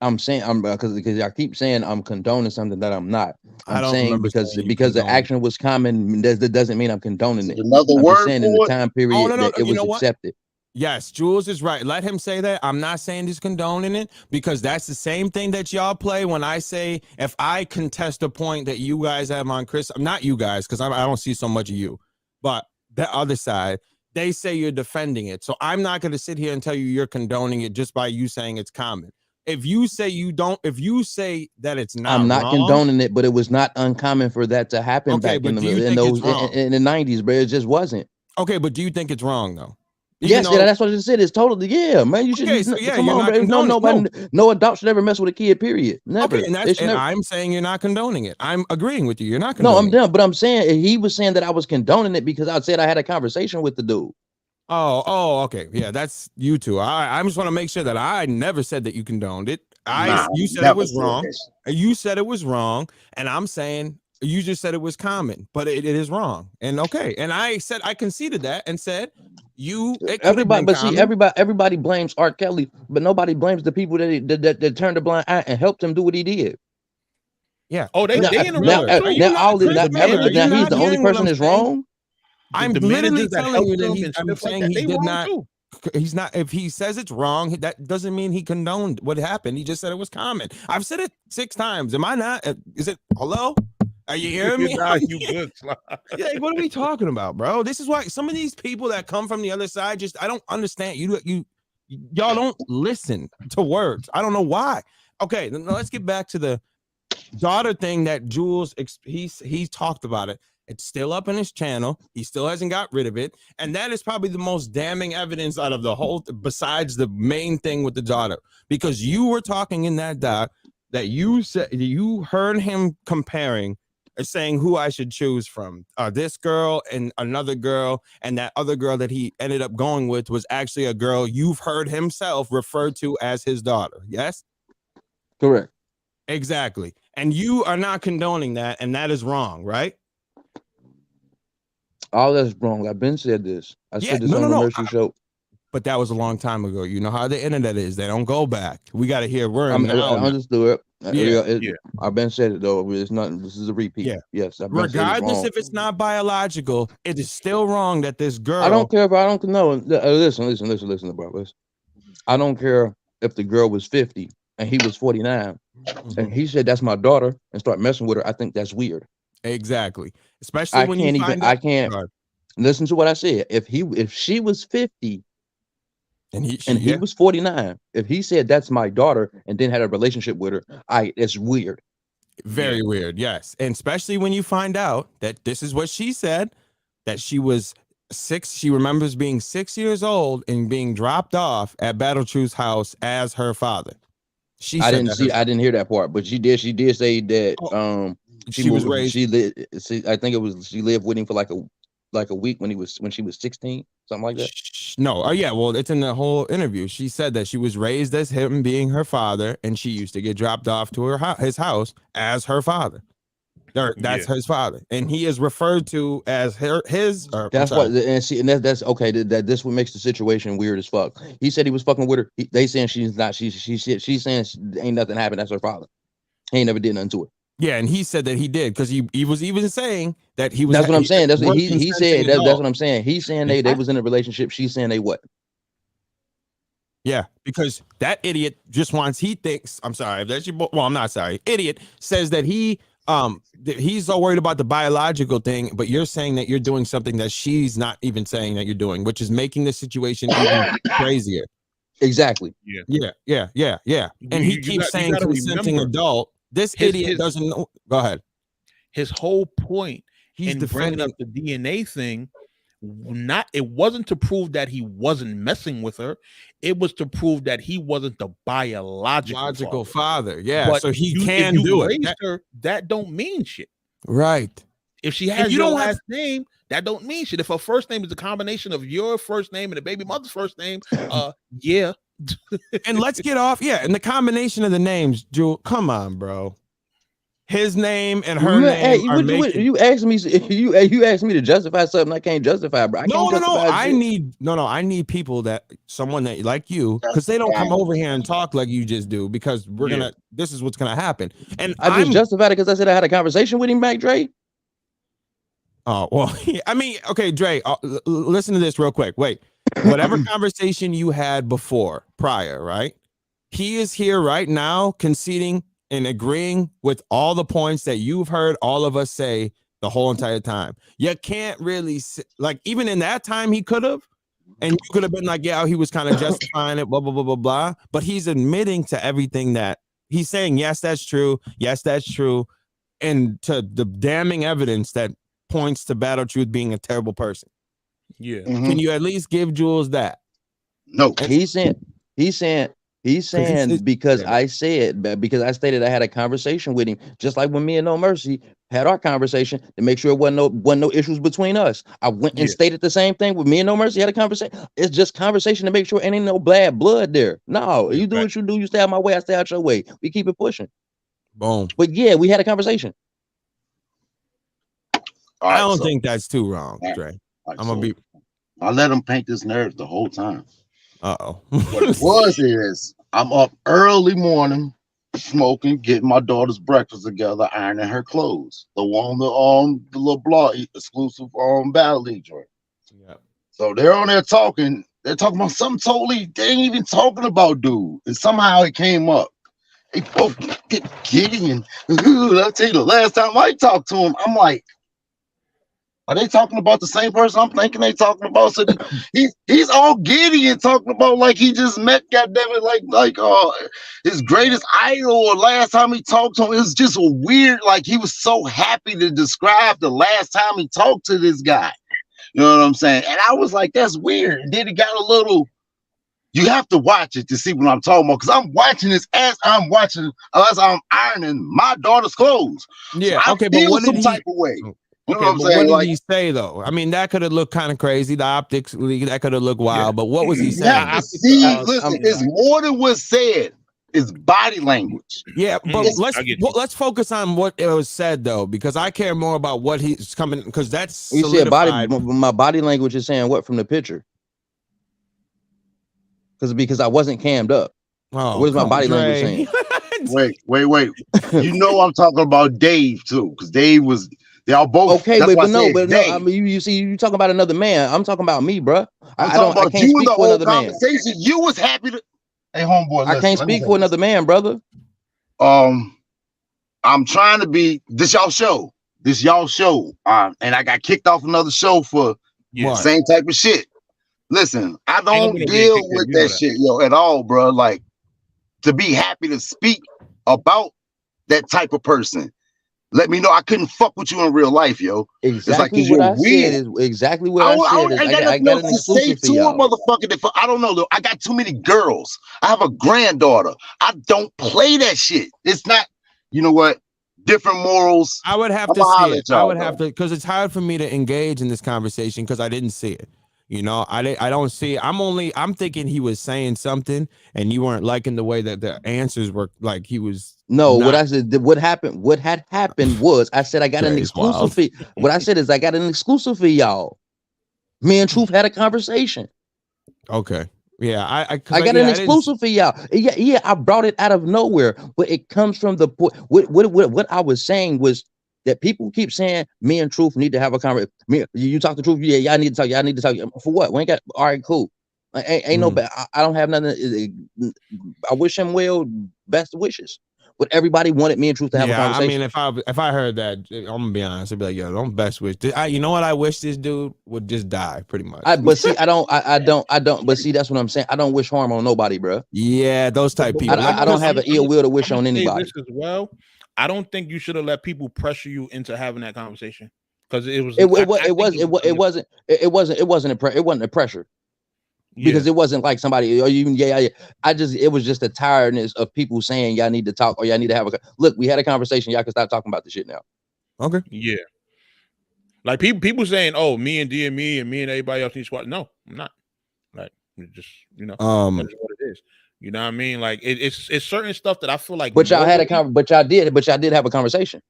I'm saying because I keep saying I'm condoning something that I'm not. I'm saying because the action was common, that doesn't mean I'm condoning it.
Another word
saying in the time period that it was accepted.
Yes, Jules is right. Let him say that. I'm not saying he's condoning it because that's the same thing that y'all play when I say if I contest a point that you guys have on Chris, not you guys, because I don't see so much of you, but the other side, they say you're defending it. So I'm not going to sit here and tell you you're condoning it just by you saying it's common. If you say you don't, if you say that it's not,
I'm not
wrong,
condoning it, but it was not uncommon for that to happen
Okay,
back
but
in
do you
the
think it's
those
wrong?
in the 90s, bro. It just wasn't.
Okay, but do you think it's wrong though?
Yes, yeah, that's what I just said. It's totally man. You should
so yeah,
come
you're
on,
not
bro. No,
condoning.
nobody, no adult should ever mess with a kid. Period. Never.
Okay, and I'm saying you're not condoning it. I'm agreeing with you. You're not condoning.
No, I'm done. But I'm saying he was saying that I was condoning it because I said I had a conversation with the dude.
Oh, okay. Yeah, that's you two. I just want to make sure that I never said that you condoned it. You said it was wrong. You said it was wrong, and I'm saying you just said it was common, but it is wrong. And okay, and I said I conceded that and said
everybody, but see, everybody blames R. Kelly, but nobody blames the people that turned a blind eye and helped him do what he did.
Yeah.
Oh, they in the
now he's the only person that's wrong.
I'm literally telling you that I'm saying he did not. He's not. If he says it's wrong, that doesn't mean he condoned what happened. He just said it was common. I've said it 6 times. Am I not? Is it hello? Are you hearing me?
Nah, you good.
Yeah, what are we talking about, bro? This is why some of these people that come from the other side I don't understand. Y'all don't listen to words. I don't know why. Okay, let's get back to the daughter thing that Jules he talked about it. It's still up on his channel. He still hasn't got rid of it. And that is probably the most damning evidence out of the whole, besides the main thing with the daughter. Because you were talking in that doc that you said you heard him comparing, saying who I should choose from. This girl and another girl, and that other girl that he ended up going with was actually a girl you've heard himself refer to as his daughter. Yes?
Correct.
Exactly. And you are not condoning that, and that is wrong, right?
All that's wrong. I've been said this. I said this on the Mercy show.
But that was a long time ago. You know how the internet is. They don't go back. We got to hear word now.
I understood it.
Yeah.
I've been said it though. It's not. This is a repeat.
Yeah.
Yes.
Regardless if it's not biological, it is still wrong that this girl.
I don't care if I don't know. Listen, bro. I don't care if the girl was 50 and he was 49, and he said that's my daughter and start messing with her. I think that's weird.
Exactly. Especially when
I can't listen to what I said. If she was 50 and he was 49, if he said that's my daughter and then had a relationship with her, it's weird.
Very weird. Yes. And especially when you find out that this is what she said, that she was 6. She remembers being 6 years old and being dropped off at Battle Truth's house as her father.
I didn't hear that part, but she did say that she was raised. I think it was she lived with him for like a week when she was 16, something like that.
No, yeah, well, it's in the whole interview. She said that she was raised as him being her father, and she used to get dropped off to his house as her father. That's his father, and he is referred to as his.
That's what, and that's okay. That this what makes the situation weird as fuck. He said he was fucking with her. They saying she's not. She's saying ain't nothing happened. That's her father. He ain't never did nothing to her.
Yeah, and he said that he did because he was even saying that he was.
That's what I'm saying. That's what he said. That's what I'm saying. He's saying they was in a relationship. She's saying they what?
Yeah, because that idiot he thinks. I'm sorry. That's your. Well, I'm not sorry. Idiot says that he's so worried about the biological thing, but you're saying that you're doing something that she's not even saying that you're doing, which is making the situation even crazier.
Exactly.
Yeah. And he keeps saying consenting adult. This idiot doesn't know. Go ahead.
His whole point in bringing up the DNA thing, it wasn't to prove that he wasn't messing with her. It was to prove that he wasn't the biological
father. Yeah,
but
so he can do it.
That don't mean shit.
Right.
If she has your last name, that don't mean shit. If her first name is a combination of your first name and the baby mother's first name, yeah.
And let's get off. Yeah, and the combination of the names, Jewel. Come on, bro. His name and her name.
You asked me. You asked me to justify something I can't justify, bro.
No. I need people someone that like you, because they don't come over here and talk like you just do. Because this is what's gonna happen. And
I just justified it because I said I had a conversation with him, Mac Dre.
Oh well, I mean, okay, Dre. Listen to this real quick. Wait. whatever conversation you had prior, right? He is here right now conceding and agreeing with all the points that you've heard all of us say the whole entire time. You can't really like, even in that time he could have, and you could have been like, yeah, he was kind of justifying it, blah, blah, blah, blah, blah. But he's admitting to everything that he's saying, yes, that's true. Yes, that's true. And to the damning evidence that points to Battle Truth being a terrible person.
Yeah.
Can you at least give Jules that?
No.
He's saying because I stated I had a conversation with him, just like when me and No Mercy had our conversation to make sure it wasn't no issues between us. I went and stated the same thing with me and No Mercy had a conversation. It's just conversation to make sure ain't no bad blood there. No, you do what you do. You stay out my way, I stay out your way. We keep it pushing.
Boom.
But yeah, we had a conversation.
I don't think that's too wrong, Dre. I'm gonna be.
I let him paint this narrative the whole time.
What
it was is I'm up early morning, smoking, getting my daughter's breakfast together, ironing her clothes. The one the little blog exclusive Battle League joint.
Yeah.
So they're on there talking. They're talking about something totally. They ain't even talking about dude. And somehow it came up. They both get giddy and I'll tell you the last time I talked to him, I'm like, are they talking about the same person I'm thinking they talking about? So he's all giddy and talking about like he just met, goddammit, like his greatest idol, or last time he talked to him. It was just a weird, like he was so happy to describe the last time he talked to this guy. You know what I'm saying? And I was like, that's weird. And then it got a little, you have to watch it to see what I'm talking about, because I'm watching this as I'm ironing my daughter's clothes.
Yeah,
so
okay, but what did
type of way. You know
okay,
what I'm
but
saying?
what did he say though? I mean, that could have looked kind of crazy. The optics, that could have looked wild. But what was he saying?
You have to see. Listen, it's more than what's said. It's body language.
Yeah, but let's focus on what it was said though, because I care more about what he's coming, because that's
you said my body language is saying what from the picture? Because I wasn't cammed up.
Oh,
what is my body language saying?
Wait. You know I'm talking about Dave too, because Dave was. They all both.
Okay, but no. I mean, you see, you talking about another man. I'm talking about me, bro. I can't speak for another man.
You was happy to. Hey, homeboy,
I can't speak for another man, brother.
I'm trying to be this y'all show, and I got kicked off another show for same type of shit. Listen, I don't deal with that shit, at all, bro. Like, to be happy to speak about that type of person. Let me know I couldn't fuck with you in real life, yo.
Exactly what I said is exactly what I said. I got an exclusive for y'all.
Motherfucker, I don't know though. I got too many girls. I have a granddaughter. I don't play that shit. It's not. You know what? Different morals.
I would have to see it. I would have to, because it's hard for me to engage in this conversation because I didn't see it. You know, I don't see it. I'm thinking he was saying something and you weren't liking the way that the answers were, like he was.
No, what I said, what had happened was I said I got an exclusive fee. What I said is I got an exclusive for y'all. Me and Truth had a conversation.
Okay. Yeah, I
got an exclusive for y'all. Yeah, I brought it out of nowhere, but it comes from the point. What I was saying was that people keep saying me and Truth need to have a conversation. You talk to Truth, yeah, y'all need to talk. Y'all need to talk for what? We ain't got. All right, cool. Ain't no bad. I don't have nothing. I wish him well. Best wishes. But everybody wanted me and Truth to have a conversation.
I mean, if I heard that, I'm gonna be honest. I'd be like, yo, don't best wish. You know what? I wish this dude would just die, pretty much.
But see, I don't. But see, that's what I'm saying. I don't wish harm on nobody, bro.
Yeah, those type people.
I don't have an ill will to wish on anybody.
This as well. I don't think you should have let people pressure you into having that conversation, because it wasn't a pressure. Because it wasn't like somebody or even it was just a tiredness of people saying y'all need to talk or y'all need to have a look. We had a conversation. Y'all can stop talking about this shit now.
Okay.
Yeah. Like people saying, oh, me and D and me and everybody else needs squad. No, I'm not. Like, just that's what it is. You know what I mean? Like it's certain stuff that I feel like.
But y'all had but y'all did have a conversation.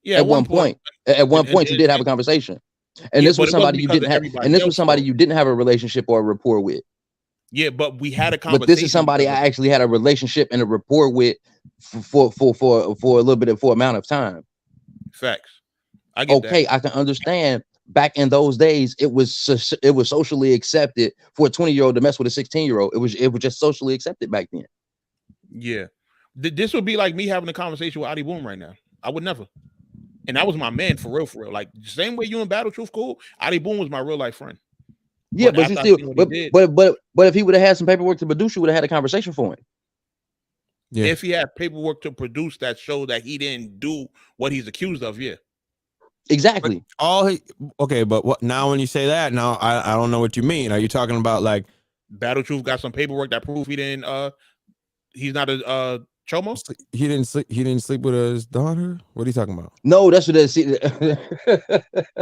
Yeah.
At one point, you did have a conversation. And this was somebody you didn't have, and this was somebody you didn't have a relationship or a rapport with.
Yeah, but we had a conversation.
But this is somebody I actually had a relationship and a rapport with for a little bit for amount of time.
Facts.
I can understand back in those days, it was socially accepted for a 20-year-old to mess with a 16-year-old. It was just socially accepted back then.
Yeah. This would be like me having a conversation with Adi Boom right now. I would never. And that was my man for real, for real. Like same way you and Battle Truth cool. Adi Boom was my real life friend.
Yeah, but you still, but if he would have had some paperwork to produce, you would have had a conversation for him.
Yeah. If he had paperwork to produce that show that he didn't do what he's accused of, yeah.
Exactly.
But what now? When you say that, now I don't know what you mean. Are you talking about like
Battle Truth got some paperwork that prove he didn't? He's not a chomo.
He didn't sleep with his daughter. What are you talking about?
No, that's what they see.
No,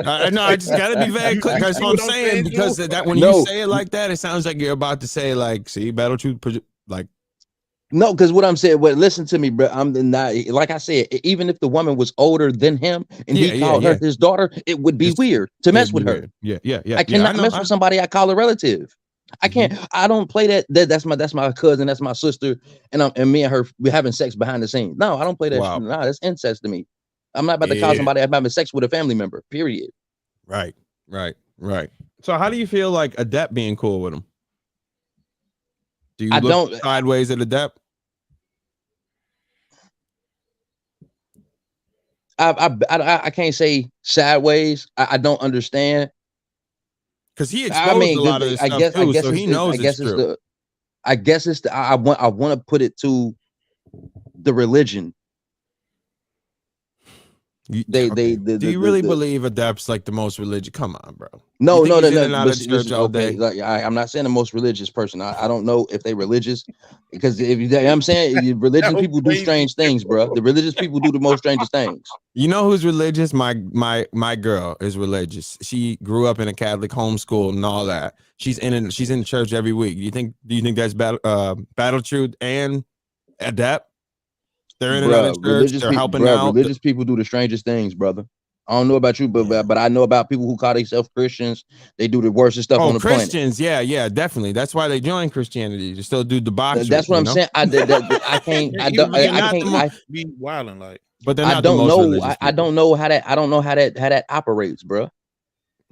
I just gotta be very clear. That's what I'm saying, because that when you say it like that, it sounds like you're about to say like, see, Battle Truth, like.
No, because what I'm saying, listen to me, bro. I'm not, like I said, even if the woman was older than him and he called her his daughter, it would be weird to mess with her.
Yeah.
I cannot mess with somebody I call a relative. I can't. I don't play that. That's my cousin. That's my sister, and me and her we're having sex behind the scenes. No, I don't play that. Wow. Nah, that's incest to me. I'm not about to call somebody I'm having sex with a family member. Period.
Right. So how do you feel like Adept being cool with him? Do you look sideways at Adept?
I can't say sideways. I don't understand.
Because he exposed a lot of this stuff too, so he knows it's true.
I guess it's the I want to put it to the religion.
Do you really believe Adept's like the most religious? Come on, bro.
No.
Okay,
like, I'm not saying the most religious person. I don't know if they religious, because if I'm saying religion people do strange things, bro. The religious people do the most strangest things.
You know who's religious? My girl is religious. She grew up in a Catholic homeschool and all that. She's in church every week. Do you think that's Battle Truth and Adept? They're in another church. They're helping out.
Religious people do the strangest things, brother. I don't know about you, but I know about people who call themselves Christians. They do the worst stuff on the
Christians,
planet.
Yeah, definitely. That's why they join Christianity. They still do debauchery.
That's what I'm saying. I can't. I
be wilding like.
But they're not I don't know.
I don't know how that operates, bro.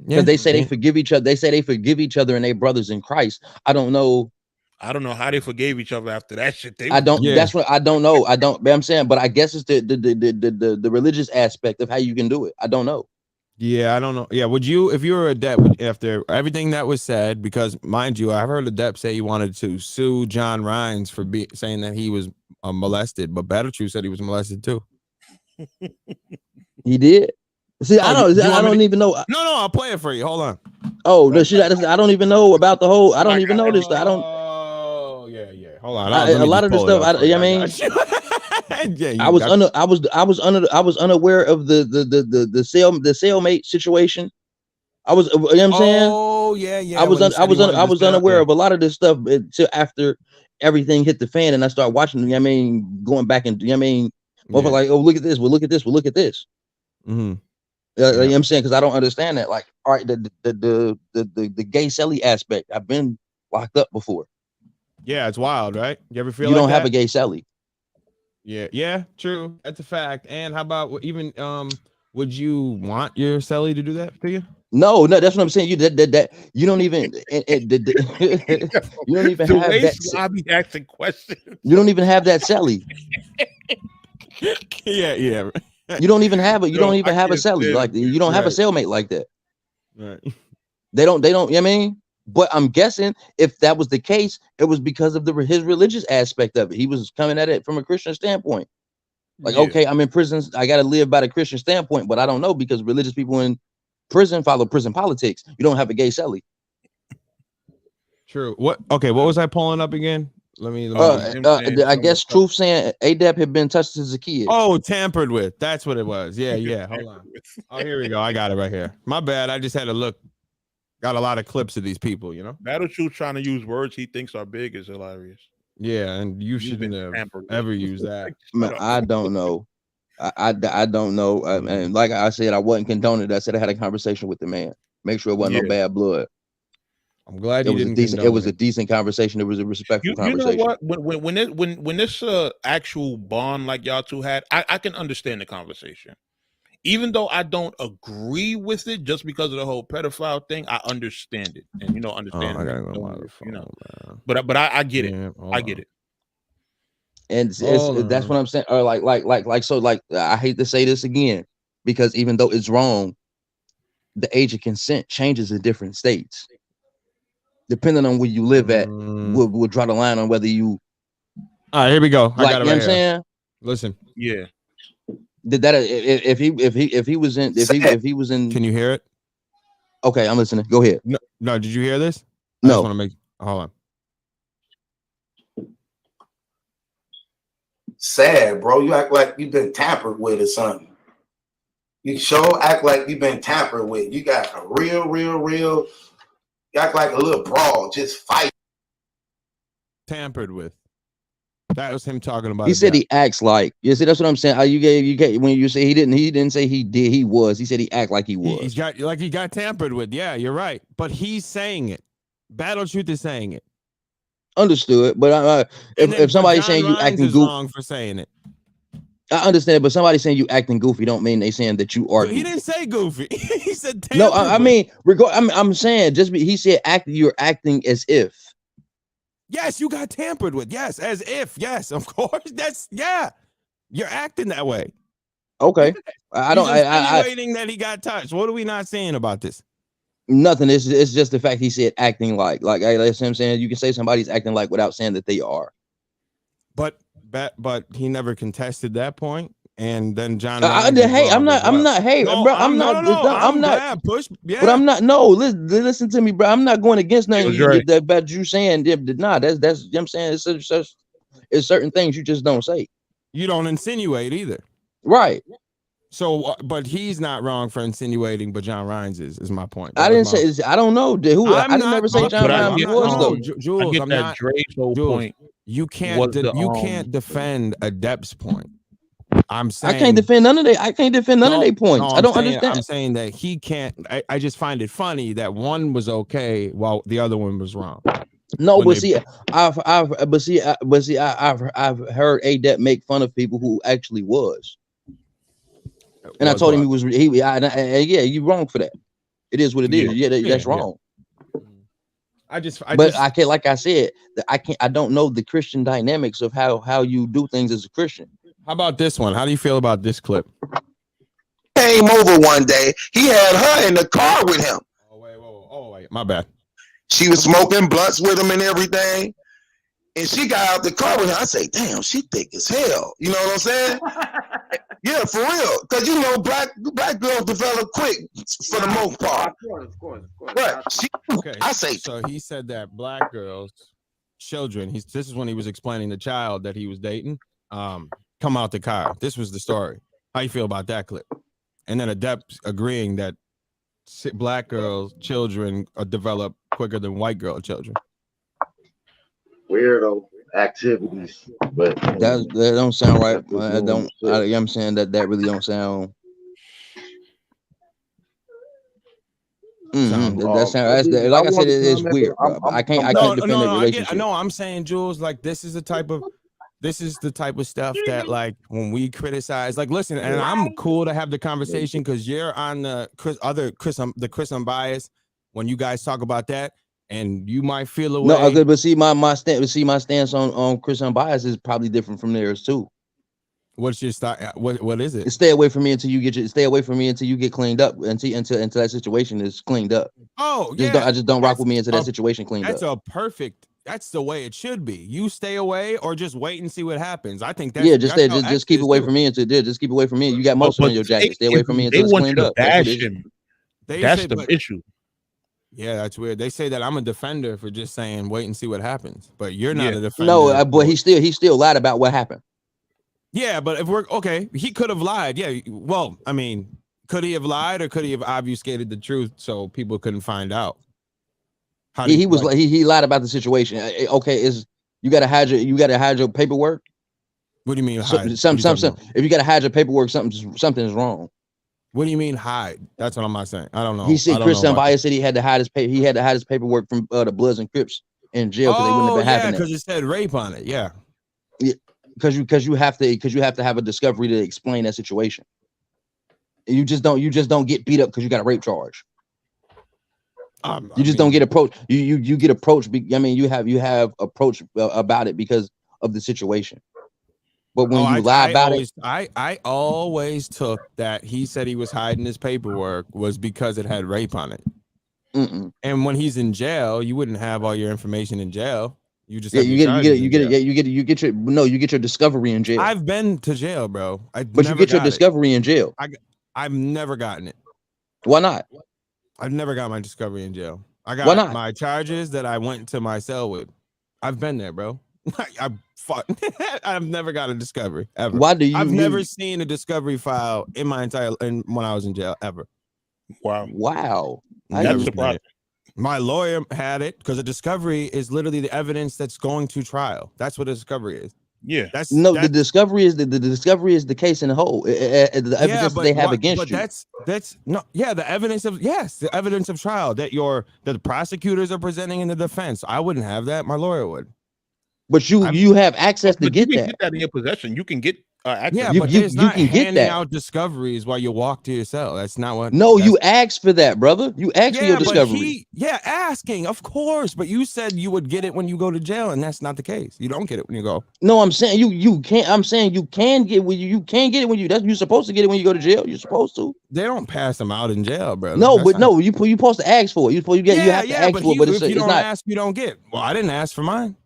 Because they say they forgive each other. They say they forgive each other and they brothers in Christ. I don't know
how they forgave each other after that shit.
That's what I don't know. But I'm saying, but I guess it's the religious aspect of how you can do it. I don't know.
Yeah, I don't know. Yeah, would you, if you were Adept, after everything that was said, because mind you, I've heard Adept say he wanted to sue John Rhines for saying that he was molested, but Battle Truth said he was molested too.
He did. See, I don't even know.
No, I'll play it for you. Hold on.
Oh, no, shit, I don't even know about the whole. I don't even know this. I don't.
Oh, yeah. Hold on.
A lot of the stuff. I mean, I was unaware of the cellmate situation. I was, you know what I'm saying?
Oh, yeah.
I was unaware of a lot of this stuff until after everything hit the fan, and I started watching. You know what I mean, going back and like, oh, look at this. Well, look at this. Well, look at this.
Mm-hmm.
You know what I'm saying? Because I don't understand that. Like, all right, the gay celly aspect. I've been locked up before.
Yeah, it's wild, right? You ever feel
you
like
don't
that?
have a gay celly?
Yeah, true. That's a fact. And how about even would you want your celly to do that to you?
No, that's what I'm saying. You that you don't even you don't even have that.
I'll be asking questions.
You don't even have that celly.
Yeah.
You don't even have it. You don't even have a celly like you don't have a cellmate like that.
Right.
They don't. You know what I mean? But I'm guessing if that was the case, it was because of his religious aspect of it. He was coming at it from a Christian standpoint. Like, okay, I'm in prison. I got to live by the Christian standpoint, but I don't know because religious people in prison follow prison politics. You don't have a gay celly.
True. What was I pulling up again? Let me
I guess Truth saying Adept had been touched as a kid.
Oh, tampered with. That's what it was. Yeah. Hold on. Oh, here we go. I got it right here. My bad. I just had to look. Got a lot of clips of these people, you know.
Battle Truth trying to use words he thinks are big is hilarious.
Yeah, and you shouldn't have ever used that.
Man, I don't know. I don't know. And like I said, I wasn't condoning it. I said I had a conversation with the man. Make sure it wasn't no bad blood.
I'm glad
it was a decent conversation. It was a respectful conversation.
You know what? When this actual bond like y'all two had, I can understand the conversation. even though I don't agree with it, just because of the whole pedophile thing, I understand it, and understand.
I gotta go on my phone, man.
But I get it.
Yeah,
I get it.
And that's what I'm saying. Or like I hate to say this again, because even though it's wrong, the age of consent changes in different states. Depending on where you live at, we'll draw the line on whether you.
All right, here we go.
I got it. You know what I'm saying?
Listen.
Yeah.
Did that if he was in?
Can you hear it?
Okay, I'm listening. Go ahead.
No. Did you hear this?
No.
I just want to make. Hold on.
Sad, bro. You act like you've been tampered with or something. You sure act like you've been tampered with. You got a real. You act like a little brawl, just fight.
Tampered with. That was him talking about.
He said he acts like. You see, that's what I'm saying. You get when you say he didn't say he did. He was. He said he act like he was.
He got tampered with. Yeah, you're right. But he's saying it. Battle Truth is saying it.
Understood, but if somebody's saying you acting goofy,
wrong for saying it.
I understand, but somebody saying you acting goofy don't mean they saying that you are.
He didn't say goofy. He said tampered.
No. I mean, I'm saying he said you're acting as if.
Yes, you got tampered with. Yes, as if. Yes, of course. You're acting that way.
Okay, I don't.
He's insinuating that he got touched. What are we not saying about this?
Nothing. It's just the fact he said acting like that's what I'm saying. You can say somebody's acting like without saying that they are.
But he never contested that point. And then John.
Hey, I'm not. Hey,
no,
bro, I'm not.
Push. Yeah.
But I'm not. No, listen to me, bro. I'm not going against nothing that you saying. Nah, that's. You know what I'm saying it's certain things you just don't say.
You don't insinuate either.
Right.
So, but he's not wrong for insinuating, but John Rhines is my point.
I didn't say. I don't know who. I didn't never say John Rhines was though.
Jules,
I get that Dre's whole point.
You can't defend Adept's point. I'm saying
I can't defend none of their. I can't defend none of their points. I don't understand.
I'm saying that he can't. I just find it funny that one was okay while the other one was wrong.
No, but see, I've heard Adept make fun of people who actually was. And I told him yeah, you wrong for that. It is what it is. Yeah, that's wrong. I can't, like I said, I don't know the Christian dynamics of how you do things as a Christian.
How about this one? How do you feel about this clip?
Came over one day. He had her in the car with him.
Oh wait, my bad.
She was smoking blunts with him and everything. And she got out the car with him. I say, damn, she thick as hell. You know what I'm saying? Yeah, for real. Because black girls develop quick for the most part. Of course. But I say
so he said that black girls, children, this is when he was explaining the child that he was dating, come out the car. This was the story. How you feel about that clip? And then Adept agreeing that black girls, children develop quicker than white girl children.
Weirdo activities, but
that don't sound right. I'm saying that really don't sound. That sounds like I said. It's weird. I can't defend the relationship.
No, I'm saying, Jules, like this is the type of stuff that, like, when we criticize, like, listen, and I'm cool to have the conversation because you're on the Chris Unbiased when you guys talk about that. And you might feel away.
No, but see my stance on Chris Unbiased is probably different from theirs too.
What's your style? What is it?
Stay away from me until you get cleaned up until that situation is cleaned up.
Oh,
I just don't rock with me until that situation cleaned up.
That's the way it should be. You stay away or just wait and see what happens. I think
just keep away from me until just keep away from me. You got most on your jacket. Stay away from me until it's cleaned up.
That's the issue.
Yeah, that's weird. They say that I'm a defender for just saying wait and see what happens, but you're not a defender.
No, but he still lied about what happened.
Yeah, but if we're okay, he could have lied. Yeah, well, I mean, could he have lied or could he have obfuscated the truth so people couldn't find out?
He lied about the situation. Okay, you gotta hide your paperwork.
What do you mean hide?
If you gotta hide your paperwork, something is wrong.
What do you mean hide? That's what I'm not saying. I don't know.
He said Chris Unbiased said he had to hide his paperwork from the Bloods and Crips in jail because they wouldn't have been having it.
Because it said rape on it. Yeah.
Because you have to have a discovery to explain that situation. You just don't get beat up because you got a rape charge. You just
I
don't
mean,
get approached. You get approached. I mean, you have approached about it because of the situation. But when you lie about it,
I always took that he said he was hiding his paperwork was because it had rape on it. And when he's in jail, you wouldn't have all your information in jail. You just have
you get your discovery in jail.
I've been to jail, bro.
But you get your discovery in jail.
I've never gotten it.
Why not?
I've never got my discovery in jail. I
Why
got
not?
my charges that I went to my cell with. I've been there, bro. I've never got a discovery ever.
Why do you?
I've never seen a discovery file in my entire when I was in jail ever.
Wow.
That's surprising.
My lawyer had it because a discovery is literally the evidence that's going to trial. That's what a discovery is.
Yeah,
the discovery is the discovery is the case in the whole. The evidence that they have against you.
That's no, yeah, the evidence of the evidence of trial that the prosecutors are presenting in the defense. I wouldn't have that. My lawyer would.
But you have access to get
you
that.
Get that in your possession. You can get access.
Yeah,
you,
but
you,
there's
you
not
can get
handing
that.
out discoveries while you walk to your cell. That's not what.
No, you asked for that, brother. You asked for your discovery.
Asking, of course. But you said you would get it when you go to jail, and that's not the case. You don't get it when you go.
No, I'm saying you can't. I'm saying you can get when you can get it when you. That's you're supposed to get it when you go to jail. You're supposed to.
They don't pass them out in jail, bro.
No, but no, you're supposed to ask for it. You have to ask for it. But
if you don't
not.
Ask, you don't get. Well, I didn't ask for mine.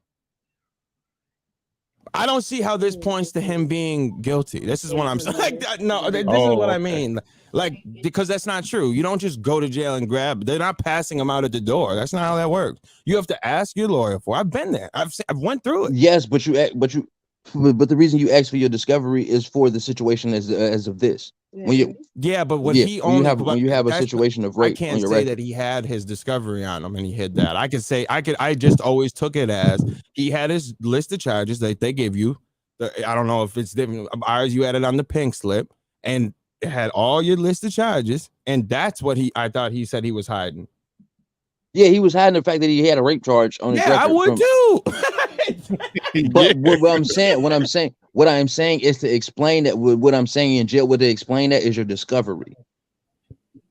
I don't see how this points to him being guilty. This is what I'm saying. Like, no, this is what I mean. Like, because that's not true. You don't just go to jail and grab. They're not passing them out at the door. That's not how that works. You have to ask your lawyer for. I've been there. I've went through it.
Yes, but the reason you ask for your discovery is for the situation as of this. When you when you have a situation of rape.
I can't say that he had his discovery on him and he hid that. I just always took it as he had his list of charges that they give you. I don't know if it's different. Ours, you had it on the pink slip and it had all your list of charges, and that's what I thought he said he was hiding.
Yeah, he was hiding the fact that he had a rape charge on his record.
I would too.
But what I'm saying is to explain that what I'm saying in jail. What to explain that is your discovery.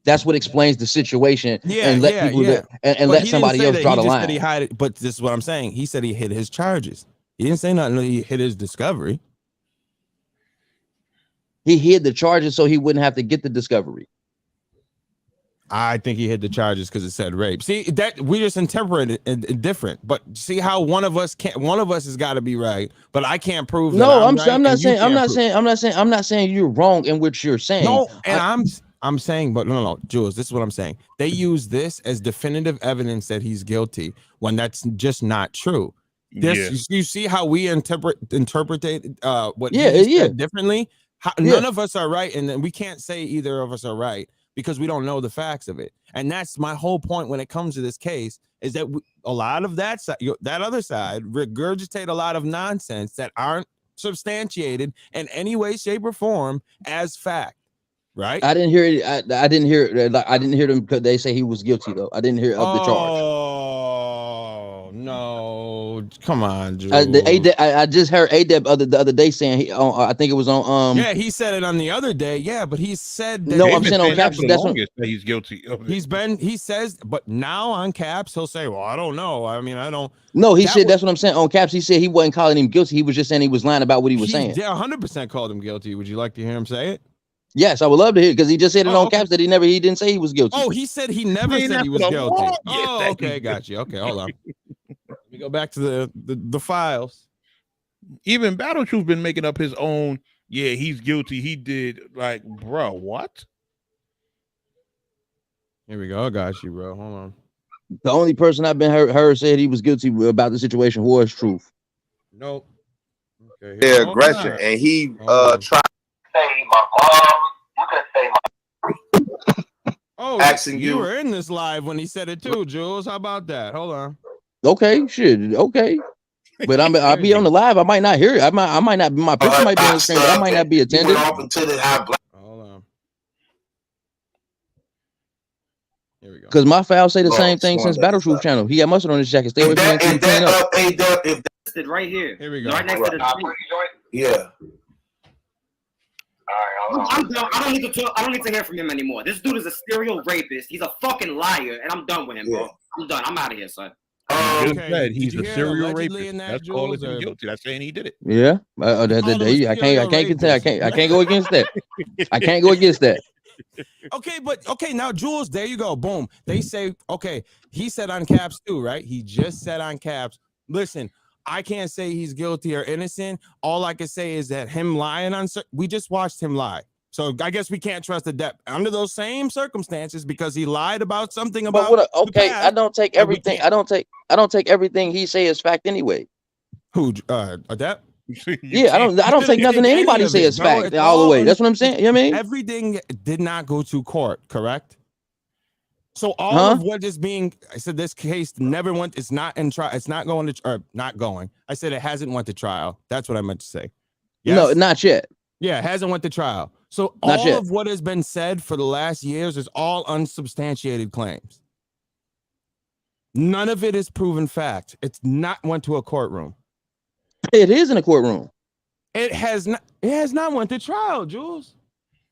That's what explains the situation. And let people and let somebody else draw the line.
He hid it, but this is what I'm saying. He said he hid his charges. He didn't say nothing. He hid his discovery.
He hid the charges so he wouldn't have to get the discovery.
I think he hid the charges because it said rape. See, that we just interpret it different. But see how one of us has got to be right, but I can't prove.
No, I'm not saying you're wrong in what you're saying.
No, and I'm saying, but no, Jules, this is what I'm saying. They use this as definitive evidence that he's guilty when that's just not true. You see how we interpret what he said differently. None of us are right, and then we can't say either of us are right because we don't know the facts of it. And that's my whole point when it comes to this case is that a lot of that other side regurgitate a lot of nonsense that aren't substantiated in any way, shape, or form as fact. Right?
I didn't hear it. I didn't hear it. I didn't hear them because they say he was guilty though. I didn't hear of the charge.
Oh no! Come on, Jules.
I just heard ADEP the other day saying I think it was on.
Yeah, he said it on the other day. Yeah, but he said that.
No, I'm saying on Caps. That's what
he's guilty.
He says, but now on Caps he'll say, "Well, I don't know. I mean, I don't."
No, he said that's what I'm saying on Caps. He said he wasn't calling him guilty. He was just saying he was lying about what he was saying.
Yeah, 100% called him guilty. Would you like to hear him say it?
Yes, I would love to hear because he just said it on Caps that he didn't say he was guilty.
Oh, he said he never said he was guilty. Oh, okay, got you. Okay, hold on. Let me go back to the files.
Even Battle Truth been making up his own. Yeah, he's guilty. He did. Like, bro, what?
Here we go. I got you, bro. Hold on.
The only person I've been heard said he was guilty about the situation was Truth.
Nope. Okay.
Yeah, aggression, and he tried.
Say my mom. You can say my.
Oh,
asking
you were in this live when he said it too, Jules. How about that? Hold on.
Okay, shit. Okay, but I'll be on the live. I might not hear it. I might not. My picture might be on the screen, but I might not be attending.
Hold on. Here we go.
Because my file say the same thing since Battle Truth channel. He got mustard on his jacket. Stay away from him. Clean up.
Right here.
Here we go.
Right next to the
Yeah.
All right, I'm done. I don't need to talk. I don't need to hear from him anymore. This dude is a serial rapist. He's a fucking liar, and I'm done with him, bro. I'm done. I'm out of here, son.
Just
Okay,
said
did
he's
you
a
hear
serial
allegedly
rapist.
in that,
That's calling
Jules,
him
or-
guilty. That's saying he did it.
Yeah,
called him a
I
serial rapist.
I can't go against that. I can't go against that.
Okay, now Jules, there you go. Boom. They say, okay, he said on Caps too, right? He just said on Caps, listen, I can't say he's guilty or innocent. All I can say is that him lying on, we just watched him lie. So I guess we can't trust the depth under those same circumstances because he lied about something about.
But what?
the
Okay, I
past,
don't take
and we
everything.
can't-
I don't take everything he say as fact anyway.
Who? Adept?
Yeah, I don't
shouldn't
take nothing
take any
anybody
of
say
it,
as
bro.
fact
It's
all the
all
way. That's what I'm saying. You know what I mean?
Everything did not go to court, correct? So all
Huh?
of what is being, I said this case never went. It's not in trial. It's not going to, or not going. I said it hasn't went to trial. That's what I meant to say.
No,
Yes?
not yet.
Yeah, it hasn't went to trial. So
Not
all
yet.
of what has been said for the last years is all unsubstantiated claims. None of it is proven fact. It's not went to a courtroom.
It is in a courtroom.
It has not. It has not went to trial, Jules.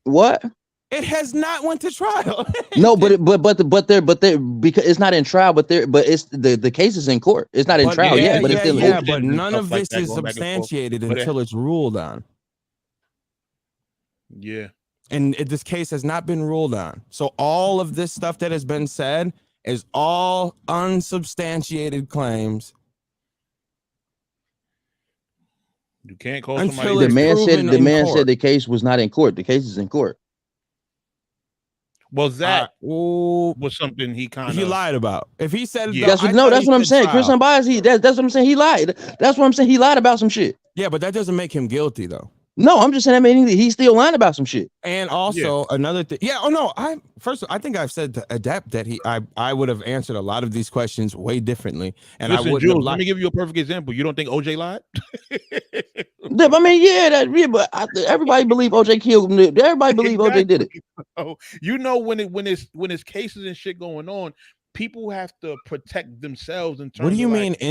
What?
It has not went to trial.
No, but because it's not in trial, but it's the case is in court. It's not in
But
trial yet, but it's still in
yeah,
court.
but
and
none
stuff
of
like
this
that
is
going back and forth.
substantiated
But it-
until it's ruled on.
Yeah.
And this case has not been ruled on. So all of this stuff that has been said is all unsubstantiated claims.
You can't call
Until
somebody.
it's
The man
proven
said
in
said
court.
the case was not in court. The case is in court.
Well, that
Ooh,
was something he kind
he
of
lied about. If he said
Yeah.
That's what, no, that's what I'm saying. Chris Bias, that's what I'm saying. He lied. That's what I'm saying. He lied about some shit.
Yeah, but that doesn't make him guilty though.
No, I'm just saying. I mean, he's still lying about some shit.
And also another thing. Yeah. Oh no. I think I've said to Adapt that I would have answered a lot of these questions way differently, and
Listen,
I wouldn't have
Jules,
lied.
let me give you a perfect example. You don't think OJ lied?
I mean, yeah, but everybody believe OJ killed him. Everybody believe OJ did it.
Oh, you know when it's cases and shit going on, people have to protect themselves in terms
What do you
of,
mean
like,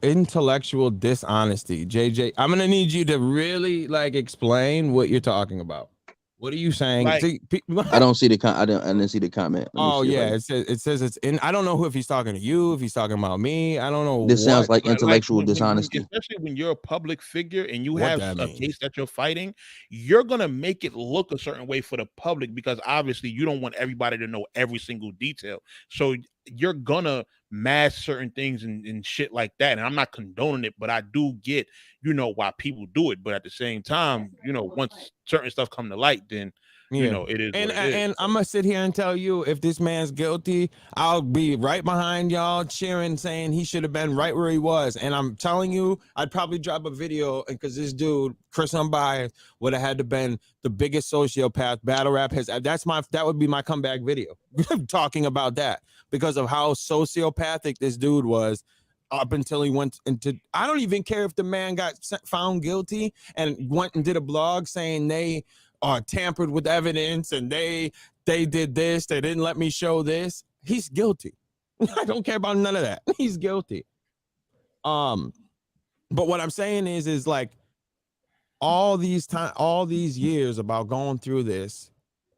intellectual dishonesty, JJ? I'm gonna need you to really explain what you're talking about. What are you saying?
Like-
I don't see the I didn't see the comment. Let me
Oh
see if
yeah,
I-
it says it's in. I don't know if he's talking to you, if he's talking about me. I don't know.
This sounds like
Like,
intellectual
when-
dishonesty.
especially when you're a public figure and you
What
have
that
a
means.
case that you're fighting, you're gonna make it look a certain way for the public because obviously you don't want everybody to know every single detail. So you're gonna mask certain things and shit like that. And I'm not condoning it, but I do get, why people do it. But at the same time, once certain stuff come to light, then it is.
And
what it is.
and I'm gonna sit here and tell you if this man's guilty, I'll be right behind y'all cheering, saying he should have been right where he was. And I'm telling you, I'd probably drop a video because this dude, Chris Unbiased, would have had to been the biggest sociopath battle rap has. That would be my comeback video, talking about that because of how sociopathic this dude was. Up until he went into, I don't even care if the man got found guilty and went and did a blog saying they tampered with evidence and they did this, they didn't let me show this. He's guilty. I don't care about none of that. He's guilty. But what I'm saying is like all these years about going through this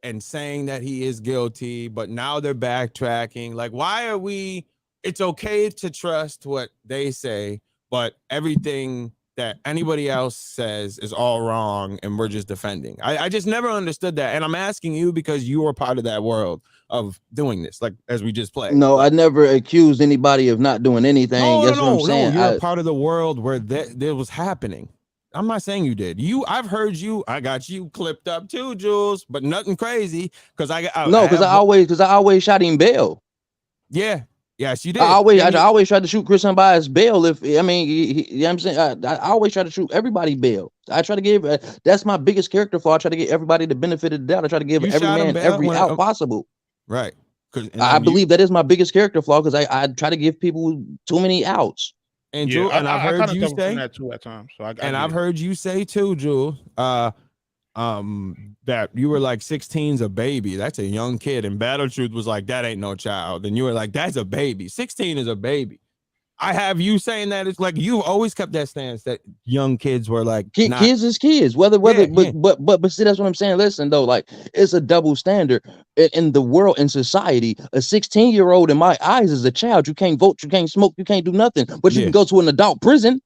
and saying that he is guilty, but now they're backtracking. Like, why are we? It's okay to trust what they say, but everything that anybody else says is all wrong and we're just defending. I just never understood that. And I'm asking you because you were part of that world of doing this, like as we just played.
No, I never accused anybody of not doing anything. That's what I'm saying.
You're a part of the world where that was happening. I'm not saying you did. I've heard you. I got you clipped up too, Jules, but nothing crazy because I
always shot him bail.
Yeah. Yes, you did.
I always tried to shoot Chris Unbiased bail. You know what I'm saying? I always try to shoot everybody bail. I try to give, that's my biggest character flaw. I try to get everybody the benefit of the doubt. I try to give every man every out possible.
Right.
I believe that is my biggest character flaw because I try to give people too many outs.
And Jules, and I've heard you say
that too at times. So
I've heard you say too, Jules, that you were like 16's a baby. That's a young kid. And Battle Truth was like, that ain't no child. And you were like, that's a baby. 16 is a baby. I have you saying that it's like you've always kept that stance that young kids were like not,
kids is kids, whether but see, that's what I'm saying. Listen though, like it's a double standard in the world, in society. A 16-year-old in my eyes is a child. You can't vote, you can't smoke, you can't do nothing, but you can go to an adult prison.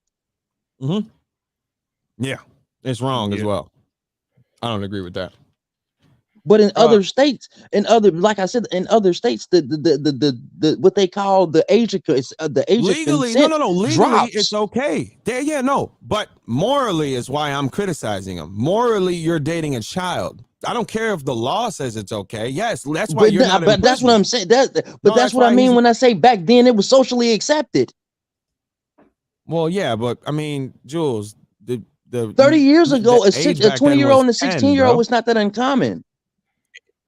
Yeah, it's wrong as well. I don't agree with that.
But in other states, like I said, in other states, the what they call the age of
legally,
consent
no, legally
drops.
it's okay. But morally is why I'm criticizing them. Morally, you're dating a child. I don't care if the law says it's okay. Yes, that's why you're not.
But that's what I'm saying. That's what I mean when I say back then it was socially accepted.
Well, yeah, but I mean, Jules, the
30 years ago, a 20-year-old and a 16-year-old was not that uncommon.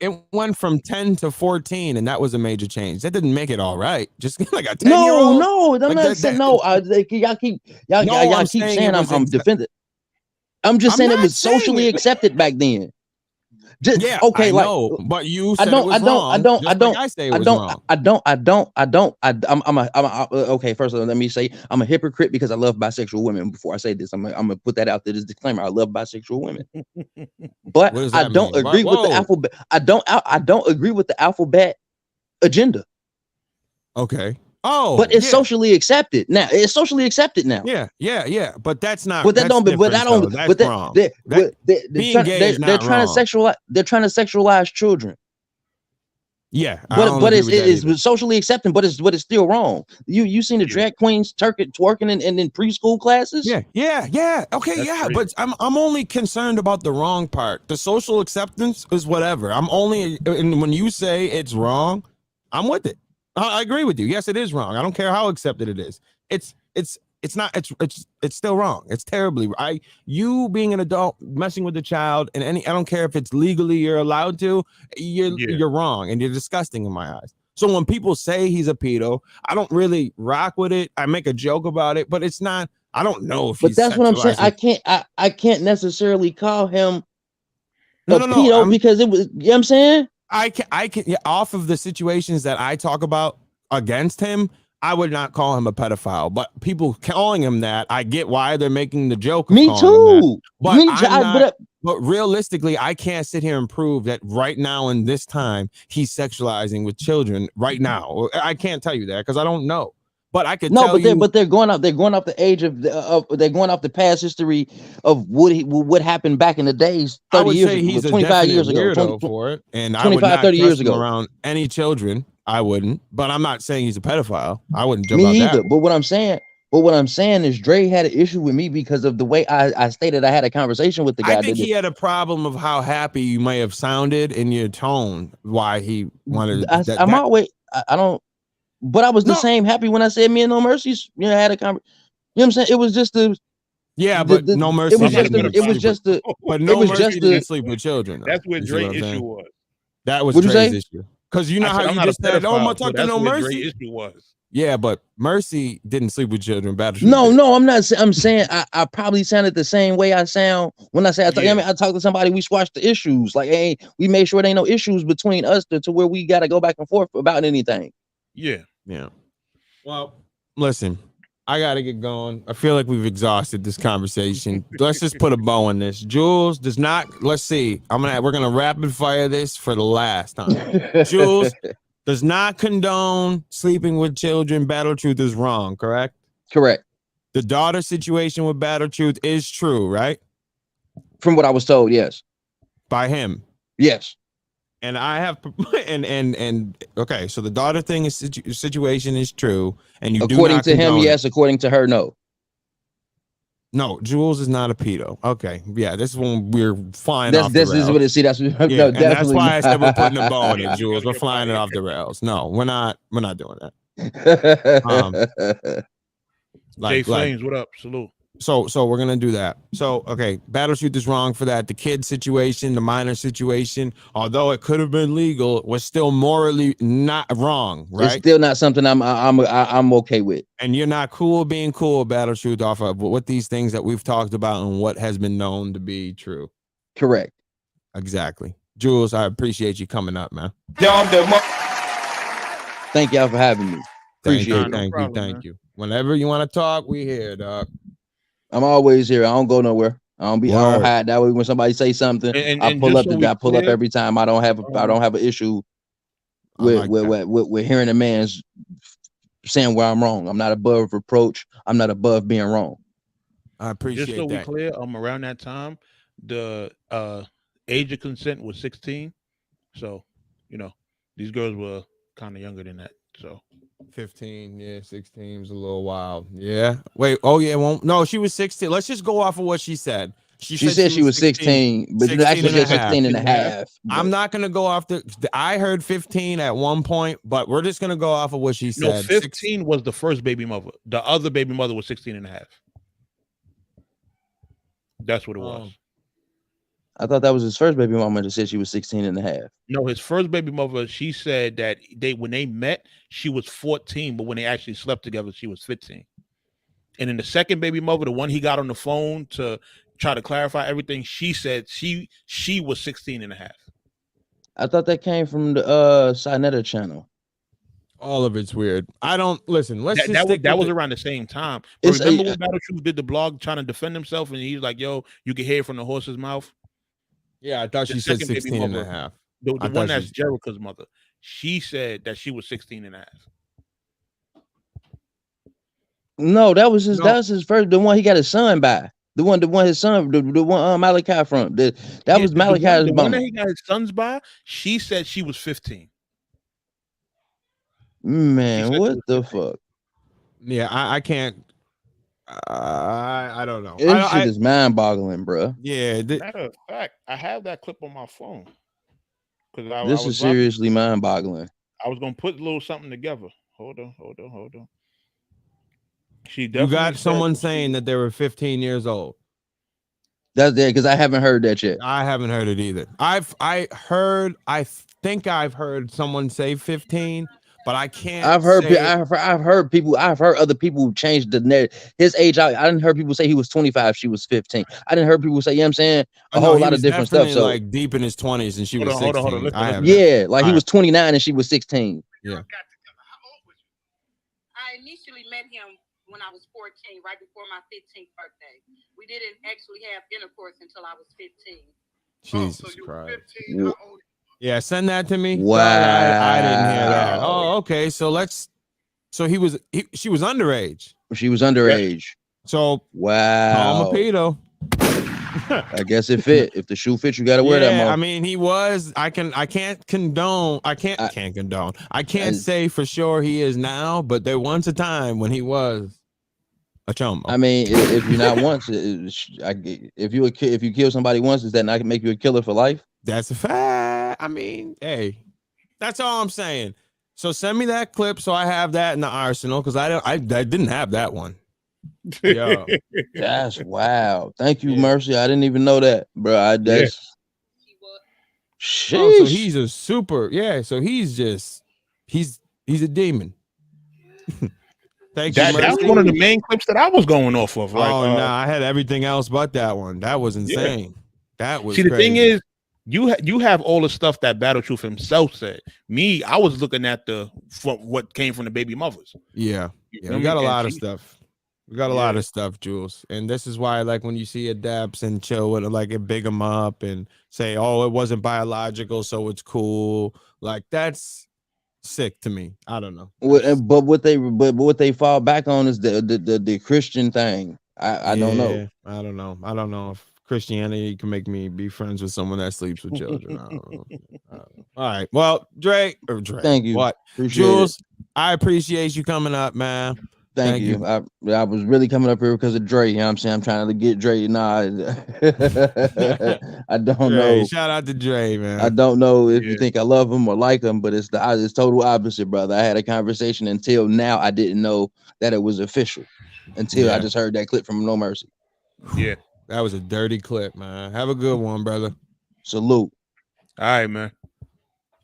It went from 10 to 14, and that was a major change. That didn't make it all right. Just like a 10-year-old.
No, I'm not saying no. Y'all keep saying I'm defending. I'm just saying it was socially accepted back then.
Okay, but you said okay.
First of all, let me say I'm a hypocrite because I love bisexual women. Before I say this, I'm gonna put that out there. This disclaimer: I love bisexual women, but I don't agree with the alphabet. I don't agree with the alphabet agenda.
Okay.
But it's socially accepted now. It's socially accepted now.
Yeah. But that's not.
But that don't. But I don't.
That's
but
wrong.
They're trying to sexualize. They're trying to sexualize children.
Yeah.
But it's socially accepted. But it's still wrong. You seen the drag queens twerking in preschool classes?
Yeah. Okay. That's but I'm only concerned about the wrong part. The social acceptance is whatever. And when you say it's wrong, I'm with it. I agree with you. Yes, it is wrong. I don't care how accepted it is. It's still wrong. It's terribly. You being an adult messing with a child and I don't care if it's legally you're allowed to. You're wrong and you're disgusting in my eyes. So when people say he's a pedo, I don't really rock with it. I make a joke about it, but it's not. I don't know if.
But that's what I'm saying. I can't necessarily call him a pedo because it was. You know what I'm saying?
I can off of the situations that I talk about against him, I would not call him a pedophile. But people calling him that, I get why they're making the joke.
Me too.
But realistically, I can't sit here and prove that right now in this time he's sexualizing with children right now. I can't tell you that because I don't know. But I could tell you.
But they're going off the age of they're going off the past history of what happened back in the days 30 years ago,
he's
25 years ago,
for it, and
25, 30 years ago
around any children. I wouldn't, but I'm not saying he's a pedophile. I wouldn't jump
me
out
either.
that.
But what I'm saying is Dre had an issue with me because of the way I stated I had a conversation with the guy.
I think he had a problem of how happy you may have sounded in your tone. Why he wanted.
I don't. But I was the same happy when I said me and No Mercy's, had a conversation. You know what I'm saying? It was just the.
But No Mercy. But No Mercy didn't sleep with children.
That's what Dre's issue was.
That was Dre's issue. Because you know how you just said, "Oh, I'm gonna talk to No Mercy."
Dre's issue was.
Yeah, but Mercy didn't sleep with children.
No, I'm not. I'm saying I probably sounded the same way I sound when I say I talk to somebody. We squash the issues. Like, hey, we made sure there ain't no issues between us to where we got to go back and forth about anything.
Yeah.
Well, listen, I gotta get going. I feel like we've exhausted this conversation. Let's just put a bow on this. Jules does not. Let's see. We're gonna rapid fire this for the last time. Jules does not condone sleeping with children. Battle Truth is wrong. Correct. The daughter situation with Battle Truth is true, right?
From what I was told, yes.
By him.
Yes.
And I have okay, so the daughter thing is situation is true, and you
according to him, yes. According to her, no.
No, Jules is not a pedo. Okay, yeah, this is when we're flying off the rails.
This is what it. See, that's
no, and that's why I said we're putting a bow on it, Jules. We're flying it off the rails. No, we're not doing that.
Jay Flames, what up? Salute.
So we're gonna do that. So okay, Battle Truth is wrong for that. The kid situation, the minor situation, although it could have been legal, was still morally not wrong, right?
It's still not something I'm okay with.
And you're not cool being cool, Battle Truth, off of what these things that we've talked about and what has been known to be true.
Correct.
Exactly. Jules, I appreciate you coming up, man.
Thank y'all for having me. Appreciate it.
Thank you. Whenever you want to talk, we here, dog.
I'm always here. I don't go nowhere. I don't hide. That way, when somebody say something, I pull up. I pull up every time. I don't have an issue with hearing a man's saying where I'm wrong. I'm not above reproach. I'm not above being wrong.
I appreciate
Just so
that.
we clear, around that time, the age of consent was 16. So, these girls were kind of younger than that. So
15, yeah, 16 was a little wild. Yeah. Wait, oh yeah, no, she was 16. Let's just go off of what she said. She said she was 16,
but 16 actually said 16 and a half.
I'm not gonna go off I heard 15 at one point, but we're just gonna go off of what she said.
No, 15 was the first baby mother. The other baby mother was 16 and a half. That's what it was.
I thought that was his first baby mama that said she was 16 and a half.
No, his first baby mother, she said that when they met, she was 14, but when they actually slept together, she was 15. And then the second baby mother, the one he got on the phone to try to clarify everything, she said she was 16 and a half.
I thought that came from the Sinetta channel.
All of it's weird. I don't listen.
That was around the same time. But remember when Battle Truth did the blog trying to defend himself, and he's like, "Yo, you can hear it from the horse's mouth."
Yeah, I thought she said 16 and a half.
The one that's Jericho's mother. She said that she was 16 and a half.
No, that was his first, the one he got his son by. The one his son, the one Malachi from. That was Malachi's
the one that he got his sons by, she said she was 15.
Man, what the fuck?
Yeah, I can't. I don't know.
This shit is mind-boggling, bro.
Yeah.
Matter of fact, I have that clip on my phone.
This is seriously mind-boggling.
I was gonna put a little something together. Hold on.
You got someone saying that they were 15 years old.
That's there because I haven't heard that yet.
I haven't heard it either. I think I've heard someone say 15. But I can't.
I've heard other people change the net. His age. I didn't heard people say he was 25. She was 15. I didn't heard people say. You know what I'm saying? A whole lot of different stuff. So
like deep in his 20s, and she was 16.
Hold on.
Yeah, like he was 29 and she was 16.
Yeah.
I initially met him when I was 14, right before my 15th birthday. We didn't actually have intercourse until I was 15.
Jesus Christ. Yeah, send that to me.
Wow.
I didn't hear that. Oh, okay. So she was underage.
She was underage.
So
wow.
Call him a pedo.
I guess it fit. If the shoe fits, you gotta wear that.
I mean, he was. I can't condone. I can't say for sure he is now, but there once a time when he was a chum.
I mean, if you're not once, if you kill somebody once, does that not make you a killer for life?
That's a fact. I mean, hey, that's all I'm saying. So send me that clip so I have that in the arsenal because I didn't have that one. Yeah,
that's wow. Thank you, Mercy. I didn't even know that, bro.
So he's a super. Yeah, so he's a demon. Thank you, Mercy.
That was one of the main clips that I was going off of. Like,
I had everything else but that one. That was insane. That was.
See, the thing is, you have all the stuff that Battle Truth himself said. Me, I was looking at what came from the baby mothers.
Yeah, we got a lot of stuff. We got a lot of stuff, Jules, and this is why, like, when you see Adapts and Chill with like it big them up and say, "Oh, it wasn't biological, so it's cool." Like that's sick to me. I don't know.
But what they fall back on is the Christian thing. I don't know.
I don't know. I don't know if Christianity can make me be friends with someone that sleeps with children. I don't know. All right. Well, Drake.
Thank you.
What? Jules, I appreciate you coming up, man.
Thank you. I was really coming up here because of Dre. You know what I'm saying? I'm trying to get Dre. Nah, I don't know.
Shout out to Dre, man.
I don't know if you think I love him or like him, but it's total opposite, brother. I had a conversation until now. I didn't know that it was official until I just heard that clip from No Mercy.
Yeah.
That was a dirty clip, man. Have a good one, brother.
Salute.
All right, man.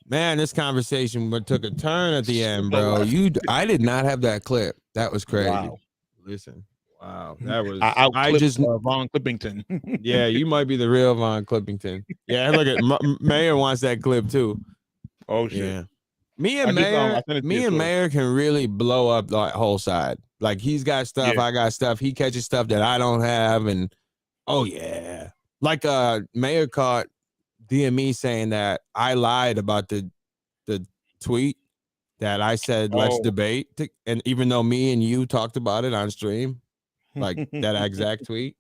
Man, this conversation took a turn at the end, bro. I did not have that clip. That was crazy.
Wow.
Listen, wow, that was.
I just Von Clippington.
Yeah, you might be the real Von Clippington. Yeah, look at Mayor wants that clip too.
Oh shit.
Yeah. Me and Mayor can really blow up the whole side. Like he's got stuff, I got stuff. He catches stuff that I don't have, and oh yeah, like Mayor caught DME saying that I lied about the tweet that I said let's debate, and even though me and you talked about it on stream, like that exact tweet.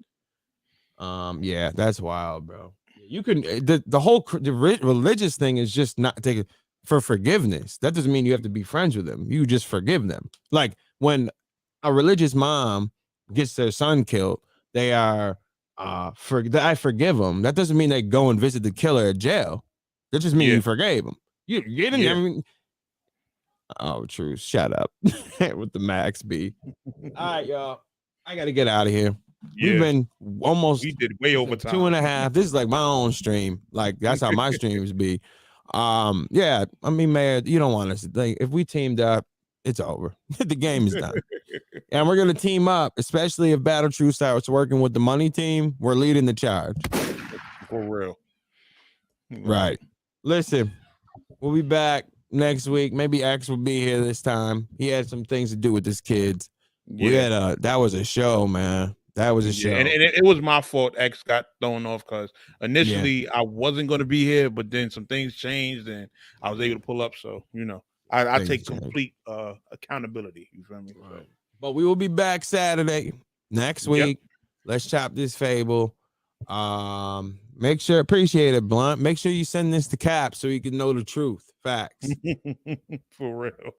Yeah, that's wild, bro. You can the whole religious thing is just not taking for forgiveness. That doesn't mean you have to be friends with them. You just forgive them. Like when a religious mom gets their son killed, they are I forgive them. That doesn't mean they go and visit the killer at jail. That just means you forgave them. You didn't. I mean, oh, true. Shut up with the Max B. All right, y'all. I got to get out of here. We've been we
did way over time.
2.5. This is like my own stream. Like that's how my streams be. Yeah. I mean, man, you don't want us to think if we teamed up, it's over. The game is done. And we're gonna team up, especially if Battle True starts working with the money team. We're leading the charge.
For real.
Right. Listen, we'll be back next week. Maybe X will be here this time. He had some things to do with his kids. We had that was a show, man. That was a show.
And it was my fault. X got thrown off because initially I wasn't going to be here, but then some things changed and I was able to pull up. So, you know, I take complete accountability. You feel me?
Right. But we will be back Saturday next week. Let's chop this Fable. Make sure, appreciate it, Blunt. Make sure you send this to Cap so he can know the truth. Facts.
For real.